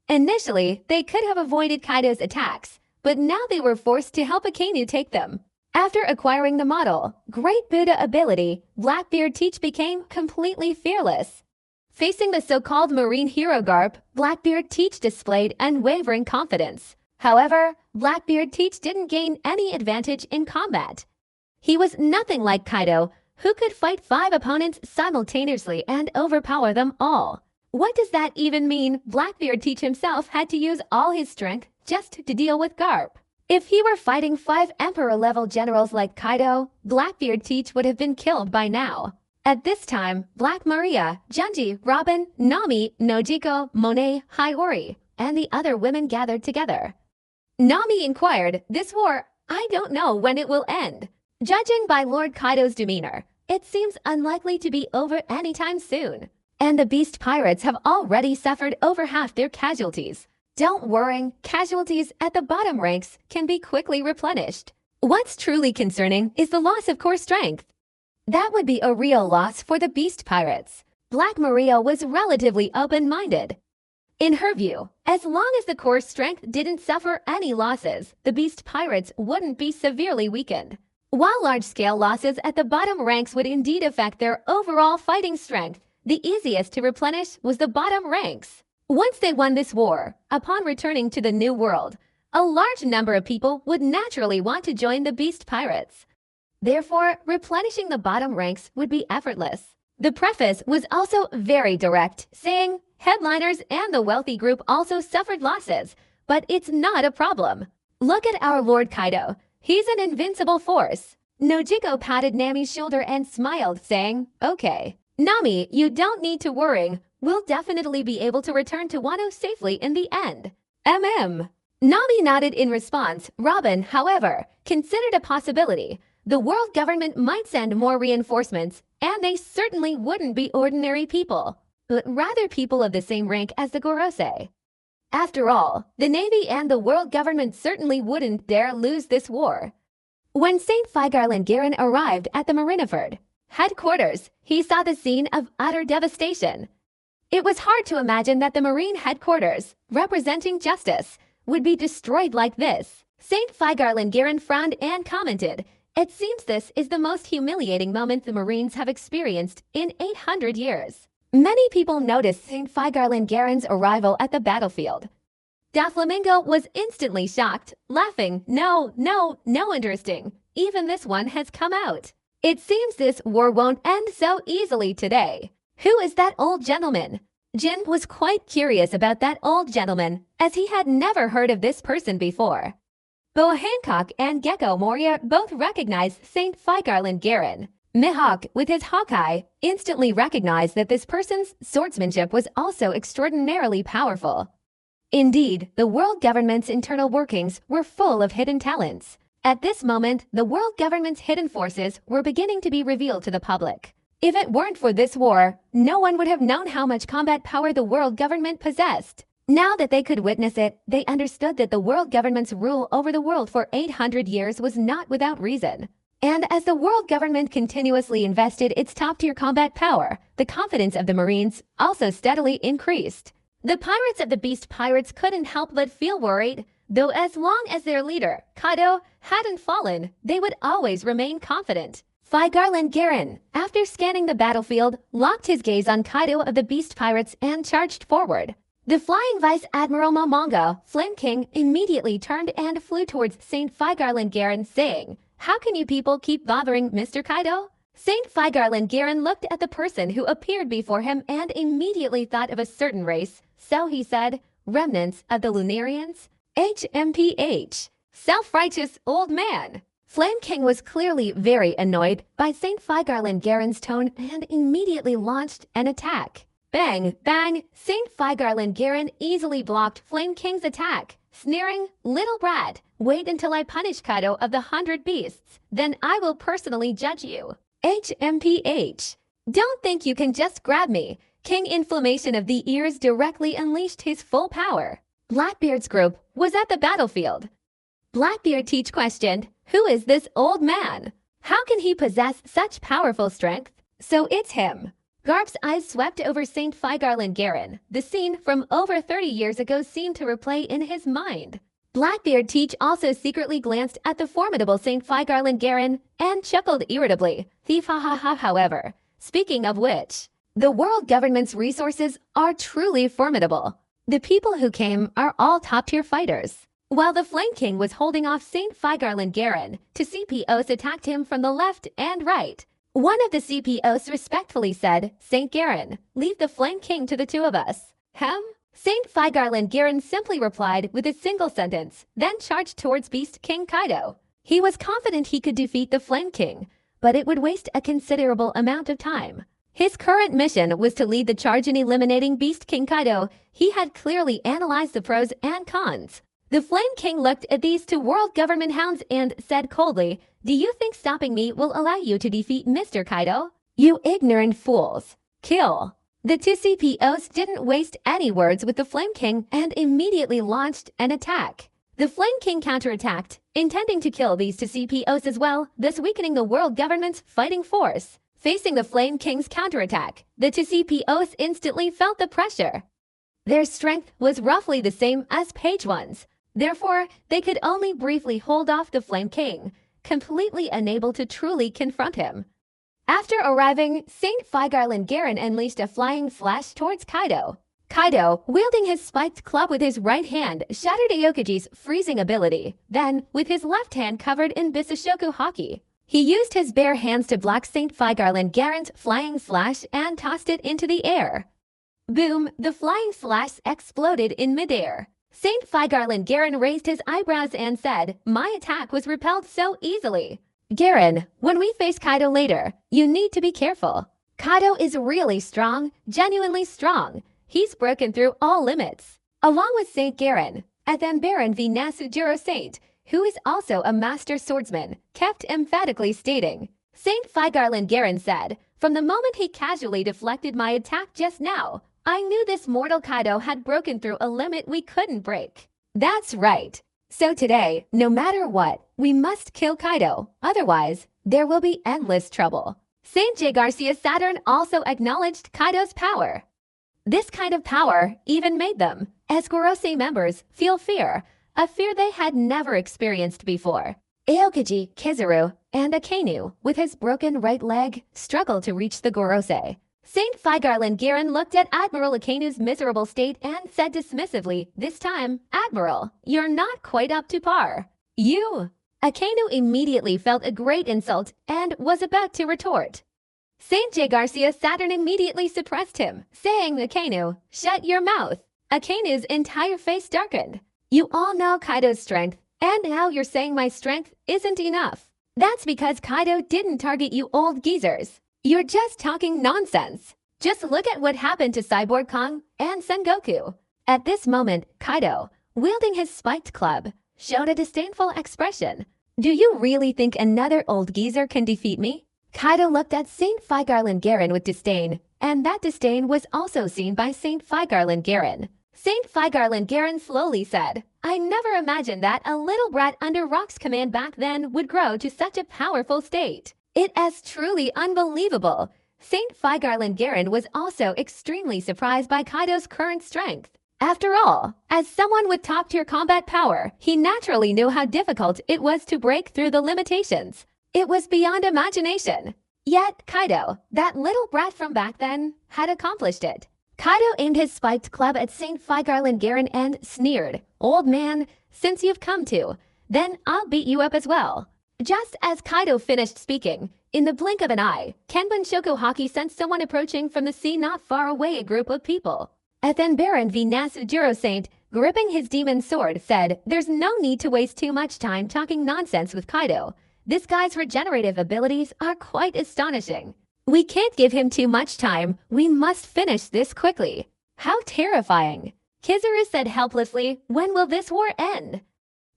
Initially, they could have avoided Kaido's attacks, but now they were forced to help Akainu take them. After acquiring the model, Great Buddha ability, Blackbeard Teach became completely fearless. Facing the so-called Marine Hero garb, Blackbeard Teach displayed unwavering confidence. However, Blackbeard Teach didn't gain any advantage in combat. He was nothing like Kaido, who could fight 5 opponents simultaneously and overpower them all. What does that even mean? Blackbeard Teach himself had to use all his strength just to deal with Garp. If he were fighting 5 Emperor-level generals like Kaido, Blackbeard Teach would have been killed by now. At this time, Black Maria, Junji, Robin, Nami, Nojiko, Monet, Hiyori, and the other women gathered together. Nami inquired, "This war, I don't know when it will end. Judging by Lord Kaido's demeanor, it seems unlikely to be over anytime soon. And the Beast Pirates have already suffered over half their casualties. Don't worry, casualties at the bottom ranks can be quickly replenished. What's truly concerning is the loss of core strength. That would be a real loss for the Beast Pirates." Black Maria was relatively open-minded. In her view, as long as the core strength didn't suffer any losses, the Beast Pirates wouldn't be severely weakened. While large-scale losses at the bottom ranks would indeed affect their overall fighting strength, the easiest to replenish was the bottom ranks. Once they won this war, upon returning to the New World, a large number of people would naturally want to join the Beast Pirates. Therefore, replenishing the bottom ranks would be effortless. The preface was also very direct, saying, "Headliners and the wealthy group also suffered losses, but it's not a problem. Look at our Lord Kaido. He's an invincible force." Nojiko patted Nami's shoulder and smiled, saying, "Okay. Nami, you don't need to worry. We'll definitely be able to return to Wano safely in the end." Nami nodded in response. Robin, however, considered a possibility. The world government might send more reinforcements, and they certainly wouldn't be ordinary people, but rather people of the same rank as the Gorosei. After all, the Navy and the world government certainly wouldn't dare lose this war. When St. Feigarland Garen arrived at the Marineford headquarters, he saw the scene of utter devastation. It was hard to imagine that the Marine headquarters, representing justice, would be destroyed like this. St. Feigarland Garen frowned and commented, "It seems this is the most humiliating moment the Marines have experienced in 800 years." Many people noticed St. Feigarland Garen's arrival at the battlefield. Doflamingo was instantly shocked, laughing, No, interesting. Even this one has come out. It seems this war won't end so easily today. Who is that old gentleman? Jin was quite curious about that old gentleman, as he had never heard of this person before. Bo Hancock and Gecko Moria both recognized St. Feigarland Garen. Mihawk, with his Hawkeye, instantly recognized that this person's swordsmanship was also extraordinarily powerful. Indeed, the world government's internal workings were full of hidden talents. At this moment, the world government's hidden forces were beginning to be revealed to the public. If it weren't for this war, no one would have known how much combat power the world government possessed. Now that they could witness it, they understood that the world government's rule over the world for 800 years was not without reason. And as the world government continuously invested its top-tier combat power, the confidence of the Marines also steadily increased. The pirates of the Beast Pirates couldn't help but feel worried, though as long as their leader, Kaido, hadn't fallen, they would always remain confident. Garland Garen, after scanning the battlefield, locked his gaze on Kaido of the Beast Pirates and charged forward. The flying Vice Admiral Momonga, Flame King, immediately turned and flew towards St. Garland Garen, saying, "How can you people keep bothering Mr. Kaido?" St. Garland Garen looked at the person who appeared before him and immediately thought of a certain race, so he said, "Remnants of the Lunarians? HMPH. Self-righteous old man." Flame King was clearly very annoyed by St. Garland Garen's tone and immediately launched an attack. Bang, bang, St. Garland Garen easily blocked Flame King's attack, sneering, "Little brat, wait until I punish Kaido of the 100 Beasts, then I will personally judge you." HMPH. Don't think you can just grab me. King Inflammation of the Ears directly unleashed his full power. Blackbeard's group was at the battlefield. Blackbeard Teach questioned, "Who is this old man? How can he possess such powerful strength?" "So it's him." Garp's eyes swept over St. Garland Garen. The scene from over 30 years ago seemed to replay in his mind. Blackbeard Teach also secretly glanced at the formidable St. Garland Garen and chuckled irritably. Thief ha ha ha. However, speaking of which, the world government's resources are truly formidable. The people who came are all top-tier fighters. While the Flame King was holding off St. Garland Garen, two CPOs attacked him from the left and right. One of the CPOs respectfully said, "St. Garen, leave the Flame King to the two of us." St. Garland Garen simply replied with a single sentence, then charged towards Beast King Kaido. He was confident he could defeat the Flame King, but it would waste a considerable amount of time. His current mission was to lead the charge in eliminating Beast King Kaido. He had clearly analyzed the pros and cons. The Flame King looked at these two world government hounds and said coldly, "Do you think stopping me will allow you to defeat Mr. Kaido? You ignorant fools. Kill." The two CPOs didn't waste any words with the Flame King and immediately launched an attack. The Flame King counterattacked, intending to kill these two CPOs as well, thus weakening the world government's fighting force. Facing the Flame King's counterattack, the two CPOs instantly felt the pressure. Their strength was roughly the same as Page One's. Therefore, they could only briefly hold off the Flame King, completely unable to truly confront him. After arriving, St. Garland Garen unleashed a flying slash towards Kaido. Kaido, wielding his spiked club with his right hand, shattered Aokaji's freezing ability. Then, with his left hand covered in Bisashoku Haki, he used his bare hands to block St. Garland Garen's flying slash and tossed it into the air. Boom, the flying slash exploded in midair. St. Garland Garen raised his eyebrows and said, "My attack was repelled so easily." "Garen, when we face Kaido later, you need to be careful. Kaido is really strong, genuinely strong. He's broken through all limits." Along with St. Garen, and then Baron V. Nasujiro Saint, who is also a master swordsman, kept emphatically stating. St. Garland Garen said, "From the moment he casually deflected my attack just now, I knew this mortal Kaido had broken through a limit we couldn't break." That's right. So today, no matter what, we must kill Kaido. Otherwise, there will be endless trouble. St. J. Garcia Saturn also acknowledged Kaido's power. This kind of power even made them, as Gorosei members, feel fear, a fear they had never experienced before. Aokaji, Kizaru, and Akainu, with his broken right leg, struggled to reach the Gorosei. St. Garland Garen looked at Admiral Akainu's miserable state and said dismissively, "This time, Admiral, you're not quite up to par." "You?" Akainu immediately felt a great insult and was about to retort. St. J. Garcia Saturn immediately suppressed him, saying, "Akainu, shut your mouth." Akainu's entire face darkened. "You all know Kaido's strength, and now you're saying my strength isn't enough." That's because Kaido didn't target you old geezers. You're just talking nonsense. Just look at what happened to Cyborg Kong and Son Goku. At this moment, Kaido, wielding his spiked club, showed a disdainful expression. Do you really think another old geezer can defeat me? Kaido looked at Saint Feigarland Garen with disdain, and that disdain was also seen by Saint Feigarland Garen. Saint Feigarland Garen slowly said, I never imagined that a little brat under Rock's command back then would grow to such a powerful state. It is truly unbelievable. Saint Feigarland Garen was also extremely surprised by Kaido's current strength. After all, as someone with top-tier combat power, he naturally knew how difficult it was to break through the limitations. It was beyond imagination. Yet, Kaido, that little brat from back then, had accomplished it. Kaido aimed his spiked club at Saint Feigarland Garen and sneered, Old man, since you've come to, then I'll beat you up as well. Just as Kaido finished speaking, in the blink of an eye, Kenbun Shokuhaki sensed someone approaching from the sea not far away, a group of people. Ethan Baron v. Nasujiro Saint, gripping his demon sword, said, There's no need to waste too much time talking nonsense with Kaido. This guy's regenerative abilities are quite astonishing. We can't give him too much time. We must finish this quickly. How terrifying. Kizaru said helplessly, When will this war end?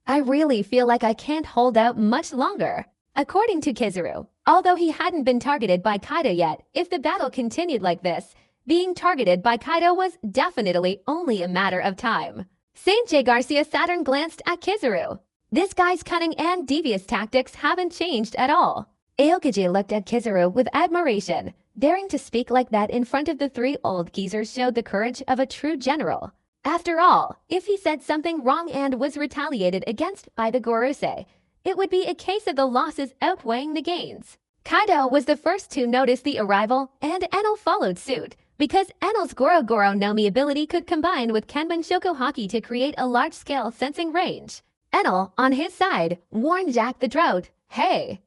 I really feel like I can't hold out much longer. According to Kizaru, although he hadn't been targeted by Kaido yet, if the battle continued like this, being targeted by Kaido was definitely only a matter of time. Saint J. Garcia Saturn glanced at Kizaru. This guy's cunning and devious tactics haven't changed at all. Aokiji looked at Kizaru with admiration. Daring to speak like that in front of the three old geezers showed the courage of a true general. After all, if he said something wrong and was retaliated against by the Gorosei, it would be a case of the losses outweighing the gains. Kaido was the first to notice the arrival, and Enel followed suit, because Enel's Goro Goro no Mi ability could combine with Kenbun Shokuhaki to create a large-scale sensing range. Enel, on his side, warned Jack the Drought, Hey,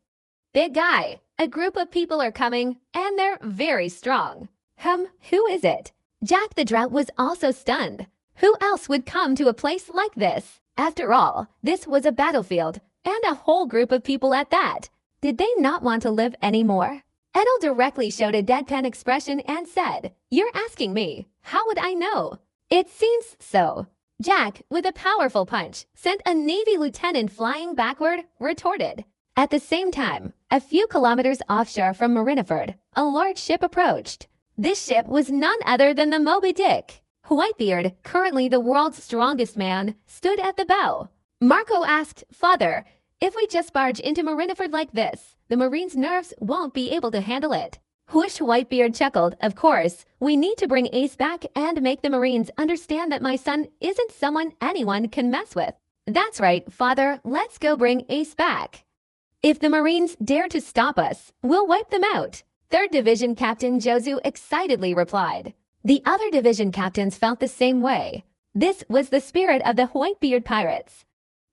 big guy, a group of people are coming, and they're very strong. Who is it? Jack the Drought was also stunned. Who else would come to a place like this? After all, this was a battlefield, and a whole group of people at that. Did they not want to live anymore? Enel directly showed a deadpan expression and said, You're asking me. How would I know? It seems so. Jack, with a powerful punch, sent a Navy lieutenant flying backward, retorted. At the same time, a few kilometers offshore from Marineford, a large ship approached. This ship was none other than the Moby Dick. Whitebeard, currently the world's strongest man, stood at the bow. Marco asked, Father, if we just barge into Marineford like this, the Marine's nerves won't be able to handle it. Whoosh Whitebeard chuckled, Of course, we need to bring Ace back and make the Marines understand that my son isn't someone anyone can mess with. That's right, Father, let's go bring Ace back. If the Marines dare to stop us, we'll wipe them out. 3rd Division Captain Jozu excitedly replied. The other division captains felt the same way. This was the spirit of the Whitebeard pirates.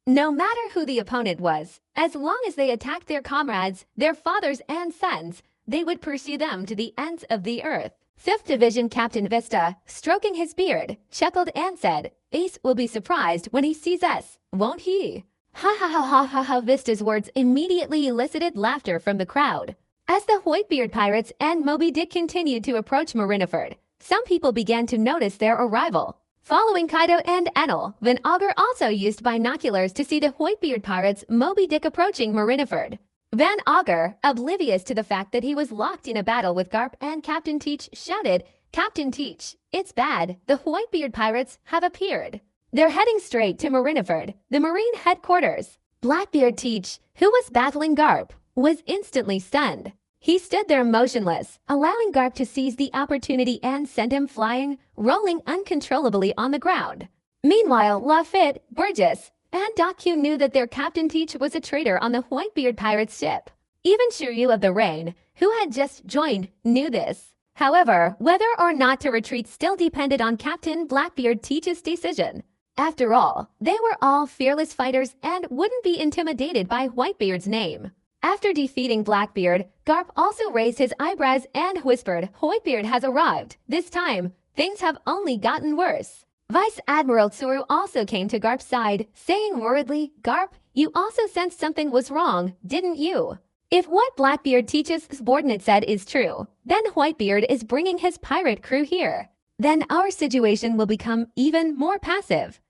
No matter who the opponent was, as long as they attacked their comrades, their fathers and sons, they would pursue them to the ends of the earth. 5th Division Captain Vista, stroking his beard, chuckled and said, Ace will be surprised when he sees us, won't he? Ha ha ha ha ha ha. Vista's words immediately elicited laughter from the crowd. As the Whitebeard pirates and Moby Dick continued to approach Marineford, some people began to notice their arrival. Following Kaido and Enel, Van Augur also used binoculars to see the Whitebeard pirates Moby Dick approaching Marineford. Van Augur, oblivious to the fact that he was locked in a battle with Garp and Captain Teach, shouted, Captain Teach, it's bad, the Whitebeard pirates have appeared. They're heading straight to Marineford, the Marine headquarters. Blackbeard Teach, who was battling Garp, was instantly stunned. He stood there motionless, allowing Garp to seize the opportunity and send him flying, rolling uncontrollably on the ground. Meanwhile, Lafitte, Burgess, and Daku knew that their Captain Teach was a traitor on the Whitebeard pirates' ship. Even Shiryu of the Rain, who had just joined, knew this. However, whether or not to retreat still depended on Captain Blackbeard Teach's decision. After all, they were all fearless fighters and wouldn't be intimidated by Whitebeard's name. After defeating Blackbeard, Garp also raised his eyebrows and whispered, Whitebeard has arrived. This time, things have only gotten worse. Vice Admiral Tsuru also came to Garp's side, saying worriedly, "Garp, you also sensed something was wrong, didn't you? If what Blackbeard teaches subordinate said is true, then Whitebeard is bringing his pirate crew here. Then our situation will become even more passive.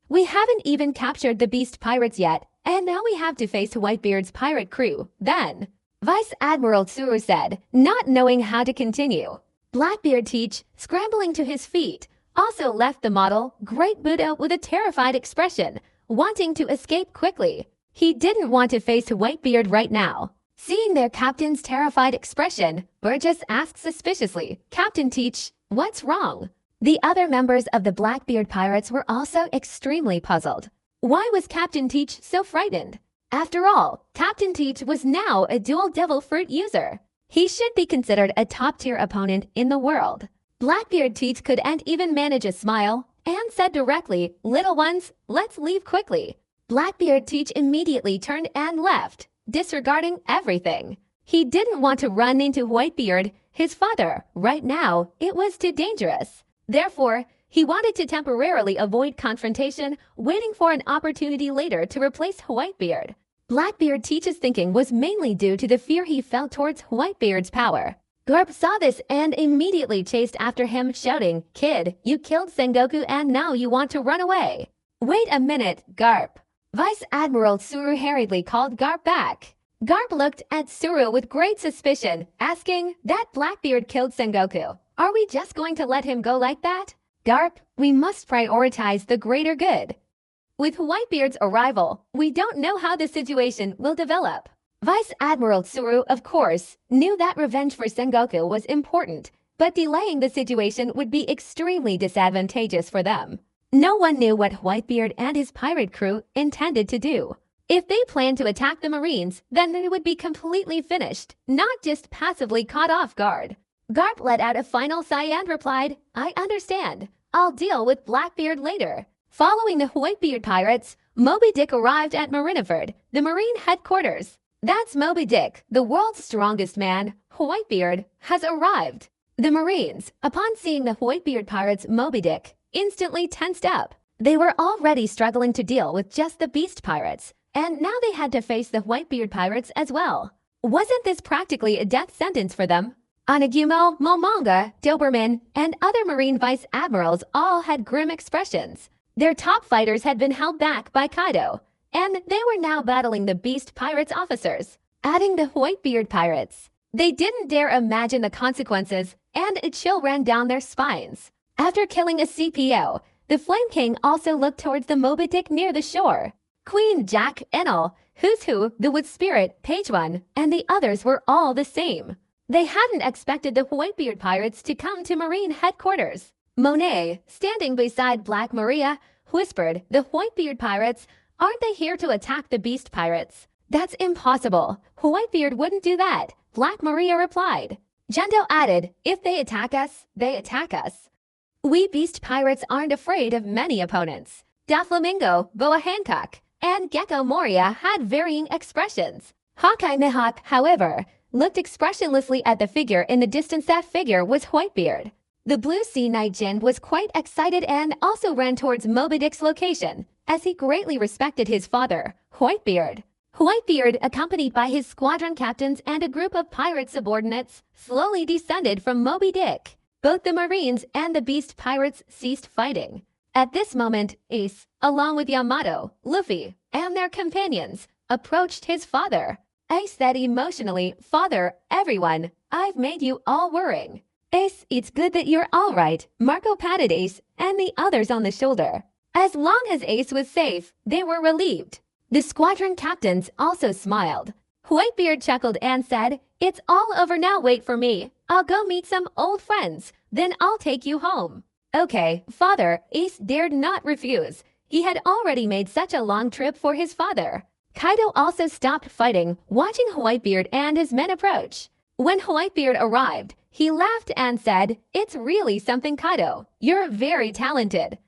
We haven't even captured the beast pirates yet, and now we have to face Whitebeard's pirate crew, then." Vice Admiral Tsuru said, not knowing how to continue. Blackbeard Teach, scrambling to his feet, also left the model, Great Buddha, with a terrified expression, wanting to escape quickly. He didn't want to face Whitebeard right now. Seeing their captain's terrified expression, Burgess asked suspiciously, "Captain Teach, what's wrong?" The other members of the Blackbeard pirates were also extremely puzzled. Why was Captain Teach so frightened? After all, Captain Teach was now a dual devil fruit user. He should be considered a top-tier opponent in the world. Blackbeard Teach couldn't even manage a smile and said directly, "Little ones, let's leave quickly." Blackbeard Teach immediately turned and left, disregarding everything. He didn't want to run into Whitebeard, his father. Right now, it was too dangerous. Therefore, he wanted to temporarily avoid confrontation, waiting for an opportunity later to replace Whitebeard. Blackbeard Teach's thinking was mainly due to the fear he felt towards Whitebeard's power. Garp saw this and immediately chased after him, shouting, "Kid, you killed Sengoku and now you want to run away." "Wait a minute, Garp." Vice Admiral Tsuru hurriedly called Garp back. Garp looked at Tsuru with great suspicion, asking, "That Blackbeard killed Sengoku. Are we just going to let him go like that?" "Garp, we must prioritize the greater good. With Whitebeard's arrival, we don't know how the situation will develop." Vice Admiral Tsuru, of course, knew that revenge for Sengoku was important, but delaying the situation would be extremely disadvantageous for them. No one knew what Whitebeard and his pirate crew intended to do. If they planned to attack the Marines, then they would be completely finished, not just passively caught off guard. Garp let out a final sigh and replied, "I understand. I'll deal with Blackbeard later." Following the Whitebeard pirates, Moby Dick arrived at Marineford, the Marine headquarters. "That's Moby Dick, the world's strongest man. Whitebeard has arrived." The Marines, upon seeing the Whitebeard pirates, Moby Dick, instantly tensed up. They were already struggling to deal with just the beast pirates, and now they had to face the Whitebeard pirates as well. Wasn't this practically a death sentence for them? Anagumo, Momonga, Doberman, and other Marine vice admirals all had grim expressions. Their top fighters had been held back by Kaido, and they were now battling the beast pirates officers, adding the Whitebeard pirates. They didn't dare imagine the consequences, and a chill ran down their spines. After killing a CPO, the Flame King also looked towards the Moby Dick near the shore. Queen, Jack, Enel, Who's Who, the Wood Spirit, Page One, and the others were all the same. They hadn't expected the Whitebeard pirates to come to Marine headquarters. Monet, standing beside Black Maria, whispered, "The Whitebeard pirates, aren't they here to attack the beast pirates?" "That's impossible. Whitebeard wouldn't do that," Black Maria replied. Gendo added, "If they attack us, they attack us. We beast pirates aren't afraid of many opponents." Doflamingo, Boa Hancock, and Gecko Moria had varying expressions. Hawkeye Mihawk, however, looked expressionlessly at the figure in the distance. That figure was Whitebeard. The Blue Sea Night Jin was quite excited and also ran towards Moby Dick's location, as he greatly respected his father, Whitebeard. Whitebeard, accompanied by his squadron captains and a group of pirate subordinates, slowly descended from Moby Dick. Both the Marines and the beast pirates ceased fighting. At this moment, Ace, along with Yamato, Luffy, and their companions, approached his father. Ace said emotionally, "Father, everyone, I've made you all worrying." "Ace, it's good that you're all right." Marco patted Ace and the others on the shoulder. As long as Ace was safe, they were relieved. The squadron captains also smiled. Whitebeard chuckled and said, "It's all over now, wait for me. I'll go meet some old friends, then I'll take you home." "Okay, father," Ace dared not refuse. He had already made such a long trip for his father. Kaido also stopped fighting, watching Whitebeard and his men approach. When Whitebeard arrived, he laughed and said, "It's really something, Kaido. You're very talented.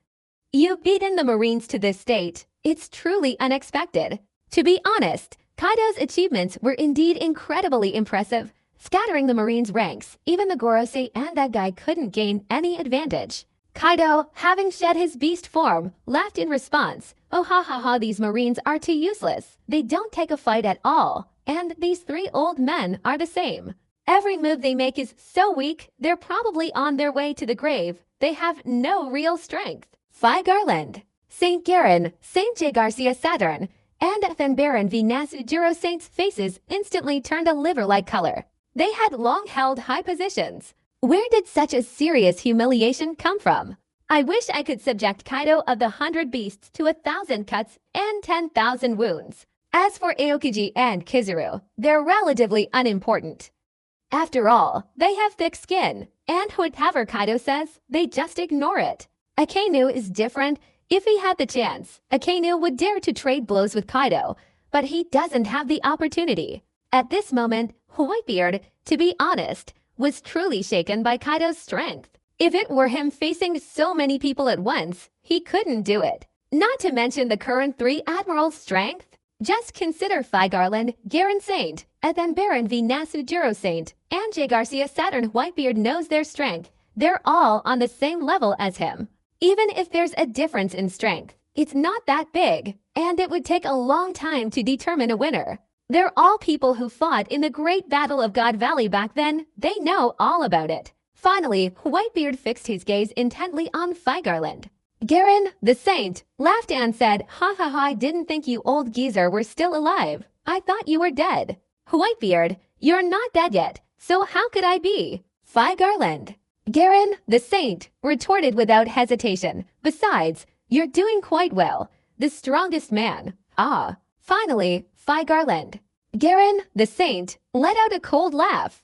You've beaten the Marines to this state. It's truly unexpected." To be honest, Kaido's achievements were indeed incredibly impressive, scattering the Marines' ranks. Even the Gorosei and that guy couldn't gain any advantage. Kaido, having shed his beast form, laughed in response. Oh ha ha ha, these marines are too useless. They don't take a fight at all. And these three old men are the same. Every move they make is so weak, they're probably on their way to the grave. They have no real strength. Phi Garland, Saint Garen, Saint J. Garcia Saturn, and Van Baron v. Nasujiro Saint's faces instantly turned a liver-like color. They had long held high positions. Where did such a serious humiliation come from? I wish I could subject Kaido of the 100 Beasts to 1,000 cuts and 10,000 wounds. As for Aokiji and Kizaru, they're relatively unimportant. After all, they have thick skin, and whatever Kaido says, they just ignore it. Akainu is different. If he had the chance, Akainu would dare to trade blows with Kaido, but he doesn't have the opportunity. At this moment, Whitebeard, to be honest, was truly shaken by Kaido's strength. If it were him facing so many people at once, he couldn't do it. Not to mention the current three admirals' strength. Just consider Phi Garland, Garen Saint, and then Baron v. Nasujiro Saint, and J. Garcia Saturn. Whitebeard knows their strength. They're all on the same level as him. Even if there's a difference in strength, it's not that big, and it would take a long time to determine a winner. They're all people who fought in the Great Battle of God Valley back then. They know all about it. Finally, Whitebeard fixed his gaze intently on Phi Garland. Garen, the Saint, laughed and said, ha ha ha, I didn't think you old geezer were still alive. I thought you were dead. Whitebeard, you're not dead yet, so how could I be? Phi Garland. Garen, the Saint, retorted without hesitation. Besides, you're doing quite well. The strongest man. Ah. Finally, Phi Garland. Garen, the Saint, let out a cold laugh.